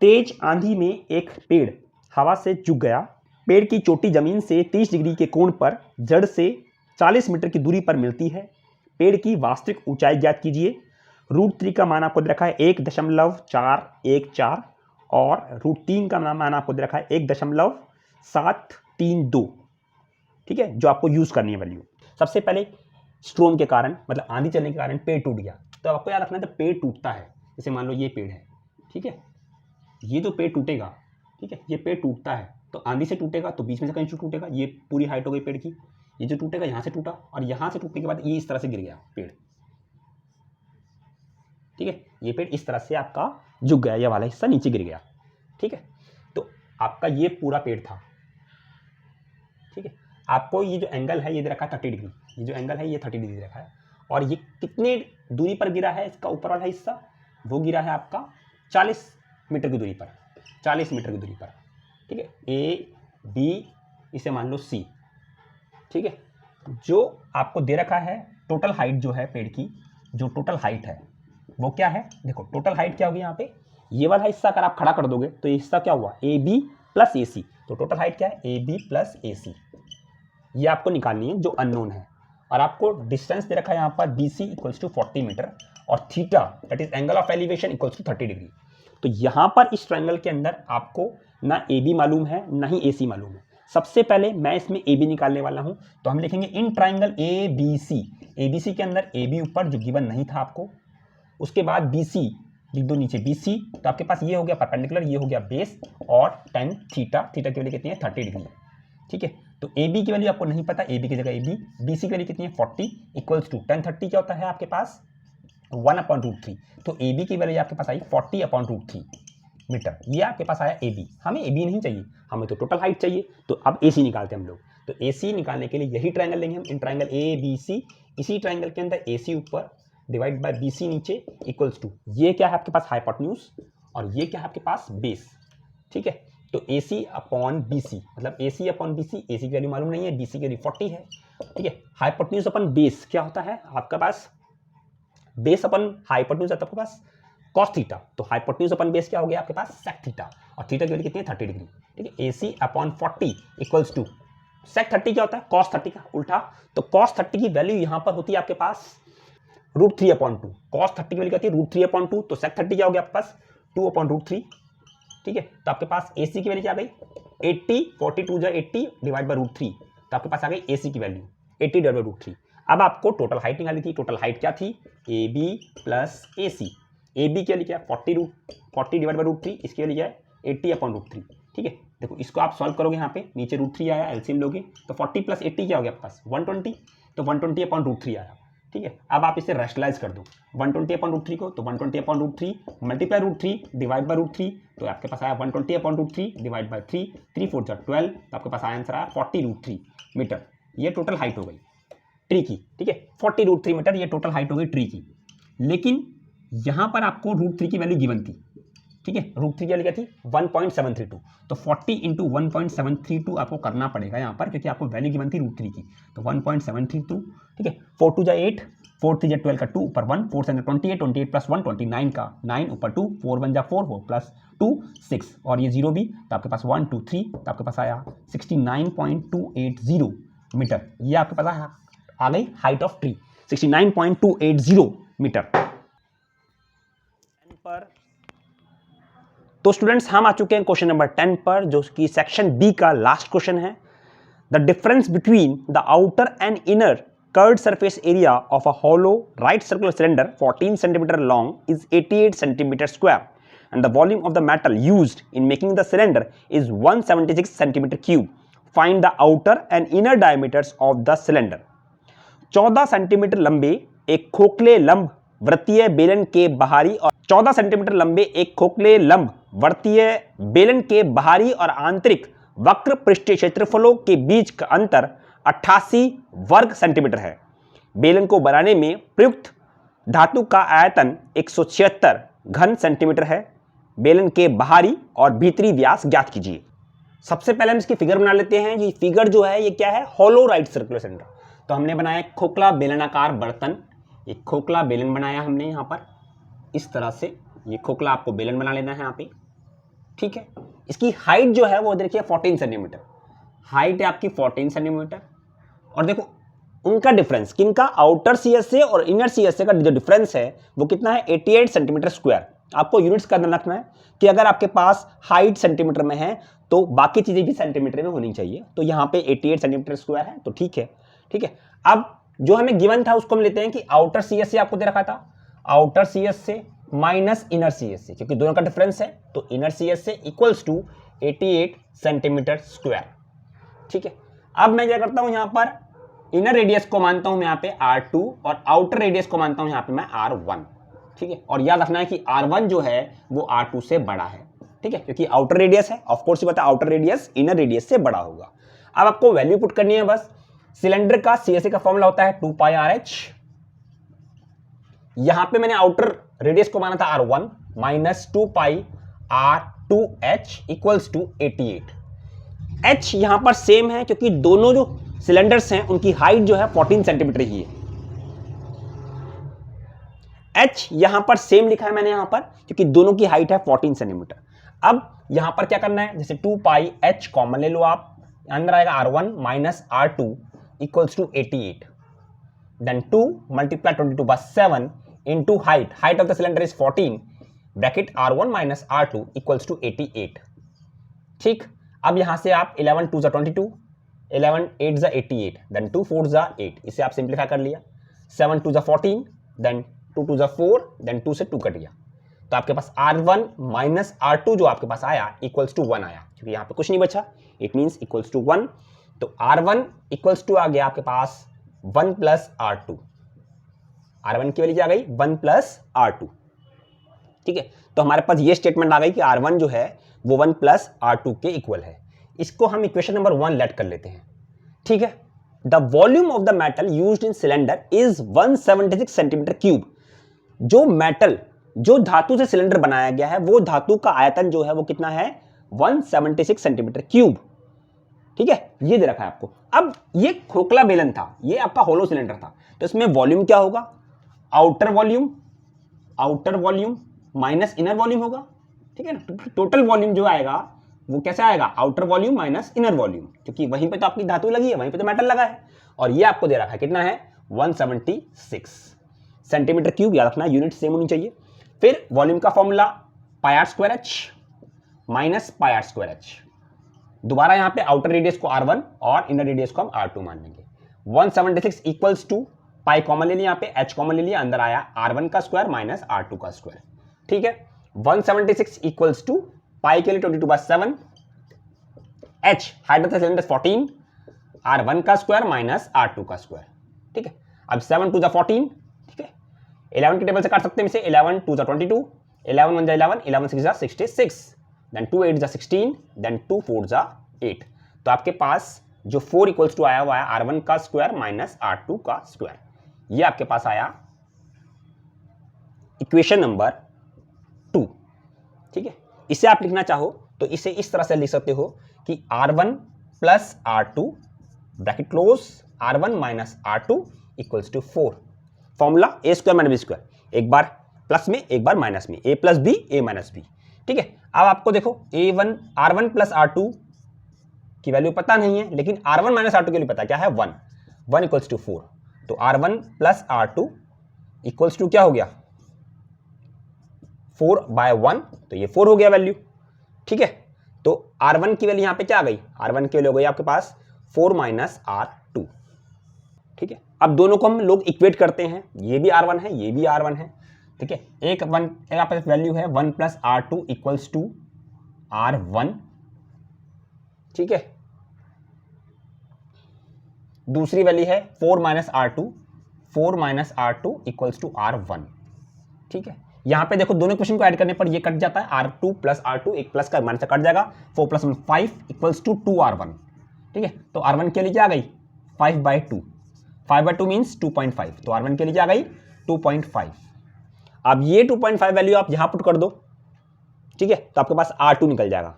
तेज आंधी में एक पेड़ हवा से झुक गया। पेड़ की चोटी जमीन से 30 डिग्री के कोण पर जड़ से 40 मीटर की दूरी पर मिलती है। पेड़ की वास्तविक ऊंचाई ज्ञात कीजिए। √3 का मान आपको दे रखा है 1.414 और √3 का मान आपको दे रखा है 1.732। ठीक है, जो आपको यूज करनी है वैल्यू। सबसे पहले स्ट्रोम के कारण, मतलब आंधी चलने के कारण पेड़ टूट गया। तो आपको याद रखना है, जब पेड़ टूटता है, जैसे मान लो ये पेड़ है, ठीक है, ये तो पेड़ टूटेगा, ठीक है, ये पेड़ टूटता है तो आंधी से टूटेगा तो बीच में से कहीं से टूटेगा। ये पूरी हाइट हो गई पेड़ की, ये जो टूटेगा यहाँ से टूटा, और यहाँ से टूटने के बाद ये इस तरह से गिर गया पेड़। ठीक है, ये पेड़ इस तरह से आपका झुक गया, ये वाला हिस्सा नीचे गिर गया। ठीक है, तो आपका ये पूरा पेड़ था। ठीक है, आपको ये जो एंगल है ये दे रखा है 30 डिग्री, ये जो एंगल है ये 30 डिग्री रखा है, और ये कितने दूरी पर गिरा है? इसका ऊपर वाला हिस्सा वो गिरा है आपका 40 मीटर की दूरी पर, 40 मीटर की दूरी पर। ठीक है, ए बी, इसे मान लो सी। ठीक है, जो आपको दे रखा है टोटल हाइट जो है पेड़ की, जो टोटल हाइट है वो क्या है? देखो टोटल हाइट क्या होगी यहाँ पे, ये वाला हिस्सा अगर आप खड़ा कर दोगे तो ये हिस्सा क्या हुआ? ए बी प्लस ए सी। तो टोटल हाइट क्या है? ए बी प्लस ए सी। ये आपको निकालनी है जो अननोन है, और आपको डिस्टेंस दे रखा है यहाँ पर B C equals to 40 metre, और theta that is angle of elevation equals to 30 degree. तो यहाँ पर इस ट्रायंगल के अंदर आपको ना ए बी मालूम है ना ही ए सी मालूम है। सबसे पहले मैं इसमें ए बी निकालने वाला हूँ, तो हम लिखेंगे in triangle A B C. A B C के अंदर ए बी ऊपर जो गिवन नहीं था आपको, उसके बाद बी सी लिख दो नीचे बी सी। तो आपके पास ये हो गया परपेंडिकुलर, ये हो गया बेस, और tan थीटा, थीटा की वैल्यू कितनी है? 30 डिग्री। ठीक है, तो ए बी की वैल्यू आपको नहीं पता, ए बी की जगह ए बी, बी सी की वैल्यू कितनी है? 40 इक्वल्स टू tan 30 क्या होता है आपके पास? 1/√3। तो ए बी की वैल्यू आपके पास आई 40/√3 मीटर। ये आपके पास आया ए बी। हमें ए बी नहीं चाहिए, हमें तो टोटल हाइट चाहिए। तो अब ए सी निकालते हैं हम लोग। तो ए सी निकालने के लिए यही ट्रायंगल लेंगे हम, इन ट्रायंगल ए बी सी। इसी ट्रायंगल के अंदर ए सी ऊपर डिवाइड बाय बी सी नीचे इक्वल्स टू, ये क्या है आपके पास? हाइपोटेन्यूज, और ये क्या है आपके पास? बेस। ठीक है, तो ए सी अपॉन बी सी, मतलब ए सी अपॉन बी सी। ए सी की वैल्यू मालूम नहीं है, बी सी की वैल्यू 40 है। ठीक है, हाइपोटेन्यूज अपॉन बेस क्या होता है आपके पास? बेस अपन हाइपोटेन्यूज आता है आपके पास cos थीटा, तो हाइपोटेन्यूज अपन बेस क्या हो गया आपके पास? sec थीटा, और थीटा की वैल्यू कितनी है? 30 डिग्री। ठीक है, AC upon 40 equals to sec 30 क्या होता है? cos 30 का उल्टा। तो cos 30 की वैल्यू यहां पर होती है आपके पास √3/2। cos 30 की वैल्यू क्या होती है? √3/2। तो sec 30 क्या हो गया आपके पास? 2/√3। ठीक है, तो आपके पास AC की वैल्यू क्या आ गई? 80, 42 जा 80 डिवाइड बाय √3, तो आपके पास आ गई AC की वैल्यू 80 डिवाइड बाय √3। अब आपको टोटल हाइट निकालनी थी। टोटल हाइट क्या थी? A B plus A C. A B क्या लिखा है? 40 डिवाइड बाई √3, इसकी वैल्यू क्या है? 80/√3। ठीक है, देखो इसको आप सॉल्व करोगे, यहाँ पे नीचे √3 आया, एलसीएम लोगे तो 40 + 80 क्या हो गया आपके पास 120, तो 120/√3 आया। ठीक है, अब आप इसे रैशनलाइज कर दो 120/√3 को, तो 120/√3 मल्टीप्लाई √3 डिवाइड बाय √3, तो आपके पास आया 120/√3 डिवाइड बाय 3, 3 4 जा 12, तो आपके पास आंसर आया 40√3 मीटर। ये टोटल हाइट हो गई ट्री की। ठीक है, 40√3 मीटर ये टोटल हाइट हो गई ट्री की। लेकिन यहां पर आपको √3 की वैल्यू गिवन थी। ठीक है, √3 की वैल्यू क्या थी 1.732, तो 40 × 1.732 आपको करना पड़ेगा यहाँ पर, क्योंकि आपको वैल्यू गिवन थी √3 की, तो 1.732। ठीक है, 4 2 जा 8, 4 3 जा 12 का 2 ऊपर 1, 4 7 28, 28 + 1 29 का 9 ऊपर 2, 4 1 जा 4, 4 + 2 6, और ये 0 भी, तो आपके पास 1 2 3, तो आपके पास आया 69.280 मीटर। ये आपके पास आ गई हाइट ऑफ ट्री 69.280 मीटर पर। तो स्टूडेंट्स हम आ चुके हैं क्वेश्चन नंबर 10 पर, जो कि सेक्शन बी का लास्ट क्वेश्चन है। The difference between the outer and inner curved surface area of a hollow right circular cylinder 14 cm long is 88 cm square and the volume of the metal used in making the cylinder is 176 cm cube. Find the outer and inner diameters of the cylinder. 14 centimetre लंबे एक खोखले लंब वृत्तीय बेलन के बाहरी और 14 सेंटीमीटर लंबे एक खोखले लंब वृत्तीय बेलन के बाहरी और आंतरिक वक्र पृष्ठीय क्षेत्रफलों के बीच का अंतर 88 वर्ग सेंटीमीटर है। बेलन को बनाने में प्रयुक्त धातु का आयतन 176 घन सेंटीमीटर है। बेलन के बाहरी और भीतरी व्यास ज्ञात कीजिए। सबसे पहले हम इसकी फिगर बना लेते हैं। ये फिगर जो है ये क्या है, हॉलो राइट सर्कुलर सिलेंडर। तो हमने बनाया खोखला बेलनाकार बर्तन, एक खोखला बेलन बनाया हमने यहाँ पर इस तरह से। ये खोखला आपको बेलन बना लेना है यहाँ पे। ठीक है, इसकी हाइट जो है वो देखिए 14 सेंटीमीटर हाइट है आपकी 14 सेंटीमीटर। और देखो उनका डिफरेंस किनका, आउटर सीएस से और इनर सीएस से का जो डिफरेंस है वो कितना है 88 सेंटीमीटर स्क्वायर। आपको यूनिट्स का ध्यान रखना है कि अगर आपके पास हाइट सेंटीमीटर में है तो बाकी चीजें भी सेंटीमीटर में होनी चाहिए। तो यहाँ पे 88 सेंटीमीटर स्क्वायर है, तो ठीक है। ठीक है, अब जो हमें गिवन था उसको हम लेते हैं कि आउटर सीएस से आपको दे रखा था, आउटर सीएस से माइनस इनर सीएस से, क्योंकि दोनों का डिफरेंस है, तो इनर सीएस से इक्वल्स टू 88 सेंटीमीटर स्क्वायर। ठीक है, अब मैं क्या करता हूं यहां पर इनर रेडियस को मानता हूं मैं यहाँ पे R2 और आउटर रेडियस को मानता हूं यहाँ पे मैं R1। ठीक है, और याद रखना है कि R1 जो है वो R2 से बड़ा है। ठीक है, क्योंकि आउटर रेडियस है, ऑफ कोर्स ये पता है आउटर रेडियस इनर रेडियस से बड़ा होगा। अब आपको वैल्यू पुट करनी है बस। सिलेंडर का सीएसए का फॉर्मूला होता है 2πRh। यहां पे मैंने आउटर रेडियस को माना था R1 minus 2πR2h equals to 88। h यहां पर सेम है क्योंकि दोनों जो सिलेंडर्स हैं उनकी हाइट जो है 14 सेंटीमीटर ही है। h यहां पर सेम लिखा है मैंने यहां पर क्योंकि दोनों की हाइट है 14 सेंटीमीटर। अब यहां पर क्या करना है, जैसे 2πh कॉमन ले लो आप, अंदर आएगा R1 minus R2 equals to 88, then 2 multiply 22/7 into height of the cylinder is 14 bracket R1 minus R2 equals to 88। ठीक, अब यहां से आप 11 2 22, 11 8 88, देन 2 4 8, इसे आप सिंप्लीफाई कर लिया, 7 2 14, देन 2 2 4, देन 2 से 2 कट गया, तो आपके पास R1 माइनस R2 जो आपके पास आया इक्वल्स टू 1 आया, क्योंकि यहां पे कुछ नहीं बचा, इट मींस इक्वल्स टू 1। तो R1 इक्वल्स टू आ गया आपके पास 1 प्लस R2। R1 की वैल्यू क्या आ गई 1 प्लस R2। ठीक है, तो हमारे पास ये स्टेटमेंट आ गई कि R1 जो है वो 1 प्लस R2 के इक्वल है। इसको हम इक्वेशन नंबर 1 लेट कर लेते हैं। ठीक है, the volume of the metal used in cylinder is 176 centimetre cube. जो मेटल जो धातु से सिलेंडर बनाया गया है वो धातु का आयतन जो है वो कितना है 176 सेंटीमीटर क्यूब। ठीक है, ये दे रखा है आपको। अब ये खोखला बेलन था, ये आपका होलो सिलेंडर था, तो इसमें वॉल्यूम क्या होगा, outer volume minus inner volume होगा। ठीक है ना, टोटल वॉल्यूम जो आएगा वो कैसे आएगा, outer volume minus inner volume, क्योंकि वहीं पे तो आपकी धातु लगी है, वहीं पे तो मेटल लगा है, और ये आपको दे रखा है कितना है 176 सेंटीमीटर क्यूब। याद रखना यूनिट सेम होनी चाहिए। फिर वॉल्यूम का फॉर्मूला πr² माइनस πr²। दोबारा यहां पे आउटर रेडियस को R1 और इनर रेडियस को हम R2 मान लेंगे। 176 इक्वल्स टू पाई कॉमन ले लिया, यहाँ पे h कॉमन ले लिया, अंदर आया R1 का स्क्वायर माइनस R2 का स्क्वायर। ठीक है, 176 इक्वल्स टू पाई के लिए 22/7 h height of the cylinder 14, r1 का स्क्वायर माइनस r2 का स्क्वायर, ठीक है। अब 7 2 14, ठीक है। 11 के टेबल से काट सकते हैं इसे, 11 2 22, 11 1 11, 11 6 66, देन 2 8 16, देन 2 4 8। तो आपके पास जो 4 इक्वल्स टू आया हुआ है r1 का स्क्वायर माइनस r2 का स्क्वायर, ये आपके पास आया इक्वेशन नंबर 2, ठीक है। इसे आप लिखना चाहो तो इसे इस तरह से लिख सकते हो कि r1 plus r2 bracket close, r1 minus r2 equals to 4। Formula a square minus B square, एक बार प्लस में एक बार माइनस में, a plus B a minus B, ठीक है। अब आपको देखो a1 r1 प्लस r2 की वैल्यू पता नहीं है, लेकिन r1 माइनस r2 के लिए पता क्या है, 1 इक्वल्स टू 4। तो r1 plus r2 equals to क्या हो गया, 4/1, तो ये 4 हो गया वैल्यू, ठीक है। तो r1 की वैल्यू यहां पे क्या आ गई, r1 की वैल्यू हो गई आपके पास 4 माइनस r2, ठीक है। अब दोनों को हम लोग इक्वेट करते हैं, ये भी r1 है ये भी r1 है, ठीक है। एक आपके पास वैल्यू है 1 plus r2 equals to r1, ठीक है। दूसरी वैल्यू है 4 minus r2 equals to r1, ठीक है। यहां पे देखो दोनों क्वेश्चन को ऐड करने पर ये कट जाता है, r2 प्लस r2, एक प्लस का माइनस से कट जाएगा, 4 प्लस 1 5 इक्वल्स टू 2r1, ठीक है। तो r1 के लिए क्या आ गई 5/2, 5/2 मीन्स 2.5, तो r1 के लिए क्या आ गई 2.5। अब ये 2.5 वैल्यू आप यहां पुट कर दो, ठीक है, तो आपके पास r2 निकल जाएगा,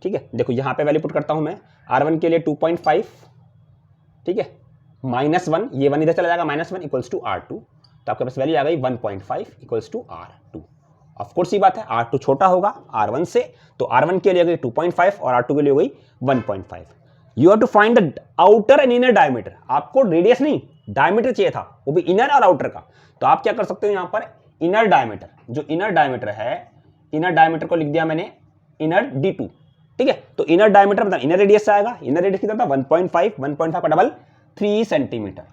ठीक है। देखो यहां पे वैल्यू पुट करता हूं मैं, r1 के लिए 2.5, ठीक है, -1, ये 1 इधर चला जाएगा, -1 इक्वल्स टू r2, तो आपके पास वैल्यू आ गई 1.5 equals to r2। Of course ये बात है r2 छोटा होगा r1 से, तो r1 के लिए हो गई 2.5 और r2 के लिए हो गई 1.5। You have to find the outer and inner diameter, आपको रेडियस नहीं डायमीटर चाहिए था, वो भी इनर और आउटर का। तो आप क्या कर सकते हो यहां पर इनर डायमीटर, जो इनर डायमीटर है, इनर डायमीटर को लिख दिया मैंने इनर d2, ठीक है। तो इनर डायमीटर मतलब इनर रेडियस से आएगा, इनर रेडियस कितना था 1.5 का double 3 centimetre.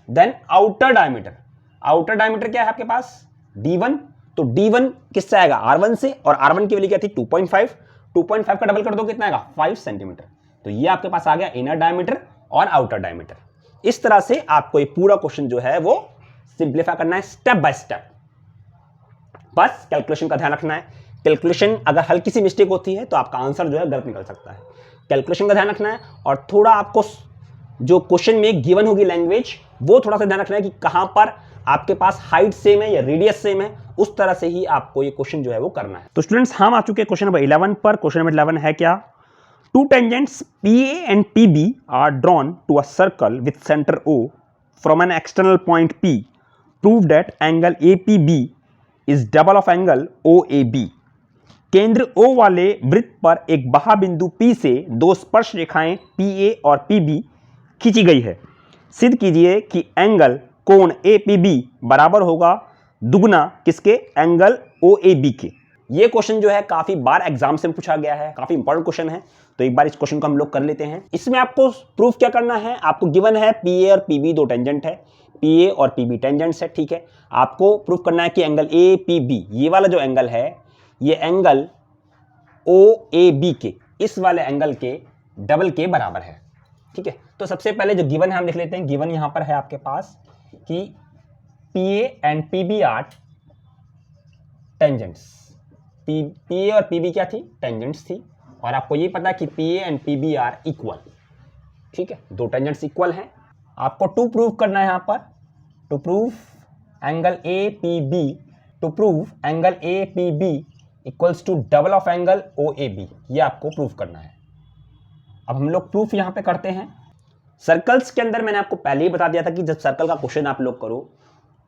Then outer diameter क्या है आपके पास d1, तो d1 किससे आएगा r1 से, और r1 की वैल्यू क्या थी 2.5 का डबल कर दो कितना आएगा 5 सेंटीमीटर। तो ये आपके पास आ गया इनर डायमीटर और आउटर डायमीटर। इस तरह से आपको ये पूरा क्वेश्चन जो है वो सिंप्लीफाई करना है स्टेप बाय स्टेप, बस कैलकुलेशन का ध्यान रखना है। कैलकुलेशन अगर हल्की सी मिस्टेक होती है तो आपका आंसर जो है गलत निकल सकता है, कैलकुलेशन का ध्यान रखना है। और थोड़ा आपको जो क्वेश्चन में गिवन होगी लैंग्वेज, वो थोड़ा सा ध्यान रखना है कि कहां पर आपके पास हाइट सेम है या रेडियस सेम है, उस तरह से ही आपको ये क्वेश्चन जो है वो करना है। तो स्टूडेंट्स हम आ चुके हैं क्वेश्चन नंबर 11 पर। क्वेश्चन नंबर 11 है क्या, two tangents PA and PB are drawn to a circle with centre O from an external point P, prove that angle APB is double of angle OAB। केंद्र O वाले वृत्त पर एक बाह्य बिंदु P से दो स्पर्श रेखाएं PA और PB खींची गई है, सिद्ध कीजिए कि एंगल कोण APB बराबर होगा दुगना किसके, एंगल OAB के। ये क्वेश्चन जो है काफी बार एग्जाम से पूछा गया है, काफी इंपॉर्टेंट क्वेश्चन है, तो एक बार इस क्वेश्चन को हम लोग कर लेते हैं। इसमें आपको प्रूफ क्या करना है, आपको गिवन है PA और PB दो टेंजेंट है, PA और PB टेंजेंट्स है, ठीक है। आपको प्रूफ करना है कि एंगल APB, ये वाला जो एंगल है, ये एंगल OAB के इस वाले एंगल के डबल के बराबर है, ठीक है। तो सबसे पहले जो गिवन है हम लिख लेते हैं। गिवन यहां पर है आपके पास कि PA and PB are tangents, PA और PB क्या थी, टेंजेंट्स थी, और आपको ये पता है कि PA and PB are equal, ठीक है, दो टेंजेंट्स इक्वल हैं। आपको टू प्रूव करना है यहां पर, to prove angle APB equals to double of angle OAB, ये आपको प्रूव करना है। अब हम लोग प्रूफ यहां पे करते हैं। सर्कल्स के अंदर मैंने आपको पहले ही बता दिया था कि जब सर्कल का क्वेश्चन आप लोग करो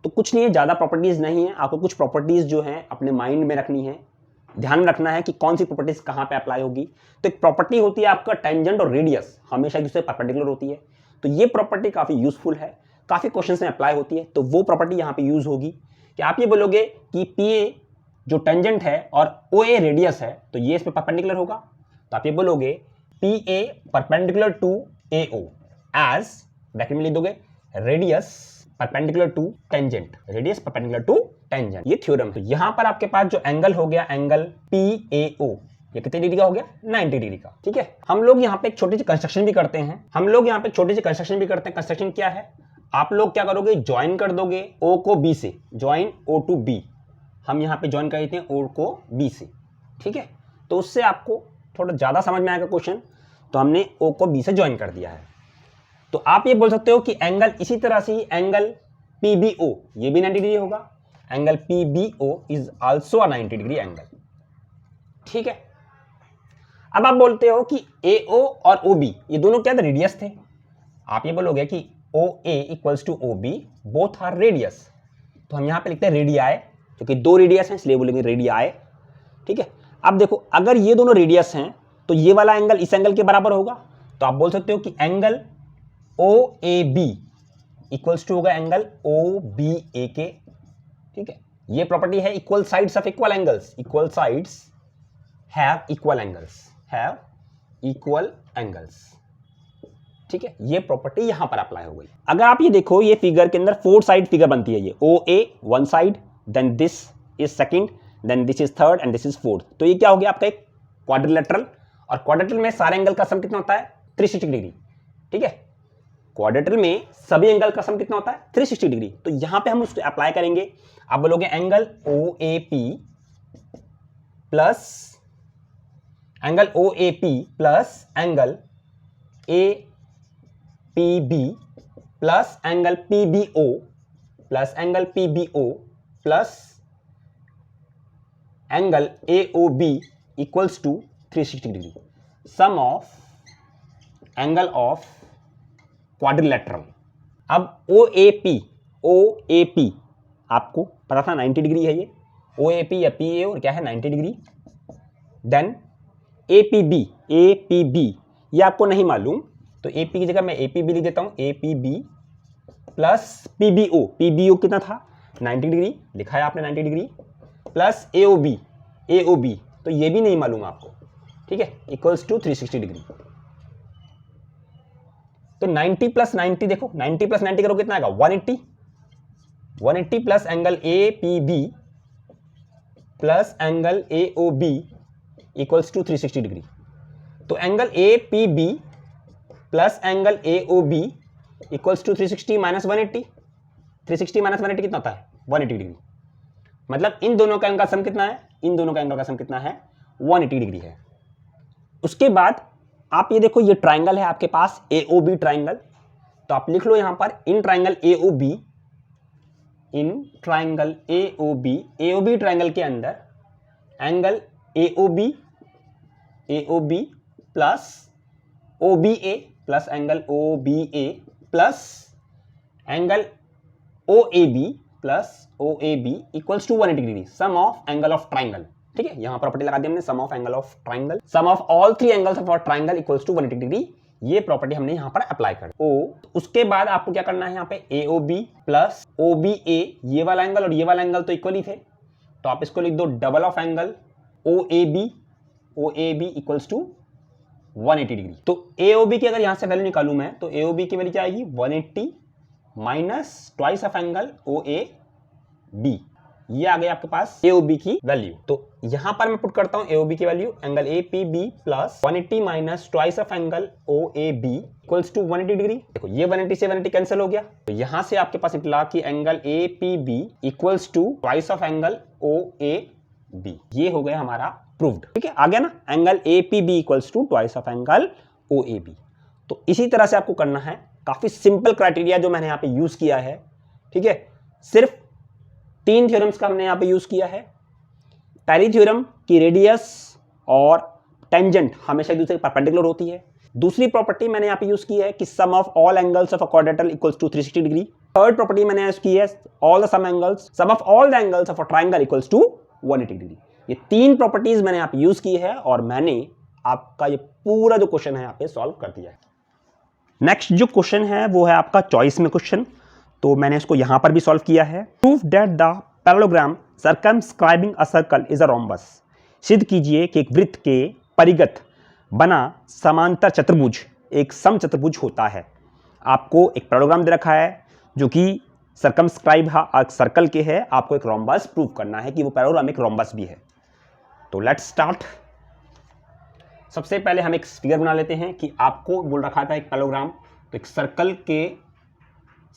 तो कुछ नहीं है, ज़्यादा प्रॉपर्टीज नहीं है, आपको कुछ प्रॉपर्टीज जो है अपने माइंड में रखनी है, ध्यान में रखना है कि कौन सी प्रॉपर्टीज कहाँ पे अप्लाई होगी। तो एक प्रॉपर्टी होती है आपका टेंजेंट और रेडियस हमेशा एक दूसरे परपेंडिकुलर होती है, तो ये प्रॉपर्टी काफ़ी यूजफुल है, काफ़ी क्वेश्चन में अप्लाई होती है। तो वो प्रॉपर्टी यहाँ पे यूज होगी कि आप ये बोलोगे कि PA जो टेंजेंट है और OA रेडियस है, तो ये इस पर परपेंडिकुलर होगा, तो आप ये बोलोगे PA perpendicular to AO as, bracket में लिख दोगे radius perpendicular to tangent, radius perpendicular to tangent, ये थ्योरम है। तो यहां पर आपके पास जो एंगल हो गया एंगल PAO, ये कितने डिग्री का हो गया, 90 डिग्री का। ठीक है, हम लोग यहाँ पे एक छोटी सी कंस्ट्रक्शन भी करते हैं। कंस्ट्रक्शन क्या है, आप लोग क्या करोगे, ज्वाइन कर दोगे ओ को बी से, ज्वाइन ओ टू बी। हम यहाँ पे ज्वाइन कर देते हैं ओ को बी से। ठीक है, तो उससे आपको थोड़ा ज्यादा समझ में आएगा क्वेश्चन। तो हमने ओ को बी से ज्वाइन कर दिया है। तो आप ये बोल सकते हो कि एंगल, इसी तरह से एंगल PBO ये भी 90 डिग्री होगा। Angle PBO is also a 90 degree angle. ठीक है, अब आप बोलते हो कि AO और OB ये दोनों क्या रेडियस थे। आप ये बोलोगे कि OA equals to OB both are radius. तो हम यहां पे लिखते हैं रेडियाई, क्योंकि दो रेडियस हैं इसलिए बोलेंगे रेडियाई। ठीक है, अब देखो अगर ये दोनों रेडियस हैं तो ये वाला एंगल इस एंगल के बराबर होगा। तो आप बोल सकते हो कि एंगल OAB इक्वल्स टू होगा एंगल OBA के। ठीक है, ये प्रॉपर्टी है equal sides of equal angles. Equal sides have equal angles. ठीक है, ये प्रॉपर्टी यहां पर अप्लाई हो गई। अगर आप ये देखो, ये फिगर के अंदर 4 साइड फिगर बनती है। ये OA 1 side, then this is second, then this is third and this is fourth. तो ये क्या हो गया आपका एक क्वाड्रिलेटरल। और क्वाड्रिलेटरल में सारे एंगल का सम कितना होता है, 360 डिग्री। ठीक है, क्वाड्रिलेटरल में सभी एंगल का सम कितना होता है, 360 डिग्री। तो यहां पे हम उसको अप्लाई करेंगे। आप बोलोगे angle OAP plus angle APB plus angle PBO plus angle AOB equals to 360 degree. Sum of angle of quadrilateral. अब OAP आपको पता था 90 डिग्री है। ये OAP या PA और क्या है 90 डिग्री। देन APB ये आपको नहीं मालूम, तो AP की जगह मैं APB लिख देता हूं। APB प्लस PBO कितना था, 90 डिग्री लिखा है आपने 90 डिग्री, प्लस AOB तो ये भी नहीं मालूम आपको। ठीक है, इक्वल्स टू 360 डिग्री। तो 90 प्लस 90 देखो, 90 प्लस 90 करो कितना आएगा, 180 plus angle APB plus angle AOB equals to 360 degree. तो angle APB plus angle AOB equals to 360 minus 180। 360 minus 180 कितना होता है, 180 डिग्री। मतलब इन दोनों का एंगल सम कितना है, 180 डिग्री है। उसके बाद आप ये देखो, ये ट्राइंगल है आपके पास AOB ट्राइंगल। तो आप लिख लो यहां पर इन ट्राइंगल AOB ट्राइंगल के अंदर angle AOB plus OBA plus angle OBA plus angle OAB equals to 180 degree. Sum of angle of triangle. ठीक है, यहां प्रॉपर्टी लगा दी हमने, sum of angle of triangle, sum of all 3 angles of triangle equals to 180 degree. ये प्रॉपर्टी हमने यहां पर अप्लाई कर उसके बाद आपको क्या करना है, यहां पे AOB प्लस OBA ये वाला एंगल और ये वाला एंगल तो इक्वल ही थे। तो आप इसको लिख दो double of angle OAB equals to 180 degree. तो AOB की अगर यहां से वैल्यू निकालूं मैं, तो AOB की वैल्यू क्या आएगी, 180 minus twice of angle OAB। ये आ गया आपके पास AOB की वैल्यू। तो यहां पर मैं पुट करता हूं AOB की value, angle APB plus 180 minus twice of angle OAB equals to 180 degree. देखो ये 180 से 180 कैंसिल हो गया। तो यहां से आपके पास निकला कि angle APB equals to twice of angle OAB। ये हो गया हमारा प्रूव्ड। ठीक है, आ गया ना, angle APB equals to twice of angle OAB। तो इसी तरह से आपको करना है। काफी सिंपल क्राइटेरिया जो मैंने यहाँ पे यूज किया है। ठीक है, सिर्फ 3 थ्योरम्स का हमने यहाँ पे यूज किया है। पहली थ्योरम की रेडियस और टेंजेंट हमेशा एक दूसरे के परपेंडिकुलर होती है। दूसरी प्रॉपर्टी मैंने यहाँ पे यूज की है कि sum of all angles of a quadrilateral equals to 360 degree. Third property मैंने यूज की है all the sum of all the angles of a triangle equals to 180 degree. ये 3 प्रॉपर्टीज मैंने यहाँ पे यूज की है और मैंने आपका ये पूरा जो क्वेश्चन है यहाँ पे सॉल्व कर दिया है। नेक्स्ट जो क्वेश्चन है वो है आपका चॉइस में क्वेश्चन। तो मैंने इसको यहां पर भी सॉल्व किया है। Prove that the parallelogram circumscribing a circle is a rhombus. सिद्ध कीजिए कि एक वृत्त के परिगत बना समांतर चतुर्भुज एक समचतुर्भुज होता है। आपको एक पैरेललोग्राम दे रखा है जो कि सर्कमस्क्राइब सर्कल के है। आपको एक रोम्बस प्रूव करना है कि वो पैरेललोग्राम एक रोम्बस भी है। तो लेट्स स्टार्ट। सबसे पहले हम एक फिगर बना लेते हैं कि आपको बोल रखा था एक पैरेललोग्राम, तो एक सर्कल के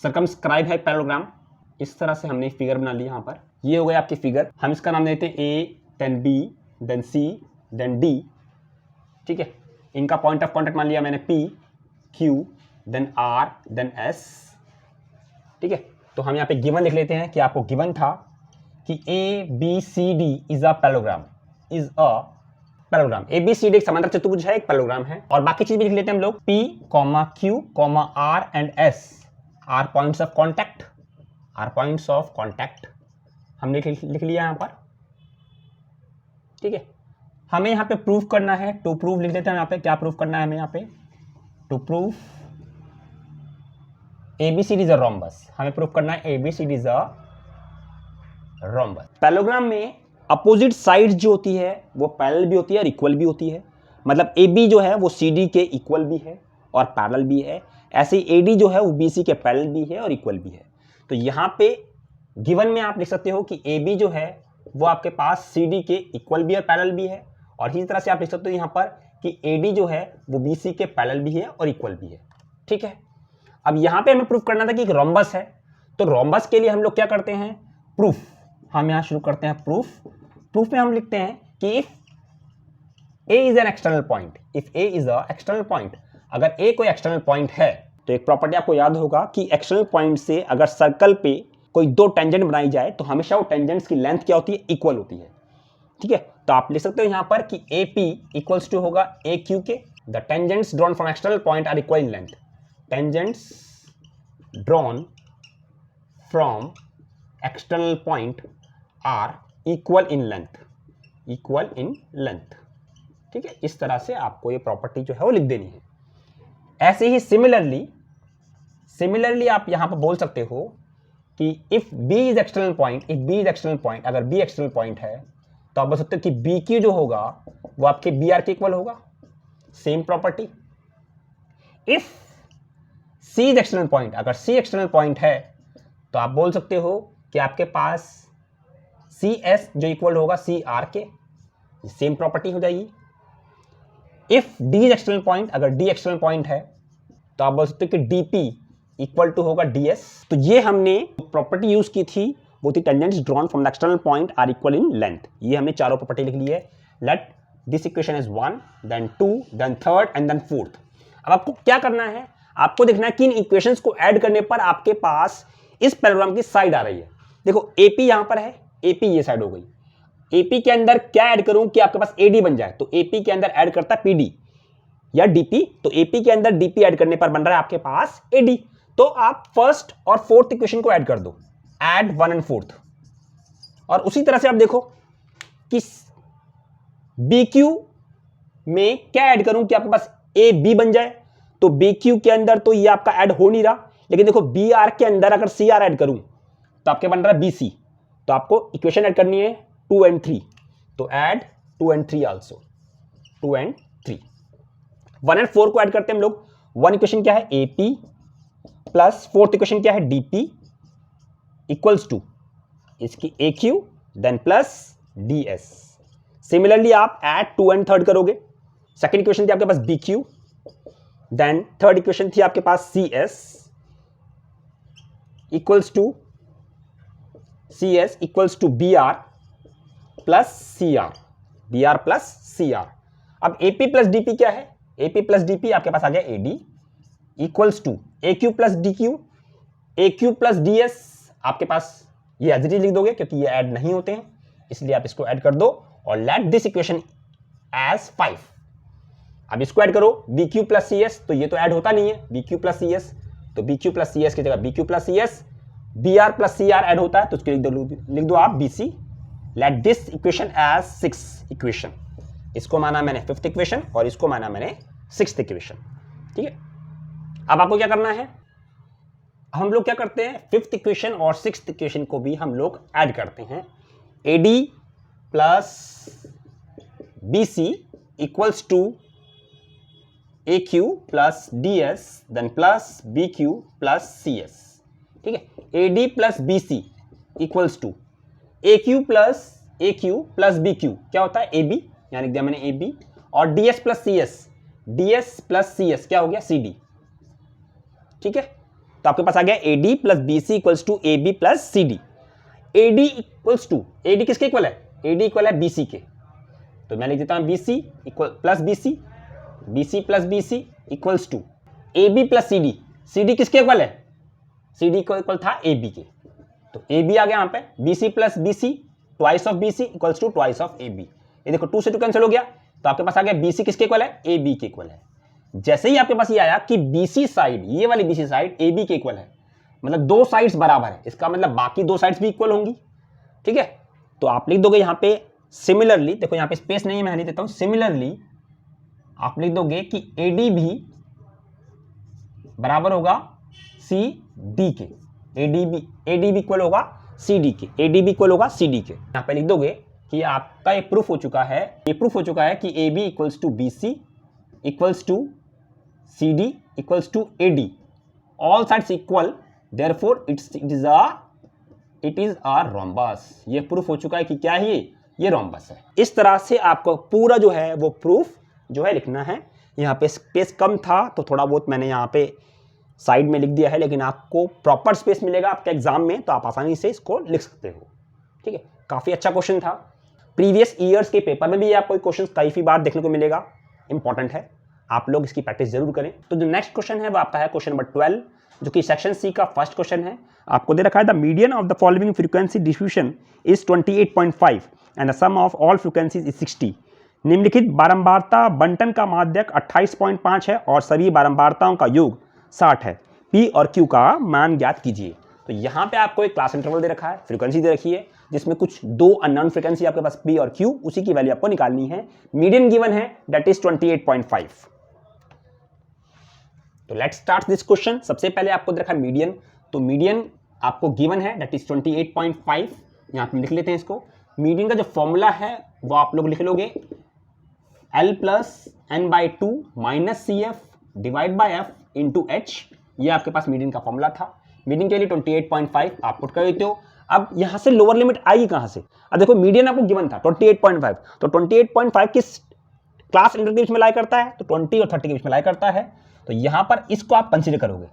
सर्कमस्क्राइब है पैरेललोग्राम। इस तरह से हमने फिगर बना ली यहाँ पर। ये हो गया आपकी फिगर। हम इसका नाम देते हैं A, then B, then C, then D. ठीक है, इनका पॉइंट ऑफ कॉन्टेक्ट मान लिया मैंने P, Q, then R, then S. ठीक है, तो हम यहाँ पे गिवन लिख लेते हैं कि आपको गिवन था कि A B C D is a parallelogram, is a parallelogram. A B C D एक समांतर चतुर्भुज है, एक पैरेललोग्राम है। और बाकी चीज भी लिख लेते हैं हम लोग। P comma Q comma R and S are points of contact, are points of contact हमने लिख लिया यहाँ पर। ठीक है, हमें यहाँ पे प्रूफ करना है, टू प्रूफ लिख देते हैं यहाँ पे। क्या प्रूफ करना है हमें यहाँ पे? To prove ABCD is a rhombus. हमें प्रूफ करना है ABCD is a rhombus. Parallelogram में अपोजिट साइड जो होती है वो पैरेलल भी होती है और इक्वल भी होती है। मतलब AB जो है वो CD के इक्वल भी है और पैरेलल भी है। ऐसे ही AD जो है वो BC के पैरेलल भी है और इक्वल भी है। तो यहाँ पे गिवन में आप लिख सकते हो कि AB जो है वो आपके पास CD के इक्वल भी है, पैरेलल भी है। और इसी तरह से आप लिख सकते हो यहाँ पर कि AD जो है वो BC के पैरेलल भी है और इक्वल भी है। ठीक है, अब यहाँ पे हमें प्रूफ करना था कि एक रोम्बस है। तो रोम्बस के लिए हम लोग क्या करते हैं? प्रूफ। हम यहाँ शुरू करते हैं प्रूफ। प्रूफ में हम लिखते हैं कि if A is an external point, if A is a external point, अगर A कोई एक्सटर्नल पॉइंट है तो एक प्रॉपर्टी आपको याद होगा कि एक्सटर्नल पॉइंट से अगर सर्कल पे कोई दो टेंजेंट बनाई जाए तो हमेशा वो टेंजेंट्स की लेंथ क्या होती है? इक्वल होती है। ठीक है, तो आप लिख सकते हो यहाँ पर कि AP इक्वल्स टू होगा AQ के। The tangents drawn from external point are equal in length. Tangents drawn from external point are equal in length, equal in length। ठीक है, इस तरह से आपको ये प्रॉपर्टी जो है वो लिख देनी है। ऐसे ही सिमिलरली आप यहां पर बोल सकते हो कि if B is external point, if B is external point, अगर B external point है तो आप बोल सकते हो कि BQ जो होगा वो आपके BR के इक्वल होगा। Same property. If C is external point, अगर C एक्सटर्नल पॉइंट है तो आप बोल सकते हो कि आपके पास CS जो इक्वल होगा CR के। सेम प्रॉपर्टी हो जाएगी। If D is external point, अगर D एक्सटर्नल पॉइंट है तो आप बोल सकते हो कि DP इक्वल टू होगा DS। तो ये हमने प्रॉपर्टी यूज की थी, वो थी tangents drawn from the external point are equal in length. ये हमने चारों प्रॉपर्टी लिख ली है। Let this equation is 1, then 2, then 3rd and then 4th। अब आपको क्या करना है? आपको देखना है कि इन इक्वेशंस को ऐड करने पर आपके पास इस पैरेललोग्राम की साइड आ रही है। देखो AP यहां पर है, AP ये साइड हो गई। AP के अंदर क्या ऐड करूं कि आपके पास AD बन जाए? तो AP के अंदर ऐड करता है PD या DP, तो AP के अंदर DP ऐड करने पर बन रहा है आपके पास AD। तो आप फर्स्ट और फोर्थ इक्वेशन को ऐड कर दो, ऐड 1 एंड 4th। और उसी तरह से आप देखो कि BQ में क्या ऐड करूं कि आपके पास AB बन जाए। तो BQ के अंदर तो ये आपका ऐड हो नहीं रहा, लेकिन देखो BR के अंदर अगर CR ऐड करूं तो आपके बन रहा है BC। तो आपको इक्वेशन ऐड करनी है 2 and 3, तो add 2 and 3 also, 2 and 3। 1 and 4 को ऐड करते हैं हम लोग। 1 इक्वेशन क्या है? AP प्लस 4th इक्वेशन क्या है? DP इक्वल्स टू इसकी AQ then plus DS। Similarly आप ऐड 2 and 3rd करोगे। सेकेंड इक्वेशन थी आपके पास BQ, देन थर्ड इक्वेशन थी आपके पास CS equals to BR plus CR, BR plus CR। अब AP प्लस DP क्या है? AP प्लस DP आपके पास आ गया AD equals to AQ plus DQ, AQ plus DS। आपके पास ये एज इट इज लिख दोगे क्योंकि ये ऐड नहीं होते हैं, इसलिए आप इसको ऐड कर दो और लेट दिस इक्वेशन एज 5। अब इसको ऐड करो BQ प्लस CS, तो ये तो ऐड होता नहीं है BQ प्लस CS, तो BQ प्लस CS की जगह BQ plus CS। BR plus CR add होता है तो उसके लिख दो आप BC। Let this equation as 6th equation. इसको माना मैंने 5th इक्वेशन और इसको माना मैंने 6th इक्वेशन। ठीक है, अब आपको क्या करना है? हम लोग क्या करते हैं? 5th इक्वेशन और 6th इक्वेशन को भी हम लोग ऐड करते हैं। AD plus BC equals to AQ plus DS then plus BQ plus CS। ठीक है, AD plus BC equals to AQ plus BQ क्या होता है? AB, यानी दिया मैंने AB, और ds प्लस cs क्या हो गया CD। ठीक है, तो आपके पास आ गया AD plus BC equals to AB plus CD। AD equals to, AD किसके इक्वल है? AD इक्वल है BC के, तो मैं लिख देता हूं BC equal plus BC, BC plus BC equals to AB plus CD। CD किसके इक्वल है? CD को इक्वल था AB के, तो AB आ गया यहाँ पे, BC plus BC twice of BC equals to twice of AB। ये देखो 2 से 2 कैंसिल हो गया, तो आपके पास आ गया BC किसके इक्वल है? AB के इक्वल है। जैसे ही आपके पास ये आया कि BC साइड, ये वाली BC साइड AB के इक्वल है, मतलब 2 साइड्स बराबर है, इसका मतलब बाकी 2 साइड्स भी इक्वल होंगी। ठीक है, तो आप लिख दोगे यहाँ पे सिमिलरली, देखो यहाँ पे स्पेस नहीं है, मैं लिख देता हूं सिमिलरली, आप लिख दोगे कि AD भी बराबर होगा CD के, AD भी इक्वल होगा CD के, AD भी इक्वल होगा CD के। यहाँ पे लिख दोगे कि आपका ये प्रूफ हो चुका है, कि AB equals to BC equals to CD equals to AD, all sides equal, therefore it is a rhombus. ये प्रूफ हो चुका है कि क्या है ये रोम्बस है। इस तरह से आपको पूरा जो है वो प्रूफ जो है लिखना है। यहाँ पे स्पेस कम था तो थोड़ा बहुत मैंने यहाँ पे साइड में लिख दिया है, लेकिन आपको प्रॉपर स्पेस मिलेगा आपके एग्जाम में तो आप आसानी से इसको लिख सकते हो। ठीक है, काफ़ी अच्छा क्वेश्चन था। प्रीवियस ईयर्स के पेपर में भी आपको क्वेश्चन कई बार देखने को मिलेगा, इंपॉर्टेंट है, आप लोग इसकी प्रैक्टिस जरूर करें। तो जो नेक्स्ट क्वेश्चन है वो आपका है क्वेश्चन नंबर 12, जो कि सेक्शन सी का फर्स्ट क्वेश्चन है। आपको दे रखा है the median of the following frequency distribution is 28.5 and the sum of all frequencies is 60। निम्नलिखित बारंबारता बंटन का माध्यक 28.5 है और सभी बारंबारताओं का योग 60 है। P और Q का मान ज्ञात कीजिए। तो यहाँ पे आपको एक क्लास इंटरवल दे रखा है, फ्रीक्वेंसी दे रखी है, जिसमें कुछ 2 अननोन फ्रीक्वेंसी आपके पास P और Q, उसी की वैल्यू आपको निकालनी है। मीडियन गिवन है दैट इज 28.5। तो लेट्स स्टार्ट दिस क्वेश्चन। सबसे पहले आपको दे रखा है मीडियन, तो मीडियन आपको गिवन है दैट इज 28.5। यहाँ पे लिख लेते हैं इसको। मीडियन का जो फॉर्मूला है वो आप लोग लिख लोगे L plus n/2 minus CF divide by F into H। ये आपके पास मीडियन का फॉर्मूला था। मीडियन के लिए 28.5 आप पुट कर देते हो। अब यहाँ से लोअर लिमिट आएगी कहाँ से? अब देखो मीडियन आपको गिवन था 28.5, तो 28.5 किस क्लास इंटरवल के बीच में लाई करता है? तो 20 और 30 के बीच में लाई करता है। तो यहाँ पर इसको आप कंसीडर करोगे।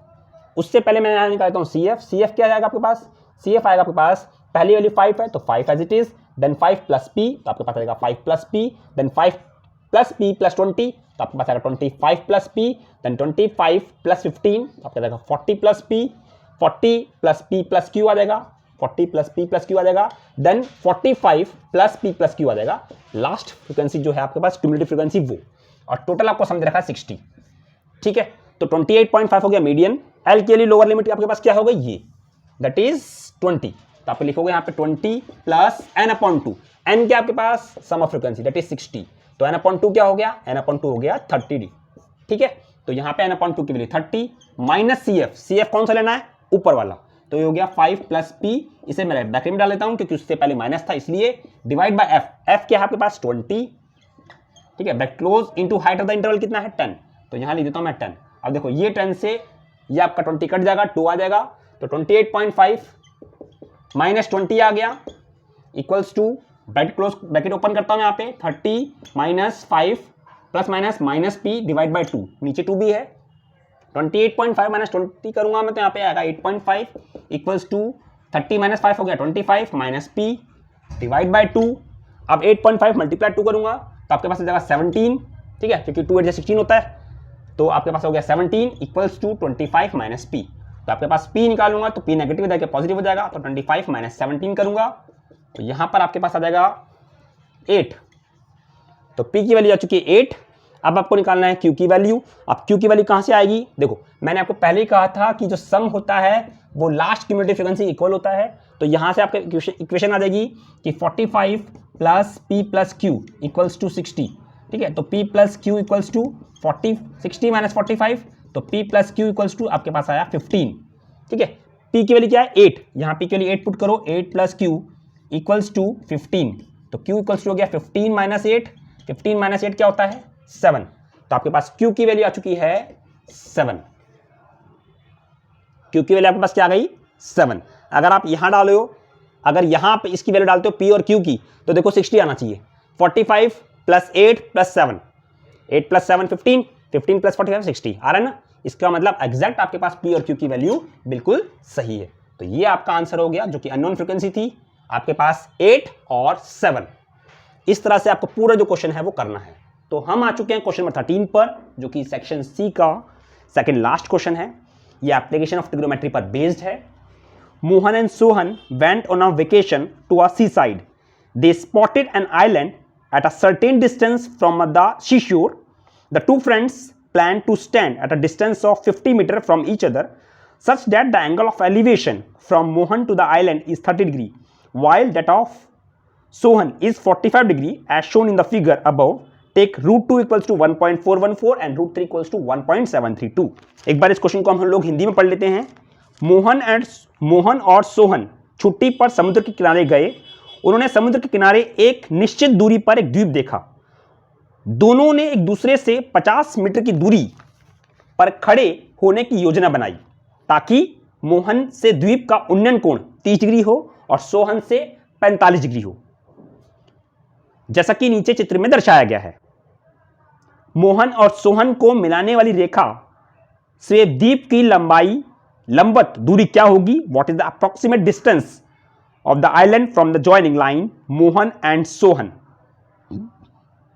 उससे पहले मैं यहाँ निकालता हूँ CF क्या आएगा आपके पास? CF आएगा आपके पास, पहली वाली 5 है तो 5 as it is, then 5 plus P, तो आपके पास आएगा 5 plus P, then 5 plus P plus 20, तो आपके पास आएगा 25 प्लस P, देन 25 प्लस 15, तो आपका आएगा 40 plus P, 40 plus P plus Q आ जाएगा, 40 प्लस P प्लस Q आ जाएगा, then 45 plus P plus Q आ जाएगा। लास्ट फ्रीक्वेंसी जो है आपके पास क्यूमुलेटिव फ्रीक्वेंसी वो, और टोटल आपको समझ रखा है 60। ठीक है, तो 28.5 हो गया मीडियन। L के लिए लोअर लिमिट आपके पास क्या होगा? ये दैट इज 20, तो आप लिखोगे यहाँ पे 20 प्लस n/2। n क्या आपके पास? सम ऑफ फ्रीक्वेंसी दैट इज 60, तो n/2 क्या हो गया? n/2 हो गया 30D। ठीक है, तो यहाँ पे n/2 की वैल्यू 30 माइनस CF कौन सा लेना है? ऊपर वाला, तो ये हो गया 5 प्लस P, इसे मैं ब्रैकेट में डाल लेता हूँ क्योंकि उससे पहले माइनस था इसलिए, डिवाइड बाय F क्या है आपके पास? 20। ठीक है, bracket close into height of the interval कितना है? 10, तो यहाँ लिख देता हूँ मैं 10। अब देखो ये 10 से ये आपका 20 कट जाएगा, 2 आ जाएगा, तो 28.5 माइनस 20 आ गया equals to, bracket close, bracket open करता हूं यहाँ पे, 30 minus 5 plus minus minus P divide by 2, नीचे 2 भी है, 28.5 माइनस 20 करूंगा मैं तो यहाँ पे आएगा 8.5 इक्वल्स टू 30 माइनस 5 हो गया 25 माइनस P डिवाइड बाय 2। अब 8.5 मल्टीप्लाई 2 करूंगा तो आपके पास आ जाएगा 17। ठीक है, क्योंकि 2 8 16 होता है, तो आपके पास हो गया 17 इक्वल्स टू 25 माइनस P। तो आपके पास P निकालूंगा तो P नेगेटिव हो जाएगा, पॉजिटिव हो जाएगा, तो 25 माइनस 17 करूंगा तो यहाँ पर आपके पास आ जाएगा 8। तो P की वैल्यू आ चुकी है 8। अब आपको निकालना है Q की वैल्यू। अब Q की वैल्यू कहाँ से आएगी? देखो मैंने आपको पहले ही कहा था कि जो सम होता है वो लास्ट क्यूमुलेटिव फ्रीक्वेंसी इक्वल होता है, तो यहाँ से आपके इक्वेशन आ जाएगी कि 45 plus P plus Q equals to 60। ठीक है, तो P plus Q equals to 60 minus 45, तो P plus Q equals to आपके पास आया 15। ठीक है, P की वैल्यू क्या है? 8, यहाँ P के लिए 8 पुट करो, 8 प्लस Q इक्वल्स टू 15, तो Q इक्वल्स टू हो गया 15 माइनस 8, 15 माइनस 8 क्या होता है? 7, तो आपके पास Q की वैल्यू आ चुकी है 7। Q की वैल्यू आपके पास क्या आ गई? 7। अगर आप यहां डालो, अगर यहां पे इसकी वैल्यू डालते हो P और Q की, तो देखो 60 आना चाहिए। 45 प्लस 8 प्लस 7, 8 + 7 15, 15 + 45 60 आ रहा है ना। इसका मतलब एग्जैक्ट आपके पास P और Q की वैल्यू बिल्कुल सही है। तो ये आपका आंसर हो गया, जो कि अननोन फ्रीक्वेंसी थी आपके पास 8 और 7। इस तरह से आपको पूरा जो क्वेश्चन है वो करना है। तो हम आ चुके हैं क्वेश्चन नंबर 13 पर, जो कि सेक्शन सी का सेकंड लास्ट क्वेश्चन है। ये एप्लीकेशन ऑफ ट्रिग्नोमेट्री पर बेस्ड है। Mohan and Sohan went on a vacation to a seaside. They spotted an island at a certain distance from the seashore. The two friends planned to stand at a distance of 50 meters from each other, such that the angle of elevation from Mohan to the island is 30 degrees, while that of Sohan is 45 degrees, as shown in the figure above. Take root 2 equals to 1.414 and root 3 equals to 1.732. एक बार इस क्वेश्चन को हम लोग हिंदी में पढ़ लेते हैं। मोहन और सोहन छुट्टी पर समुद्र के किनारे गए। उन्होंने समुद्र के किनारे एक निश्चित दूरी पर एक द्वीप देखा। दोनों ने एक दूसरे से 50 मीटर की दूरी पर खड़े होने की योजना बनाई, ताकि मोहन से द्वीप का उन्नयन कोण 30 डिग्री हो और सोहन से 45 डिग्री हो, जैसा कि नीचे चित्र में दर्शाया गया है। मोहन और सोहन को मिलाने वाली रेखा से द्वीप की लंबवत दूरी क्या होगी? What is the approximate distance of the island from the joining line Mohan and Sohan,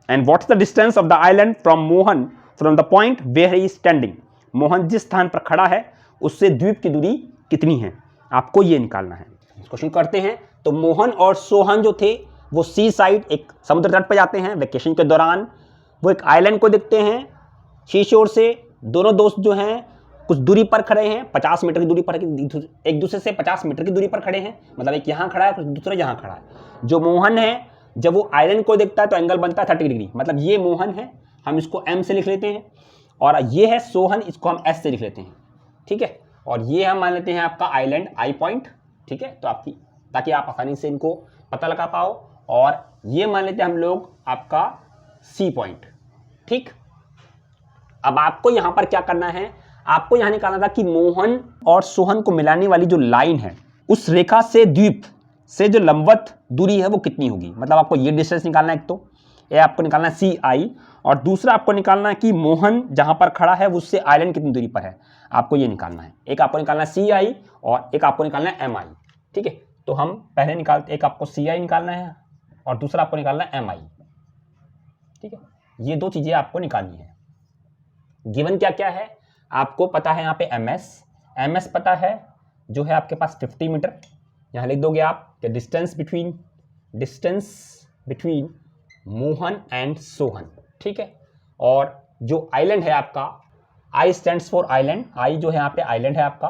and what's the distance of the island from Mohan from the point where he is standing? Mohan जिस स्थान पर खड़ा है उससे द्वीप की दूरी कितनी है, आपको ये निकालना है। क्वेश्चन करते हैं। तो मोहन और सोहन जो थे वो सी साइड, एक समुद्र तट पर जाते हैं वेकेशन के दौरान। वो एक आइलैंड को देखते हैं सी शोर से। दोनों दोस्त जो हैं कुछ दूरी पर खड़े हैं, 50 मीटर की दूरी पर, एक दूसरे से 50 मीटर की दूरी पर खड़े हैं। मतलब एक यहाँ खड़ा है, कुछ दूसरा यहाँ खड़ा है। जो मोहन है जब वो आइलैंड को देखता है तो एंगल बनता है 30 डिग्री। मतलब ये मोहन है, हम इसको M से लिख लेते हैं, और ये है सोहन, इसको हम S से लिख लेते हैं, ठीक है। और ये हम मान लेते हैं आपका आइलैंड I पॉइंट, ठीक है। तो आपकी, ताकि आप आसानी से इनको पता लगा पाओ। और ये मान लेते हैं हम लोग आपका C पॉइंट, ठीक। अब आपको यहां पर क्या करना है, आपको यहां निकालना था कि मोहन और सोहन को मिलाने वाली जो लाइन है उस रेखा से द्वीप से जो लंबवत दूरी है वो कितनी होगी। मतलब आपको ये डिस्टेंस निकालना है। एक तो ये आपको निकालना है CI, और दूसरा आपको निकालना है कि मोहन जहां पर खड़ा है उससे आइलैंड कितनी दूरी पर है, आपको ये निकालना है। एक आपको निकालना है CI और एक आपको निकालना है MI, ठीक है। तो हम पहले निकालते, एक आपको CI निकालना है और दूसरा आपको निकालना है MI, ठीक है। ये दो चीजें आपको निकालनी है। गिवन क्या क्या है आपको पता है, यहाँ पे MS पता है, जो है आपके पास 50 मीटर। यहाँ लिख दोगे आप कि distance between Mohan and Sohan, ठीक है। और जो आइलैंड है आपका, I stands for island, I जो है यहाँ पे आइलैंड है आपका।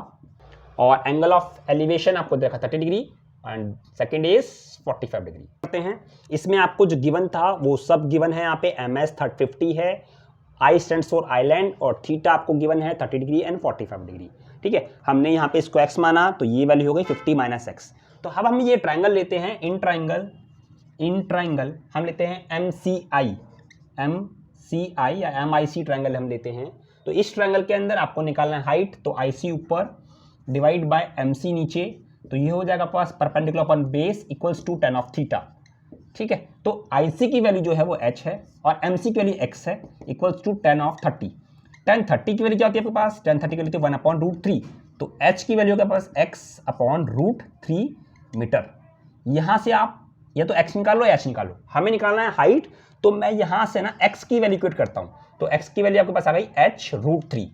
और एंगल ऑफ एलिवेशन आपको देखा 30 degree and second is 45 degree. करते हैं, इसमें आपको जो गिवन था वो सब गिवन है। यहाँ पे MS 50 है, I स्टैंड्स फॉर आइलैंड, और थीटा आपको गिवन है 30 डिग्री एंड 45 डिग्री, ठीक है। हमने यहाँ पे इसको x माना तो ये वैल्यू हो गई 50 - x। तो अब हम ये ट्रायंगल लेते हैं, इन ट्रायंगल हम लेते हैं MCI या MIC ट्रायंगल हम लेते हैं। तो इस ट्रायंगल के अंदर आपको निकालना है हाइट, तो IC ऊपर डिवाइड बाय MC नीचे, तो ये हो जाएगा पास perpendicular upon base equals to tan of theta, ठीक है। तो IC की वैल्यू जो है वो h है और MC की वैल्यू x है, equals to tan of 30। tan 30 की वैल्यू क्या होती है आपके पास, tan 30 की वैल्यू 1/√3। तो h की वैल्यू के पास x/√3 मीटर। यहाँ से आप या तो x निकालो या h निकालो, हमें निकालना है हाइट। तो मैं यहाँ से ना x की वैल्यू इक्वेट करता हूँ, तो x की वैल्यू आपके पास आ गई h√3,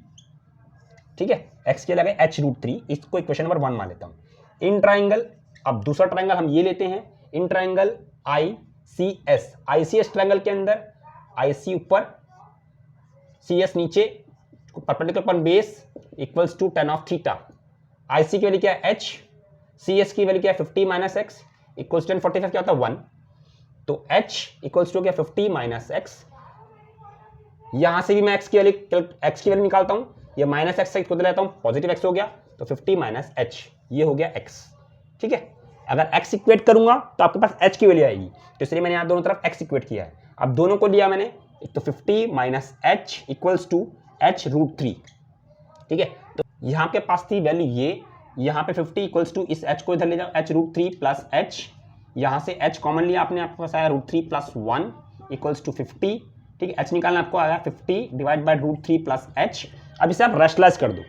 ठीक है। x की वैल्यू आ गई h√3। इसको इक्वेशन नंबर 1 मान लेता हूँ। इन ट्राइंगल, अब दूसरा ट्राइंगल हम ये लेते हैं, इन ट्राइंगल ICS ट्राइंगल के अंदर IC ऊपर CS नीचे, perpendicular upon base equals to tan of theta. IC की वैल्यू क्या है h, CS की वैल्यू क्या है 50 - x इक्वल्स टू 45 क्या होता है 1। तो h इक्वल्स टू क्या 50 - x। यहां से भी मैं x की वैल्यू निकालता हूं, ये -x से खुद लेता हूं, पॉजिटिव x हो गया, तो 50 - h ये हो गया x, ठीक है। अगर x इक्वेट करूंगा तो आपके पास h की वैल्यू आएगी, तो इसलिए मैंने यहां दोनों तरफ x इक्वेट किया है। अब दोनों को लिया मैंने, तो 50 - h इक्वल्स टू h√3, ठीक है। तो यहां के पास थी वैल्यू ये, यहां पे 50 इक्वल्स टू इस h को इधर ले जाओ, h√3 प्लस h, यहां से h कॉमन लिया आपने, आपके पास आया √3 + 1 इक्वल्स टू 50 ठीक है, h निकालना आपको आया 50 डिवाइड बाय √3 प्लस h। अब इसे आप रेशनलाइज कर दो,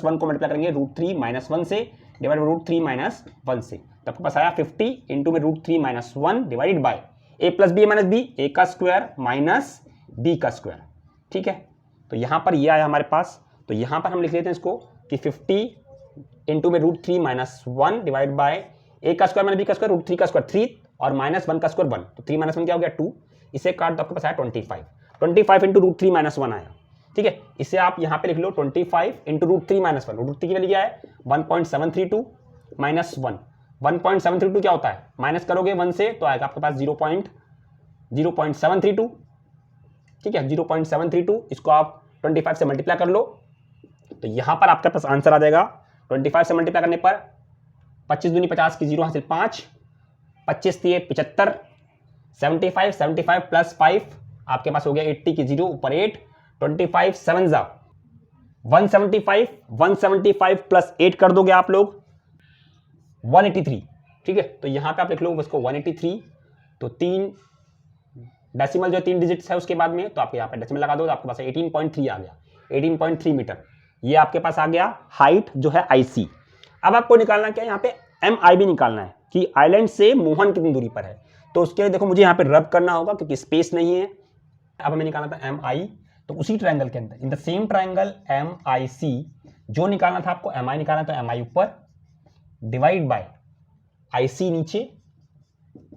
1 को मल्टीप्लाई करेंगे √3 - 1 से डिवाइड बाय √3 - 1 से, तो आपके पास आया 50 इंटू में √3 - 1 divided by a plus B minus B, a का स्क्वायर माइनस b का स्क्वायर। ठीक है, तो यहां पर ये आया हमारे पास, तो यहां पर हम लिख लेते हैं इसको कि 50 इंटू में √3 - 1 डिवाइड बाय a का स्क्वायर माइनस b का स्क्वायर, √3 का स्क्वायर 3 और -1 का स्क्वायर 1, तो 3 - 1 क्या हो गया 2, इसे काट दो आपके पास आया 25 इंटू √3 - 1 आया। ठीक है, इसे आप यहां पे लिख लो 25 इंटू √3 - 1, √3 की वैल्यू क्या है 1.732 माइनस 1, 1.732 क्या होता है, माइनस करोगे 1 से तो आएगा आपके पास 0.732। ठीक है, 0.732, इसको आप 25 से मल्टीप्लाई कर लो, तो यहां पर आपके पास आंसर आ जाएगा 25 से मल्टीप्लाई करने पर 25 दूनी 50 की 0 हासिल 5, 25 दिए 75, 75 प्लस 5 आपके पास हो गया 80 की 0 ऊपर 8, 25 7 जा 175 प्लस 8 कर दोगे आप लोग 183। ठीक है, तो यहां पे आप लिख लो उसको 183, तो 3 डेसिमल जो 3 डिजिट्स है उसके बाद में, तो आपको यहाँ पे डेसिमल लगा दो, तो आपके पास 18.3 आ गया, 18.3 मीटर ये आपके पास आ गया हाइट जो है IC। अब आपको निकालना क्या है, यहाँ पे MI भी निकालना है कि आइलैंड से मोहन कितनी दूरी पर है, तो उसके लिए देखो मुझे यहाँ पे रब करना होगा क्योंकि स्पेस नहीं है। अब हमें निकालना था MI, तो उसी ट्रायंगल के अंदर in the same triangle MIC जो निकालना था आपको MI निकालना था, MI ऊपर डिवाइड बाय IC नीचे।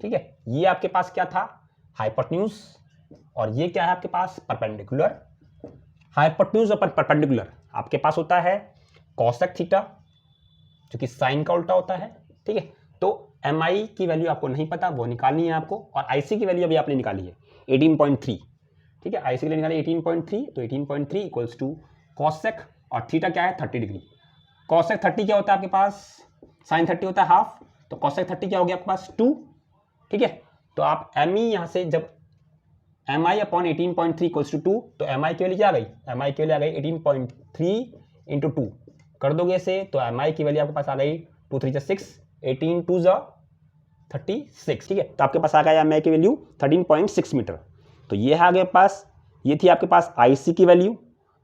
ठीक है, ये आपके पास क्या था हाइपोटेन्यूज, और ये क्या है आपके पास परपेंडिकुलर। हाइपोटेन्यूज और परपेंडिकुलर आपके पास होता है कोसेक थीटा जो कि साइन का उल्टा होता है। ठीक है, तो MI की वैल्यू आपको नहीं पता, वो निकालनी है आपको, और IC की वैल्यू अभी आपने निकाली है 18.3। ठीक है, IC के लिए निकाली 18.3, तो 18.3 इक्वल्स टू कोसेक, और थीटा क्या है 30 डिग्री। कोसेक 30 क्या होता है आपके पास, साइन 30 होता है हाफ, तो कोसेक 30 क्या हो गया आपके पास 2। ठीक है, तो आप ME यहां से जब MI अपॉन 18.3 इक्वल्स टू 2, तो MI की वैल्यू क्या आ गई, MI की वैल्यू आ गई 18.3 इंटू 2 कर दोगे इसे, तो MI की वैल्यू आपके पास आ गई 2 3 6, 18 2 36। ठीक है, तो आपके पास आ गया MI की वैल्यू 13.6 मीटर। तो ये है आपके पास, ये थी आपके पास IC की वैल्यू,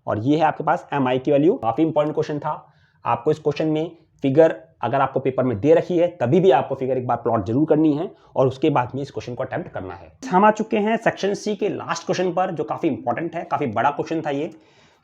और ये है आपके पास MI की वैल्यू। काफी इंपॉर्टेंट क्वेश्चन था। आपको इस क्वेश्चन में फिगर अगर आपको पेपर में दे रखी है तभी भी आपको फिगर एक बार प्लॉट जरूर करनी है, और उसके बाद में इस क्वेश्चन को अटेम्प्ट करना है। हम आ चुके हैं सेक्शन सी के लास्ट क्वेश्चन पर, जो काफी इंपॉर्टेंट है, काफी बड़ा क्वेश्चन था ये।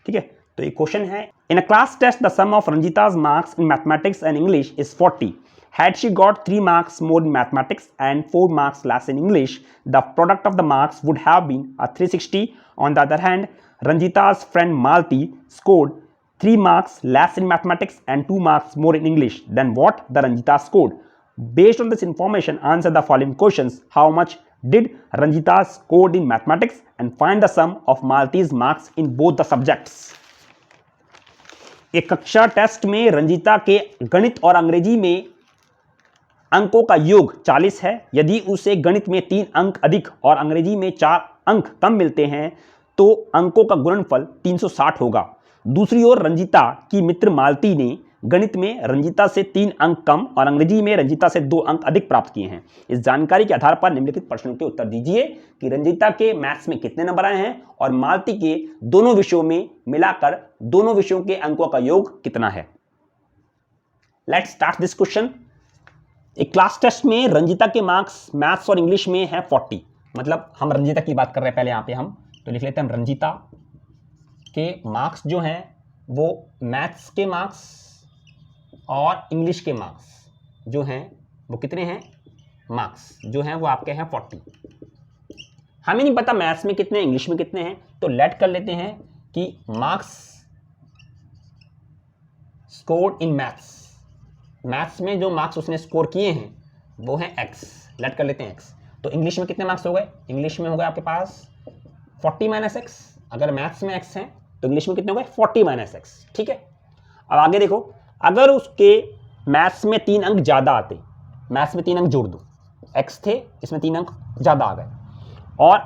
ठीक है, तो ये क्वेश्चन है, in a class test the sum of Ranjita's marks in mathematics and English is 40. Had she got 3 marks more in mathematics and 4 marks less in English, the product of the marks would have been a 360. On the other hand, Ranjita's friend Malti scored 3 marks less in mathematics and 2 marks more in English than what the Ranjita scored. Based on this information, answer the following questions. How much did Ranjita scored in mathematics, and find the sum of Malti's marks in both the subjects. एक कक्षा टेस्ट में रंजीता के गणित और अंग्रेजी में अंकों का योग 40 है। यदि उसे गणित में 3 अंक अधिक और अंग्रेजी में 4 अंक कम मिलते हैं तो अंकों का गुणनफल 360 होगा। दूसरी ओर रंजीता की मित्र मालती ने गणित में रंजीता से 3 अंक कम और अंग्रेजी में रंजीता से 2 अंक अधिक प्राप्त किए हैं। इस जानकारी के आधार पर निम्नलिखित प्रश्नों के उत्तर दीजिए कि रंजीता के मैथ्स में कितने नंबर आए हैं और मालती के दोनों विषयों में मिलाकर दोनों विषयों के अंकों का योग कितना है। Let's start this question. एक क्लास टेस्ट में रंजीता के मार्क्स मैथ्स और इंग्लिश में है 40, मतलब हम रंजीता की बात कर रहे हैं पहले यहाँ पे हम, तो लिख लेते हैं रंजीता के मार्क्स जो हैं वो मैथ्स के मार्क्स और इंग्लिश के मार्क्स जो हैं वो कितने हैं, मार्क्स जो हैं वो आपके हैं 40। हमें नहीं पता मैथ्स में कितने इंग्लिश में कितने हैं, तो लेट कर लेते हैं कि marks scored in maths, maths में जो मार्क्स उसने स्कोर किए हैं वो हैं x, लेट कर लेते हैं x। तो इंग्लिश में कितने मार्क्स हो गए, इंग्लिश में हो गए आपके पास 40 माइनस एक्स। अगर मैथ्स में x हैं तो इंग्लिश में कितने हो गए 40 माइनस एक्स। ठीक है, अब आगे देखो, अगर उसके मैथ्स में 3 अंक ज़्यादा आते, मैथ्स में 3 अंक जोड़ दो, x थे इसमें 3 अंक ज़्यादा आ गए, और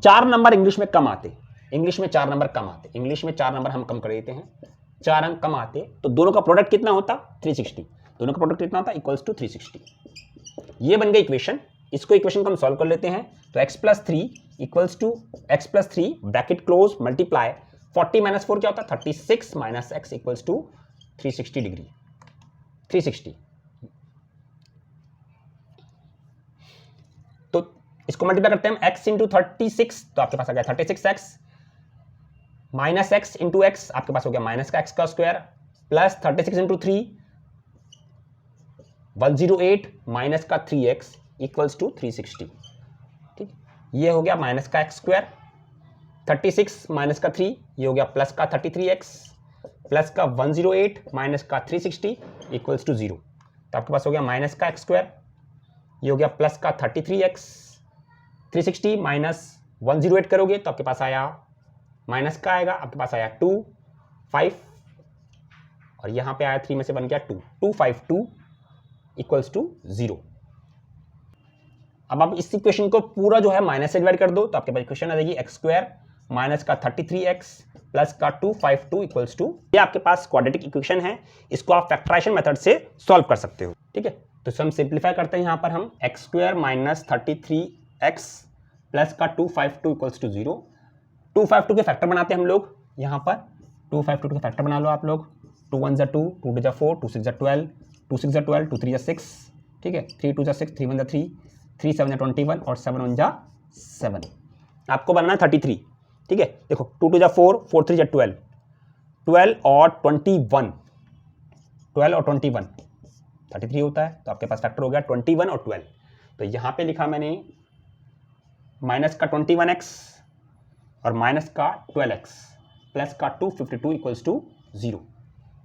4 नंबर इंग्लिश में कम आते, इंग्लिश में 4 नंबर कम आते, इंग्लिश में 4 नंबर हम कम कर देते हैं, 4 अंक कम आते, तो दोनों का प्रोडक्ट कितना होता 360, दोनों का प्रोडक्ट कितना होता इक्वल्स टू 360। ये बन गई इक्वेशन इसको इक्वेशन को हम सॉल्व कर लेते हैं। तो x plus 3 equals to x plus 3 bracket close multiply 40 minus 4 क्या होता है 36 minus x equals to 360 degree 360। तो इसको मल्टीप्लाई करते हैं हम x इंटू 36, तो आपके पास आ गया 36x minus x into x, आपके पास हो गया माइनस का x का स्क्वायर प्लस 36 इंटू 3 108 माइनस का 3x इक्वल्स टू 360। ठीक, ये हो गया माइनस का x स्क्वायर 36 माइनस का 3, ये हो गया प्लस का 33x प्लस का 108 माइनस का 360 इक्वल्स टू 0। तो आपके पास हो गया माइनस का x स्क्वायर, ये हो गया प्लस का 33x 360 माइनस 108 करोगे तो आपके पास आया माइनस का आएगा, आपके पास आया 2 5 और यहां पे आया 3 में से बन गया 2 252 इक्वल्स टू 0। अब आप इस इक्वेशन को पूरा जो है माइनस से डिवाइड कर दो तो आपके पास इक्वेशन आ जाएगी एक्स स्क्वायर माइनस का 33x प्लस का 252 इक्वल्स टू, ये आपके पास क्वाड्रेटिक इक्वेशन है। इसको आप फैक्टराइजेशन मेथड से सॉल्व कर सकते हो। ठीक है, तो हम सिंप्लीफाई करते हैं। यहां पर हम x square minus 33x plus का 252 इक्वल्स टू 0। 252 के फैक्टर बनाते हैं हम लोग। यहां पर 252 के फैक्टर बना लो आप लोग। 2 1 जा 2, 2 2 जा 4, 2 6 जा 12, 2 6 जा 12, 2 3 जा 6। ठीक है, 3 2 जा 6, 3 1 जा 3, 3 7 जा 21 और 7 1 जा 7। आपको बनाना है 33। ठीक है, देखो 2 2 जा 4, 4 3 जा 12, 12 और 21, 12 और 21 33 होता है। तो आपके पास फैक्टर हो गया 21 और 12। तो यहां पे लिखा मैंने माइनस का 21x और माइनस का 12x प्लस का 252 इक्वल्स टू 0।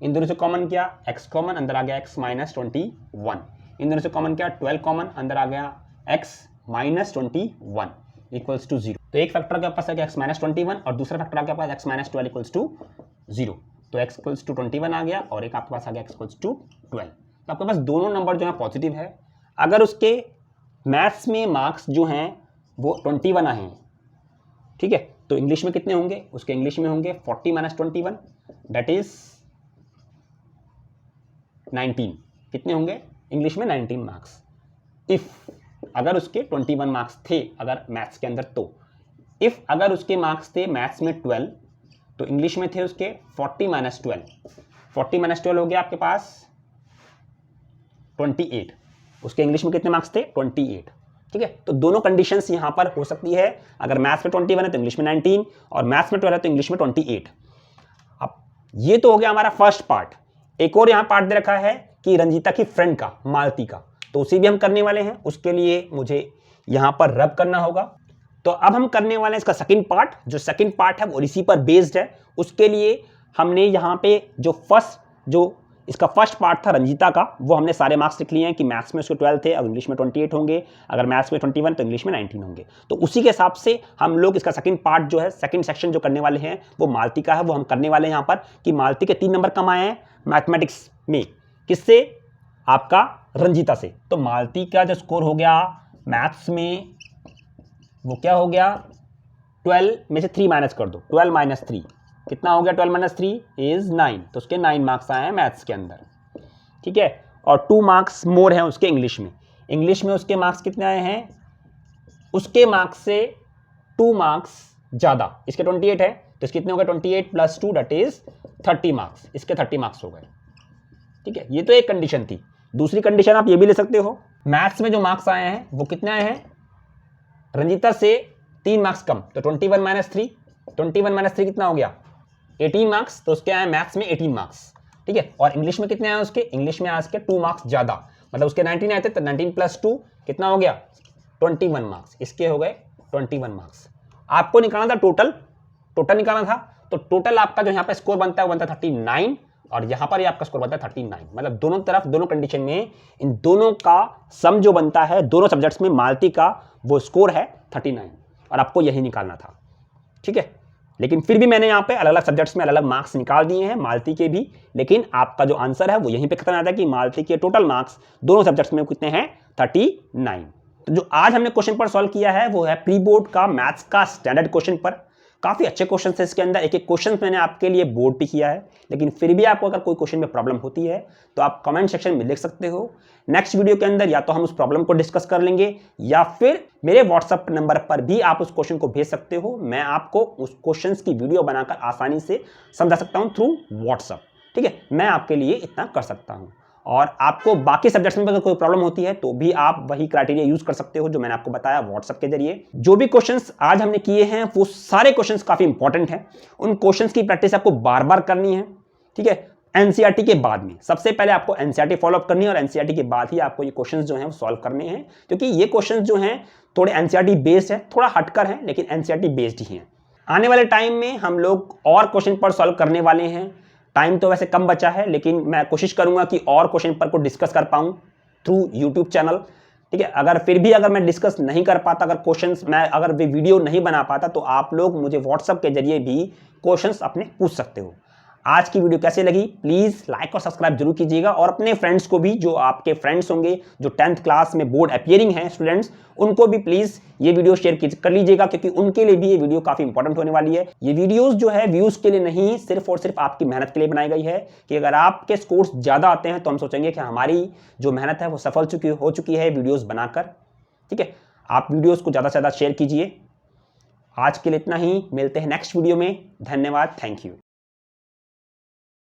इन दोनों से कॉमन किया, x कॉमन, अंदर आ गया x माइनस 21। इन दोनों से कॉमन किया 12 कॉमन, अंदर आ गया x माइनस 21 इक्वल्स टू 0। तो एक फैक्टर के पास आ गया x माइनस 21 और दूसरा फैक्टर आपके पास x माइनस 12 इक्वल्स टू 0। तो x इक्वल्स टू 21 आ गया और एक आपके पास आ गया x इक्वल्स टू 12। तो आपके पास दोनों नंबर जो है पॉजिटिव है। अगर उसके मैथ्स में मार्क्स जो हैं वो 21 आए हैं, ठीक है, तो इंग्लिश में कितने होंगे? उसके इंग्लिश में होंगे 40 माइनस 21 दैट इज 19। कितने होंगे इंग्लिश में? 19 मार्क्स। इफ अगर उसके 21 मार्क्स थे अगर मैथ्स के अंदर, तो इफ अगर उसके मार्क्स थे मैथ्स में 12 तो इंग्लिश में थे उसके 40 माइनस 12। 40 माइनस 12 हो गया आपके पास 28। उसके इंग्लिश में कितने मार्क्स थे? 28। ठीक है, तो दोनों कंडीशंस यहां पर हो सकती है। अगर मैथ्स में 21 है तो इंग्लिश में 19 और मैथ्स में 12 है तो इंग्लिश में 28। अब ये तो हो गया हमारा फर्स्ट पार्ट। एक और यहां पार्ट दे रखा है कि रंजीता की फ्रेंड का, मालती का, तो उसी भी हम करने वाले हैं। उसके लिए मुझे यहां पर रब करना होगा। तो अब हम करने वाले हैं इसका सेकंड पार्ट। जो सेकंड पार्ट है वो इसी पर बेस्ड है। उसके लिए हमने यहां पे जो इसका फर्स्ट पार्ट था रंजीता का, वो हमने सारे मार्क्स लिख लिए हैं कि मैथ्स में उसके 12 थे और इंग्लिश में 28 होंगे। अगर मैथ्स में 21 तो इंग्लिश में 19 होंगे। तो उसी के हिसाब से हम लोग इसका सेकंड पार्ट जो है, सेकंड सेक्शन जो करने वाले हैं वो मालती का है। वो हम करने वाले हैं यहाँ पर कि मालती के 3 नंबर कम आए हैं मैथमेटिक्स में। किससे? आपका रंजीता से। तो मालती का जो स्कोर हो गया मैथ्स में वो क्या हो गया? 12 में से 3 माइनस कर दो। 12 माइनस 3 कितना हो गया? 12 माइनस 3 इज 9। तो उसके 9 मार्क्स आए हैं मैथ्स के अंदर। ठीक है, और 2 मार्क्स मोर हैं उसके इंग्लिश में। इंग्लिश में उसके मार्क्स कितने आए हैं? उसके मार्क्स से 2 मार्क्स ज़्यादा। इसके 28 है तो इसके कितने हो गए? 28 प्लस 2 दैट इज 30 मार्क्स। इसके 30 मार्क्स हो गए। ठीक है, ये तो एक कंडीशन थी। दूसरी कंडीशन आप ये भी ले सकते हो, मैथ्स में जो मार्क्स आए हैं वो कितने आए हैं? रंजीता से 3 मार्क्स कम, तो 21 माइनस 3, 21 माइनस 3 कितना हो गया? 18 मार्क्स। तो उसके आए मैथ्स में 18 मार्क्स। ठीक है, और इंग्लिश में कितने आए उसके? इंग्लिश में आए उसके 2 मार्क्स ज़्यादा, मतलब उसके 19 आए थे तो 19 प्लस 2 कितना हो गया? 21 मार्क्स। इसके हो गए 21 मार्क्स। आपको निकालना था टोटल निकालना था। तो टोटल आपका जो यहाँ पे स्कोर बनता है वो बनता है 39 और यहाँ पर ये आपका स्कोर बनता है 39। मतलब दोनों तरफ, दोनों कंडीशन में इन दोनों का सम जो बनता है दोनों सब्जेक्ट्स में, मालती का वो स्कोर है 39 और आपको यही निकालना था। ठीक है, लेकिन फिर भी मैंने यहाँ पे अलग अलग सब्जेक्ट्स में अलग अलग मार्क्स निकाल दिए हैं मालती के भी, लेकिन आपका जो आंसर है वो यहीं पे खत्म आता है कि मालती के टोटल मार्क्स दोनों सब्जेक्ट्स में कितने हैं? 39। तो जो आज हमने क्वेश्चन पर सॉल्व किया है वो है प्री बोर्ड का मैथ्स का स्टैंडर्ड क्वेश्चन पर। काफ़ी अच्छे क्वेश्चन है इसके अंदर। एक एक क्वेश्चन मैंने आपके लिए बोर्ड पे किया है, लेकिन फिर भी आपको अगर कोई क्वेश्चन में प्रॉब्लम होती है तो आप कमेंट सेक्शन में लिख सकते हो। नेक्स्ट वीडियो के अंदर या तो हम उस प्रॉब्लम को डिस्कस कर लेंगे या फिर मेरे व्हाट्सएप नंबर पर भी आप उस क्वेश्चन को भेज सकते हो। मैं आपको उस क्वेश्चन की वीडियो बनाकर आसानी से समझा सकता हूं थ्रू व्हाट्सएप। ठीक है, मैं आपके लिए इतना कर सकता हूं। और आपको बाकी सब्जेक्ट्स में अगर कोई प्रॉब्लम होती है तो भी आप वही क्राइटेरिया यूज कर सकते हो जो मैंने आपको बताया व्हाट्सएप के जरिए। जो भी क्वेश्चंस आज हमने किए हैं वो सारे क्वेश्चंस काफी इंपॉर्टेंट हैं। उन क्वेश्चंस की प्रैक्टिस आपको बार बार करनी है। ठीक है, एनसीईआरटी के बाद में सबसे पहले आपको एनसीईआरटी फॉलो अप करनी है और एनसीईआरटी के बाद ही आपको ये क्वेश्चंस जो हैं वो सॉल्व करने हैं, क्योंकि ये क्वेश्चंस जो हैं थोड़े एनसीईआरटी बेस्ड है, थोड़ा हटकर है लेकिन एनसीईआरटी बेस्ड ही हैं। आने वाले टाइम में हम लोग और क्वेश्चन पर सॉल्व करने वाले हैं। टाइम तो वैसे कम बचा है लेकिन मैं कोशिश करूंगा कि और क्वेश्चन पर को डिस्कस कर पाऊं थ्रू यूट्यूब चैनल। ठीक है, अगर फिर भी अगर मैं डिस्कस नहीं कर पाता, अगर क्वेश्चंस मैं अगर वीडियो नहीं बना पाता तो आप लोग मुझे व्हाट्सएप के जरिए भी क्वेश्चंस अपने पूछ सकते हो। आज की वीडियो कैसे लगी प्लीज लाइक और सब्सक्राइब जरूर कीजिएगा और अपने फ्रेंड्स को भी, जो आपके फ्रेंड्स होंगे जो 10th क्लास में बोर्ड अपियरिंग हैं स्टूडेंट्स, उनको भी प्लीज ये वीडियो शेयर कर लीजिएगा, क्योंकि उनके लिए भी ये वीडियो काफी इंपॉर्टेंट होने वाली है। ये वीडियोस जो है व्यूज के लिए नहीं, सिर्फ और सिर्फ आपकी मेहनत के लिए बनाई गई है कि अगर आपके स्कोर्स ज्यादा आते हैं तो हम सोचेंगे कि हमारी जो मेहनत है वो सफल हो चुकी है वीडियोस बनाकर। ठीक है, आप वीडियोस को ज्यादा से ज्यादा शेयर कीजिए। आज के लिए इतना ही, मिलते हैं नेक्स्ट वीडियो में। धन्यवाद, थैंक यू।